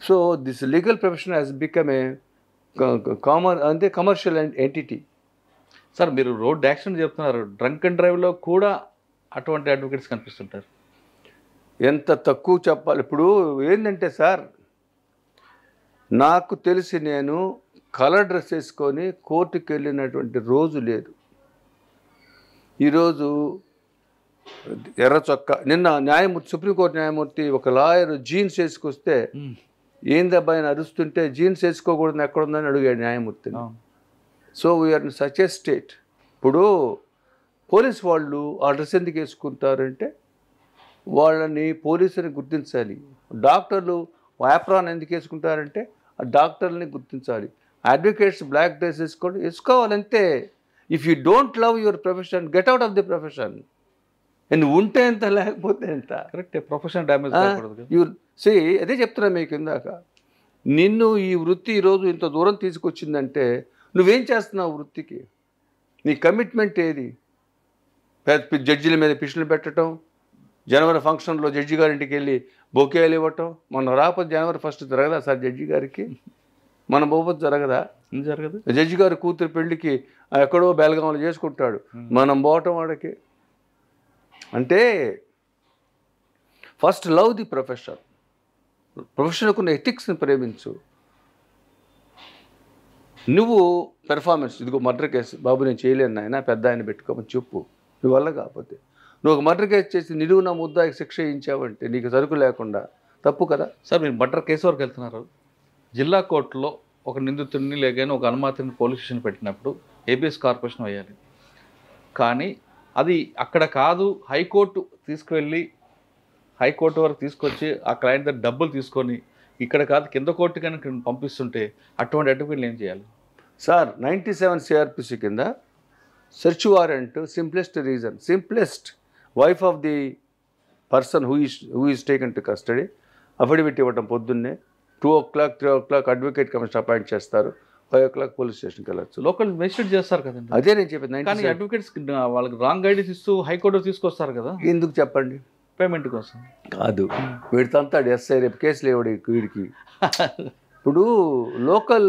B: So this legal profession has become a commercial entity.
A: Sir మీరు రోడ్ యాక్సిడెంట్ చెప్తున్నారు, డ్రంక్ అండ్ డ్రైవ్లో కూడా అటువంటి అడ్వకేట్స్ కనిపిస్తుంటారు.
B: ఎంత తక్కువ చెప్పాలి. ఇప్పుడు ఏంటంటే సార్, నాకు తెలిసి నేను కలర్ డ్రెస్ వేసుకొని కోర్టుకి వెళ్ళినటువంటి రోజు లేదు. ఈరోజు ఎర్ర చొక్కా, నిన్న న్యాయమూర్తి, సుప్రీంకోర్టు న్యాయమూర్తి ఒక లాయర్ జీన్స్ వేసుకొస్తే ఏందబ్బా ఆయన అరుస్తుంటే జీన్స్ వేసుకోకూడదు ఎక్కడుందని అడిగాడు న్యాయమూర్తిని. So we are in such a state. ఇప్పుడు పోలీస్ వాళ్ళు ఆ డ్రెస్ ఎందుకు వేసుకుంటారంటే వాళ్ళని పోలీసుని గుర్తించాలి. డాక్టర్లు యాప్రాన్ ఎందుకు వేసుకుంటారంటే ఆ డాక్టర్ని గుర్తించాలి. అడ్వకేట్స్ బ్లాక్ డ్రెస్ వేసుకోవాలంతే. If you don't love your profession, get out of the profession. నువ్వు ఉంటే ఎంత, లేకపోతే ఎంత.
A: కరెక్ట్, ప్రొఫెషన్ డ్యామేజ్ కాకూడదు.
B: అదే చెప్తున్నా మీకు ఇందాక. నిన్ను ఈ వృత్తి ఈరోజు ఇంత దూరం తీసుకొచ్చిందంటే నువ్వేం చేస్తున్నావు వృత్తికి? నీ కమిట్మెంట్ ఏది? జడ్జిల మీద పిషన్లు పెట్టడం, జనవరి ఫంక్షన్లో జడ్జి గారింటికి వెళ్ళి బొకేలు ఇవ్వటం. మనం రాకపోతే జనవరి 1 జరగదా సార్ జడ్జి గారికి? మనం పోకపోతే జరగదా?
A: జరగదు.
B: జడ్జి గారి కూతురు పెళ్లికి ఎక్కడో బెల్గాంలో చేసుకుంటాడు, మనం పోవటం వాడికి. అంటే ఫస్ట్ లవ్ ది ప్రొఫెషన్. ప్రొఫెషన్కు ఉన్న ఎథిక్స్ని ప్రేమించు. నువ్వు పెర్ఫార్మెన్స్, ఇదిగో మర్డర్ కేసు, బాబు నేను చేయలేను నాయన, పెద్ద ఆయన పెట్టుకోమని చెప్పు. నీ వల్ల కాకపోతే నువ్వు ఒక మర్డర్ కేసు చేసి నిలువున ముద్దాకి శిక్ష ఇచ్చావంటే నీకు సరుకు లేకుండా తప్పు కదా
A: సార్. మీరు మర్డర్ కేసు వరకు వెళ్తున్నారు. జిల్లా కోర్టులో ఒక నిందితుడిని లేగానే ఒక అనుమాతిని పోలీస్ స్టేషన్ పెట్టినప్పుడు ఏబిఎస్ కార్పొరేషన్ వేయాలి. కానీ అది అక్కడ కాదు, హైకోర్టు తీసుకువెళ్ళి హైకోర్టు వరకు తీసుకొచ్చి ఆ క్లయింట్ దగ్గర డబ్బులు తీసుకొని ఇక్కడ కాదు కింద కోర్టు కనుక పంపిస్తుంటే అటువంటి అడ్వకేట్లు ఏం చేయాలి
B: సార్? 97 సిఆర్పిసి కింద search warrant simplest reason, simplest wife of the person who is taken to custody affidavit ఇవ్వటం. పొద్దున్నే 2 o'clock 3 o'clock advocate commission appoint చేస్తారు, 5 o'clock పోలీస్ స్టేషన్కి వెళ్ళచ్చు.
A: లోకల్ మెజిస్ట్రేట్ చేస్తారు కదండి.
B: అదే నేను చెప్పింది.
A: కానీ అడ్వకేట్స్ వాళ్ళకి రాంగ్ గైడెన్స్ ఇస్తూ హైకోర్టు తీసుకొస్తారు కదా.
B: ఎందుకు చెప్పండి?
A: పేమెంట్ కోసం
B: కాదు, వీడితంతాడు ఎస్ఐ రేపు కేసులు ఇవ్వడు వీడికి. ఇప్పుడు లోకల్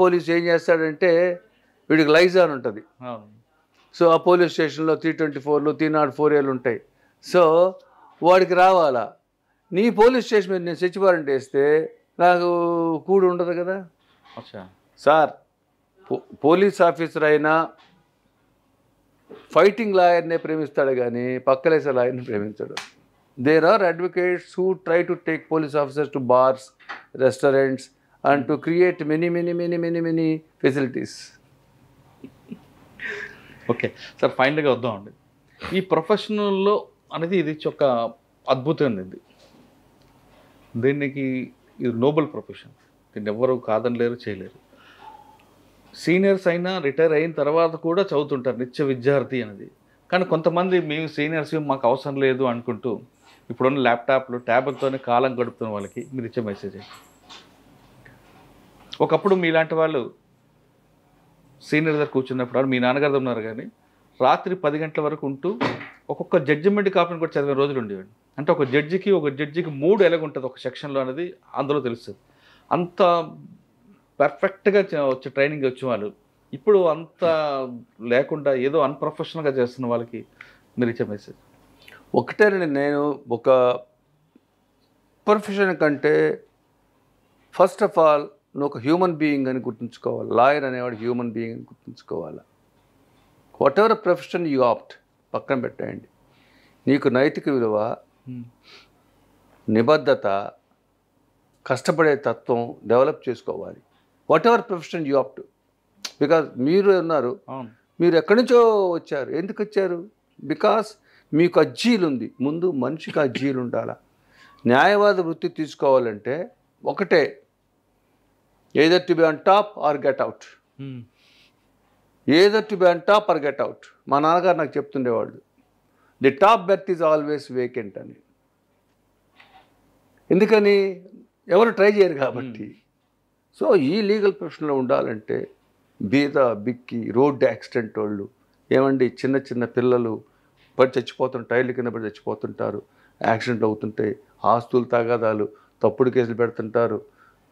B: పోలీసు ఏం చేస్తాడంటే వీడికి లైజాన్ ఉంటుంది. సో ఆ పోలీస్ స్టేషన్లో 324లు 304Aలు ఉంటాయి. సో వాడికి రావాలా? నీ పోలీస్ స్టేషన్ మీద నేను సెర్చ్ వారెంట్ వేస్తే నాకు కూడు ఉండదు కదా సార్. పోలీస్ ఆఫీసర్ అయినా ఫైటింగ్ లాయర్నే ప్రేమిస్తాడు కానీ పక్కలేసే లాయర్ని ప్రేమించాడు. There are advocates who try to take police officers to bars, restaurants and to create many facilities.
A: Okay sir, ఫైనల్గా వద్దామండి. ఈ ప్రొఫెషనల్లో అనేది ఇది ఒక అద్భుతమైనది. దీనికి ఇది నోబెల్ ప్రొఫెషన్, దీన్ని ఎవరు కాదనలేరు, చేయలేరు. సీనియర్స్ అయినా రిటైర్ అయిన తర్వాత కూడా చదువుతుంటారు, నిత్య విద్యార్థి అనేది. కానీ కొంతమంది మేము సీనియర్స్ మాకు అవసరం లేదు అనుకుంటూ ఇప్పుడున్న ల్యాప్టాప్లు ట్యాబ్లతోనే కాలం గడుపుతున్న వాళ్ళకి మీరు ఇచ్చే మెసేజ్. ఒకప్పుడు మీలాంటి వాళ్ళు సీనియర్ దగ్గర కూర్చున్నప్పుడు మీ నాన్నగారు ఉన్నారు కానీ రాత్రి 10 గంటల వరకు ఉంటూ ఒక్కొక్క జడ్జిమెంట్ కాపీని కూడా చదివే రోజులు ఉండేవాడు. అంటే ఒక జడ్జికి 3 ఎలాగుంటుంది ఒక సెక్షన్లో అనేది అందులో తెలుస్తుంది. అంత పర్ఫెక్ట్గా వచ్చే ట్రైనింగ్ వచ్చే వాళ్ళు ఇప్పుడు అంత లేకుండా ఏదో అన్ప్రొఫెషనల్గా చేస్తున్న వాళ్ళకి మీరు ఇచ్చే మెసేజ్?
B: ఒకటేనండి, నేను ఒక ప్రొఫెషన్ కంటే ఫస్ట్ ఆఫ్ ఆల్ నువ్వు ఒక హ్యూమన్ బీయింగ్ అని గుర్తుంచుకోవాలి. లాయర్ అనేవాడు హ్యూమన్ బీయింగ్ అని గుర్తుంచుకోవాలి. What ever profession you opt పక్కన పెట్టండి. నీకు నైతిక విలువ, నిబద్ధత, కష్టపడే తత్వం డెవలప్ చేసుకోవాలి. What ever profession you opt. Because మీరు ఉన్నారు,
A: అవును.
B: మీరు ఎక్కడి నుంచో వచ్చారు. ఎందుకు వచ్చారు? బికాస్ మీకు అజ్జీలు ఉంది. ముందు మనిషికి అజ్జీలు ఉండాలా. న్యాయవాద వృత్తి తీసుకోవాలంటే ఒకటే, either to be on top or get out. Either to be on top or get out. మా నాన్నగారు నాకు చెప్తుండేవాళ్ళు, the top berth is always vacant అని. ఎందుకని? ఎవరు ట్రై చేయరు కాబట్టి. సో ఈ లీగల్ ప్రొఫెషన్లో ఉండాలంటే బీద బిక్కి రోడ్డు యాక్సిడెంట్ వాళ్ళు, ఏమండి చిన్న చిన్న పిల్లలు పడి చచ్చిపోతుంటారు, టైర్లు కింద పడి చచ్చిపోతుంటారు, యాక్సిడెంట్లు అవుతుంటాయి, ఆస్తులు తగాదాలు, తప్పుడు కేసులు పెడుతుంటారు,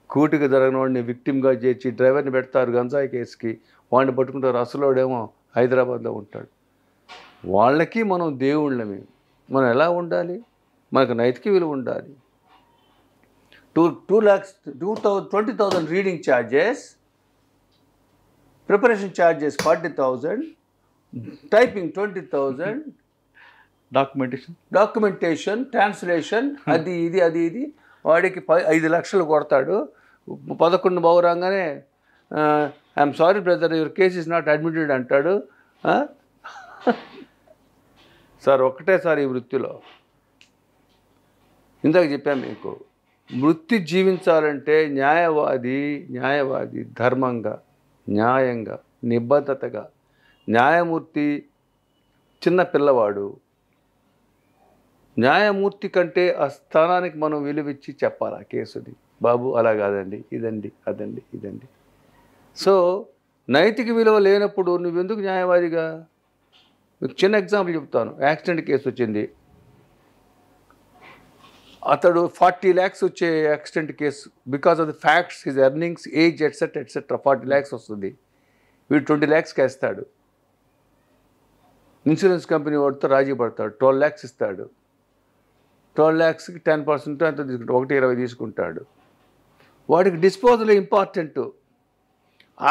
B: కూటికి జరగని వాడిని విక్టిమ్గా చేర్చి డ్రైవర్ని పెడతారు గంజాయి కేసుకి, వాడిని పట్టుకుంటారు. అసలోడేమో హైదరాబాద్లో ఉంటాడు. వాళ్ళకి మనం దేవుళ్ళమే. మనం ఎలా ఉండాలి? మనకు నైతిక విలువ ఉండాలి. 20,000 reading charges, preparation charges 40,000, typing 20,000, documentation, translation, అది ఇది వాడికి 5 లక్షలు కొడతాడు. 11 బావు రాగానే I'm sorry brother, your case is not admitted అంటాడు. సార్ ఒకటే సార్ ఈ వృత్తిలో, ఇందాక చెప్పాను మీకు, వృత్తి జీవించాలంటే న్యాయవాది ధర్మంగా, న్యాయంగా, నిబద్ధతగా, న్యాయమూర్తి చిన్న పిల్లవాడు, న్యాయమూర్తి కంటే ఆ స్థానానికి మనం విలువిచ్చి చెప్పాలి ఆ కేసుని. బాబు అలా కాదండి, ఇదండి, అదండి, ఇదండి. సో నైతిక విలువ లేనప్పుడు నువ్వెందుకు న్యాయవాదిగా? మీకు చిన్న ఎగ్జాంపుల్ చెప్తాను. యాక్సిడెంట్ కేసు వచ్చింది, అతడు 40 lakhs వచ్చే accident case. Because of the facts, his earnings, age etcetera 40 lakhs వస్తుంది. వీడు 20 lakhs వేస్తాడు. ఇన్సూరెన్స్ కంపెనీ వాడితో రాజీ పడతాడు, 12 lakhs ఇస్తాడు. 12 lakhsకి 10% ఎంత తీసుకుంటాడు? 1.20 తీసుకుంటాడు. వాడికి డిస్పోజల్ ఇంపార్టెంట్.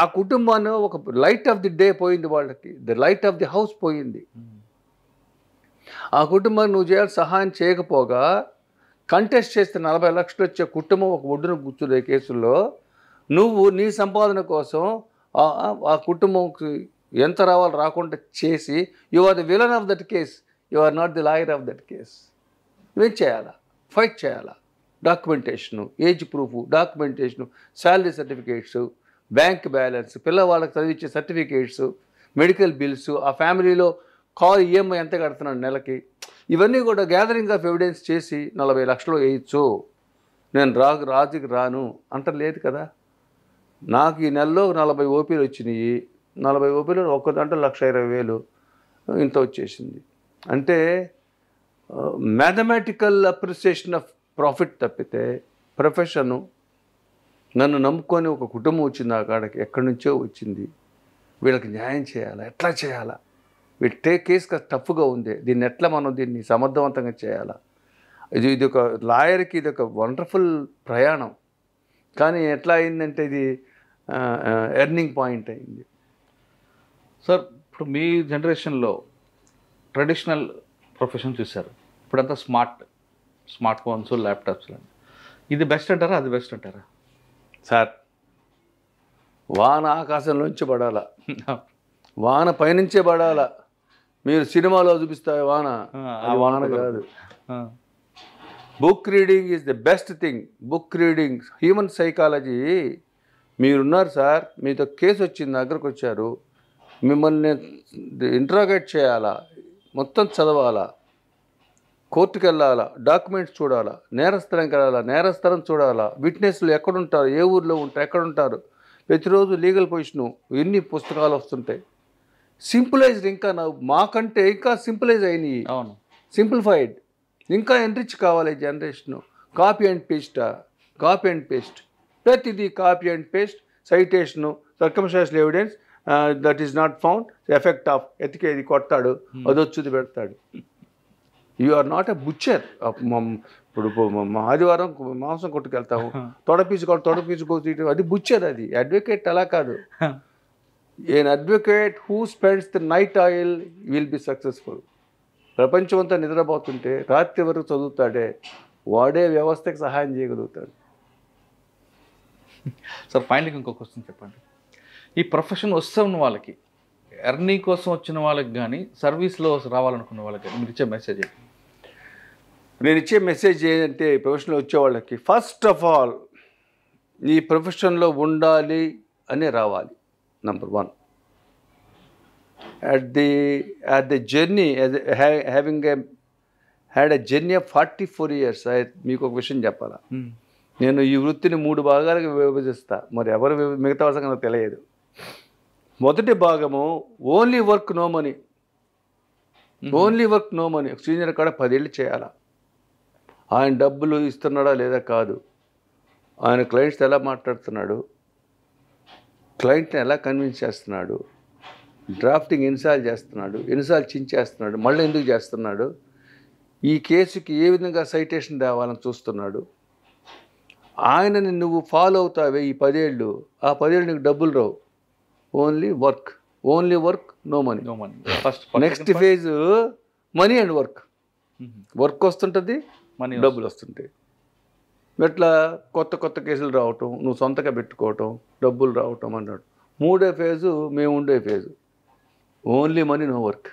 B: ఆ కుటుంబాన్ని ఒక లైట్ ఆఫ్ ది డే పోయింది, వాళ్ళకి the light of the house పోయింది. ఆ కుటుంబాన్ని నువ్వు చేయాల్సిన సహాయం చేయకపోగా కంటెస్ట్ చేస్తే 40 లక్షలు వచ్చే కుటుంబం ఒక ఒడ్డున కూర్చునే కేసుల్లో నువ్వు నీ సంపాదన కోసం ఆ కుటుంబంకి ఎంత రావాలో రాకుండా చేసి, you are the villain of that case, you are not the lawyer of that case. నువ్వేం చేయాలా? ఫైట్ చేయాలా? Documentation, age proof, documentation, salary certificates, bank balance, పిల్లవాళ్ళకి చదివించే సర్టిఫికేట్స్, మెడికల్ బిల్స్, ఆ ఫ్యామిలీలో కారు ఈఎంఐ ఎంత కడుతున్నాడు నెలకి, ఇవన్నీ కూడా గ్యాదరింగ్ ఆఫ్ ఎవిడెన్స్ చేసి 40 లక్షలు వేయచ్చు. నేను రాజుకి రాను అంటలేదు కదా. నాకు ఈ నెలలో 40 ఓపీలు వచ్చినాయి. 40 ఓపీలు ఒక్క దాంట్లో 1,20,000 ఇంత వచ్చేసింది. అంటే మ్యాథమెటికల్ అప్రిసియేషన్ ఆఫ్ ప్రాఫిట్ తప్పితే ప్రొఫెషను, నన్ను నమ్ముకొని ఒక కుటుంబం వచ్చింది, ఆ కాడకి ఎక్కడి నుంచో వచ్చింది, వీళ్ళకి న్యాయం చేయాలా, ఎట్లా చేయాలా, వీటి కేసు కాస్త టఫ్గా ఉంది, దీన్ని ఎట్లా మనం దీన్ని సమర్థవంతంగా చేయాలా. ఇది ఒక లాయర్కి ఇది ఒక వండర్ఫుల్ ప్రయాణం. కానీ ఎట్లా అయిందంటే ఇది ఎర్నింగ్ పాయింట్ అయింది.
A: సార్ ఇప్పుడు మీ జనరేషన్లో ట్రెడిషనల్ ప్రొఫెషన్ చూశారు, ఇప్పుడంతా స్మార్ట్ ఫోన్స్, ల్యాప్టాప్స్. ఇది బెస్ట్ అంటారా, అది బెస్ట్ అంటారా?
B: సార్ వాన ఆకాశంలోంచి పడాలా, వాన పైనుంచే పడాలా. మీరు సినిమాలో చూపిస్తారు వాన, అది వాన కాదు. Book reading is the best thing. Book reading, human psychology. మీరున్నారు సార్, మీతో కేసు వచ్చింది, దగ్గరకు వచ్చారు, మిమ్మల్ని ఇంట్రాగేట్ చేయాలా, మొత్తం చదవాలా, కోర్టుకు వెళ్ళాలా, డాక్యుమెంట్స్ చూడాలా, నేరస్థలంకి వెళ్ళాలా, నేరస్థలం చూడాలా, విట్నెస్లు ఎక్కడుంటారు, ఏ ఊర్లో ఉంటారు, ఎక్కడుంటారు, ప్రతిరోజు లీగల్ పొజిషను, ఎన్ని పుస్తకాలు వస్తుంటాయి. సింపులైజ్డ్, ఇంకా మాకంటే ఇంకా సింపులైజ్ అయినాయి.
A: అవును,
B: సింప్లిఫైడ్, ఇంకా ఎన్రిచ్ కావాలి జనరేషను. కాపీ అండ్ పేస్ట్, ప్రతిదీ copy and paste, citation, circumstantial evidence, that is not found, effect of, ఎతికేది కొడతాడు, అదొచ్చుది పెడతాడు. You are not a butcher. ఇప్పుడు ఆదివారం మాంసం కొట్టుకెళ్తాము, తొడపీసు, అది బుచ్చర్, అది అడ్వకేట్ అలా కాదు. an advocate who spends the night oil will be successful. ప్రపంచం అంతా నిద్రపోతుంటే రాత్రి వరకు చదువుతాడే వాడే వ్యవస్థకి సహాయం చేయగలుగుతాడు.
A: సార్ ఫైనల్గా ఇంకో క్వశ్చన్ చెప్పండి. ఈ ప్రొఫెషన్ వస్తున్న వాళ్ళకి, ఎర్నీ కోసం వచ్చిన వాళ్ళకి కానీ, సర్వీస్లో రావాలనుకున్న వాళ్ళకి మీరు ఇచ్చే మెసేజ్ ఏంటి?
B: నేను ఇచ్చే మెసేజ్ ఏంటంటే ప్రొఫెషన్లో వచ్చే వాళ్ళకి ఫస్ట్ ఆఫ్ ఆల్ ఈ ప్రొఫెషన్లో ఉండాలి అని రావాలి. Number 1. at the journey having had a journey of 44 years. మీకు ఒక విషయం చెప్పాలా, నేను ఈ వృత్తిని 3 భాగాలుగా విభజిస్తా. మరి ఎవరు మిగతా వాళ్ళకి నాకు తెలియదు. మొదటి భాగము only work no money. Only work no money. Senior కాడ 10 ఏళ్ళు చేయాలా. ఆయన డబ్బులు ఇస్తున్నాడా లేదా కాదు, ఆయన క్లయింట్స్ ఎలా మాట్లాడుతున్నాడు, క్లయింట్ని ఎలా కన్విన్స్ చేస్తున్నాడు, డ్రాఫ్టింగ్ ఎన్నిసార్లు చేస్తున్నాడు, ఎన్నిసార్లు చించేస్తున్నాడు, మళ్ళీ ఎందుకు చేస్తున్నాడు, ఈ కేసుకి ఏ విధంగా సైటేషన్ తేవాలని చూస్తున్నాడు, ఆయనని నువ్వు ఫాలో అవుతావే ఈ 10 ఏళ్ళు, ఆ 10 ఏళ్ళు నీకు డబ్బులు రావు. Only work. Only work no money.
A: First
B: next phase money and work. Work వస్తుంటుంది, మనీ డబ్బులు వస్తుంటాయి. ఎట్లా కొత్త కొత్త కేసులు రావటం, నువ్వు సొంతగా పెట్టుకోవటం, డబ్బులు రావటం అన్నాడు. 3వ ఫేజు మేము ఉండే phase only money no work.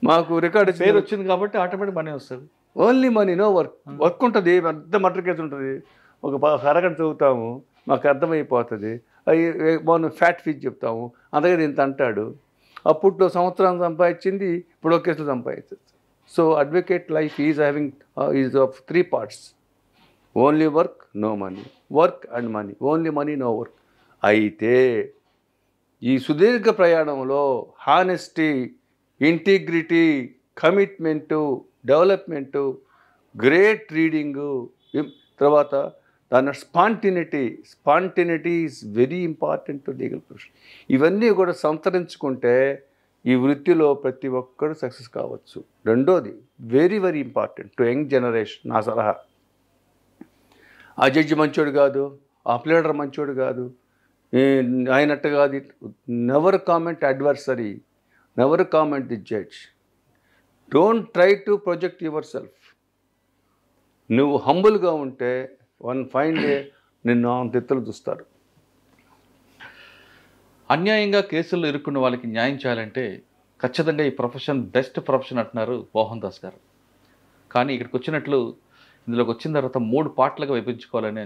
B: మాకు రికార్డు
A: పేరు వచ్చింది కాబట్టి ఆటోమేటిక్ మనీ వస్తుంది.
B: Only money no work. Work ఉంటుంది, పెద్ద మర్డర్ కేసు ఉంటుంది, ఒక అరగంట చదువుతాము, మాకు అర్థమైపోతుంది. అవి మనం ఫ్యాట్ ఫీజ్ చెప్తాము, అందుకని ఇంత అంటాడు. అప్పట్లో సంవత్సరం సంపాదించింది ఇప్పుడు ఒక కేసులో సంపాదించచ్చు. So advocate life is of 3 parts. Only work no money, work and money. Only money no work. అయితే ఈ సుదీర్ఘ ప్రయాణంలో honesty, integrity, commitment, development, great reading, తర్వాత దాని spontaneity is very important to legal profession. ఇవన్నీ కూడా సంతరించుకుంటే ఈ వృత్తిలో ప్రతి ఒక్కరు సక్సెస్ కావచ్చు. రెండోది very very important to young generation నా సలహా, ఆ జడ్జి మంచోడు కాదు, ఆ ప్లేడర్ మంచోడు కాదు, ఆయనట్టు కాదు, never comment adversary, never comment the judge. Don't try to project your self. నువ్వు హంబుల్గా ఉంటే వన్ ఫైన్ డే నిన్ను తెత్తలు చూస్తారు.
A: అన్యాయంగా కేసుల్లో ఇరుక్కున్న వాళ్ళకి న్యాయం చేయాలంటే ఖచ్చితంగా ఈ ప్రొఫెషన్ బెస్ట్ ప్రొఫెషన్ అంటున్నారు మోహన్ దాస్ గారు. కానీ ఇక్కడికి వచ్చినట్లు ఇందులోకి వచ్చిన తర్వాత 3 పార్ట్లుగా విభజించుకోవాలని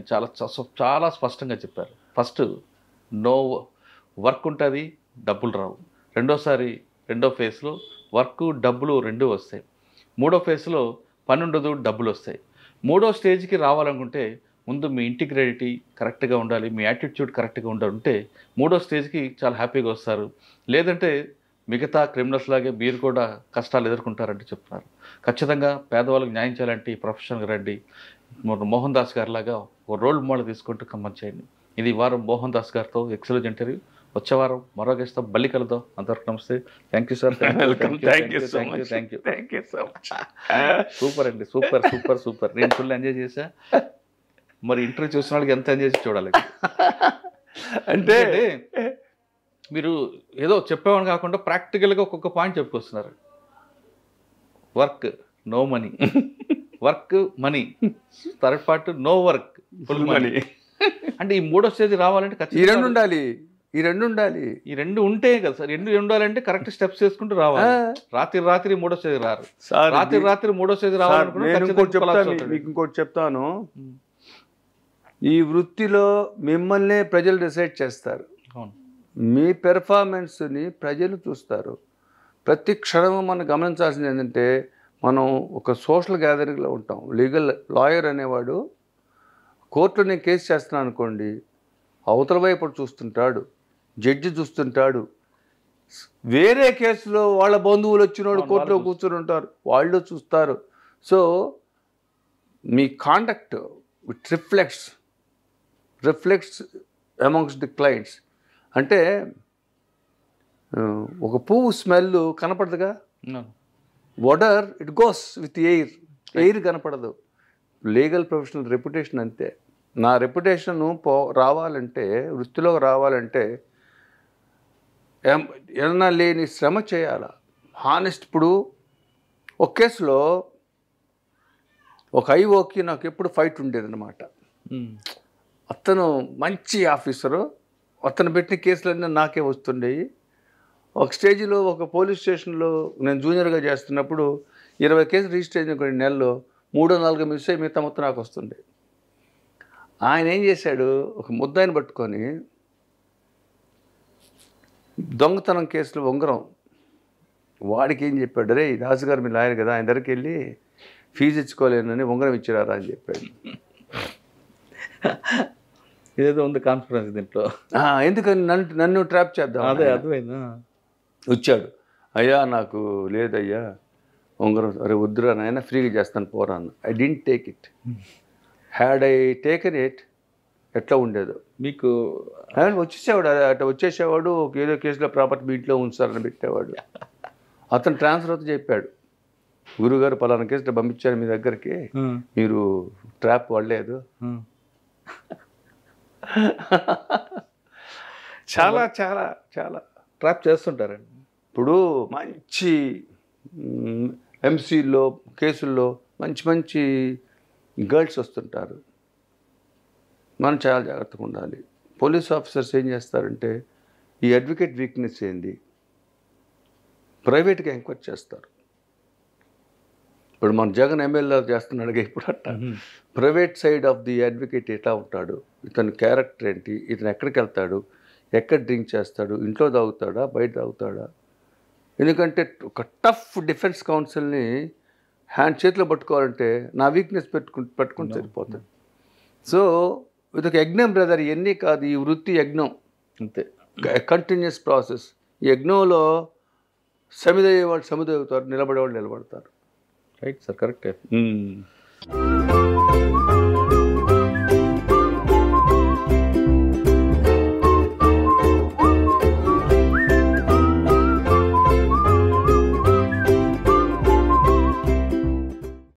A: చాలా స్పష్టంగా చెప్పారు. ఫస్ట్ నో వర్క్ ఉంటుంది, డబ్బులు రావు. రెండో ఫేజ్లో వర్క్ డబ్బులు 2 వస్తాయి. 3వ ఫేజ్లో పని ఉండదు, డబ్బులు వస్తాయి. 3వ స్టేజ్కి రావాలనుకుంటే ముందు మీ ఇంటిగ్రిటీ కరెక్ట్గా ఉండాలి, మీ యాటిట్యూడ్ కరెక్ట్గా ఉంటే 3వ స్టేజ్కి చాలా హ్యాపీగా వస్తారు. లేదంటే మిగతా క్రిమినల్స్ లాగే మీరు కూడా కష్టాలు ఎదుర్కొంటారంటే చెప్తున్నారు. ఖచ్చితంగా పేదవాళ్ళకి న్యాయం చేయాలంటే ఈ ప్రొఫెషన్కి రండి. మోహన్ దాస్ గారి లాగా ఒక రోల్ మోడల్ తీసుకుంటూ కమెంట్ చేయండి. ఇది ఈ వారం మోహన్ దాస్ గారితో ఎక్సలెంట్ ఇంటర్వ్యూ. వచ్చే వారం మరో గెస్ట్తో మళ్ళీ కలుద్దాం. అందరికి నమస్తే. Thank you sir. సూపర్ అండి, సూపర్. నేను ఫుల్ ఎంజాయ్ చేశా. మరి ఇంటర్వ్యూ చూసిన వాళ్ళకి ఎంత ఎంజాయ్ చేసి చూడాలి. అంటే మీరు ఏదో చెప్పేవాడిని కాకుండా ప్రాక్టికల్గా ఒక్కొక్క పాయింట్ చెప్పుకొస్తున్నారు. Work no money, work money, third part no work full money. అంటే ఈ 3వ స్టేజ్ రావాలంటే ఖచ్చితంగా ఈ రెండు ఉంటే కదా సార్. 2 ఉండాలంటే కరెక్ట్ స్టెప్స్ చేసుకుంటూ రావాలి. రాత్రి 3వ స్టేజ్ రారు. రాత్రి 3వ స్టేజ్ రావాలనుకుంటే
B: మీకు ఇంకోటి చెప్తాను. ఈ వృత్తిలో మిమ్మల్నే ప్రజలు డిసైడ్ చేస్తారు. మీ పెర్ఫార్మెన్స్ని ప్రజలు చూస్తారు. ప్రతి క్షణము మనం గమనించాల్సింది ఏంటంటే మనం ఒక సోషల్ గ్యాదరింగ్లో ఉంటాం. లీగల్ లాయర్ అనేవాడు కోర్టులో నేను కేసు చేస్తున్నాను అనుకోండి, అవతల వైపు చూస్తుంటాడు, జడ్జి చూస్తుంటాడు, వేరే కేసులో వాళ్ళ బంధువులు వచ్చినోడు కోర్టులో కూర్చొని ఉంటారు, వాళ్ళు చూస్తారు. సో మీ conduct it reflects amongst the clients. అంటే ఒక పువ్వు స్మెల్ కనపడదుగా, water it goes with air కనపడదు. లీగల్ ప్రొఫెషనల్ రెప్యుటేషన్ అంతే. నా రెప్యుటేషన్ రావాలంటే, వృత్తిలో రావాలంటే ఏమన్నా లేని శ్రమ చేయాల. హానెస్ట్. ఇప్పుడు ఒక కేసులో ఒక ఐఓకి నాకు ఎప్పుడు ఫైట్ ఉండేదన్నమాట. అతను మంచి ఆఫీసరు, అతను పెట్టిన కేసులన్నీ నాకే వస్తుండేవి. ఒక స్టేజ్లో ఒక పోలీస్ స్టేషన్లో నేను జూనియర్గా చేస్తున్నప్పుడు 20 కేసులు రిజిస్టర్ అయిన కొన్ని నెలల్లో 3-4 మిస్ అయ్యి మిగతా మొత్తం నాకు వస్తుండే. ఆయన ఏం చేశాడు, ఒక ముద్దాయిని పట్టుకొని దొంగతనం కేసులో ఉంగరం, వాడికి ఏం చెప్పాడు, రే దాసు గారు మీ లాయర్ కదా, ఆయన దగ్గరికి వెళ్ళి ఫీజు ఇచ్చుకోలేనని ఉంగరం ఇచ్చిరారా అని చెప్పాడు.
A: ఇదేదో ఉంది కాన్ఫిడెన్స్ దీంట్లో.
B: ఎందుకని నన్ను ట్రాప్ చేద్దాం.
A: అదే అర్థమైందా.
B: వచ్చాడు, అయ్యా నాకు లేదయ్యా ఉంగరం, అరే వద్దురా నాయన ఫ్రీగా చేస్తాను పోరా అన్న. I didn't take it. Had I taken it ఎట్లా ఉండేదో.
A: మీకు
B: వచ్చేసేవాడు, అట్లా వచ్చేసేవాడు. ఏదో కేసులో ప్రాపర్టీ మీ ఇంట్లో ఉంచారని పెట్టేవాడు. అతను ట్రాన్స్ఫర్ అవుతూ చెప్పాడు, గురుగారు పలానా కేసులో పంపించారు మీ దగ్గరికి, మీరు ట్రాప్ పడలేదు. చాలా చాలా చాలా
A: ట్రాప్ చేస్తుంటారండి.
B: ఇప్పుడు మంచి ఎంసీలో కేసుల్లో మంచి మంచి గర్ల్స్ వస్తుంటారు. మనం చాలా జాగ్రత్తగా ఉండాలి. పోలీస్ ఆఫీసర్స్ ఏం చేస్తారంటే, ఈ అడ్వకేట్ వీక్నెస్ ఏంది ప్రైవేట్గా ఎంక్వైరీ చేస్తారు. ఇప్పుడు మన జగన్ ఎమ్మెల్యే చేస్తున్నాడుగా ఇప్పుడు అట్ట private side of the advocate ఎట్లా ఉంటాడు, ఇతని క్యారెక్టర్ ఏంటి, ఇతను ఎక్కడికి వెళ్తాడు, ఎక్కడ డ్రింక్ చేస్తాడు, ఇంట్లో తాగుతాడా బయట తాగుతాడా. ఎందుకంటే ఒక టఫ్ డిఫెన్స్ కౌన్సిల్ని హ్యాండ్ చేతిలో పట్టుకోవాలంటే నా వీక్నెస్ పెట్టుకుని సరిపోతుంది. సో ఇదొక యజ్ఞం బ్రదర్, ఇవన్నీ కాదు, ఈ వృత్తి యజ్ఞం
A: అంతే,
B: కంటిన్యూస్ ప్రాసెస్. ఈ యజ్ఞంలో సమిదయ్యే వాళ్ళు సమిదవుతారు, నిలబడేవాళ్ళు నిలబడతారు.
A: రైట్ సార్, కరెక్టే.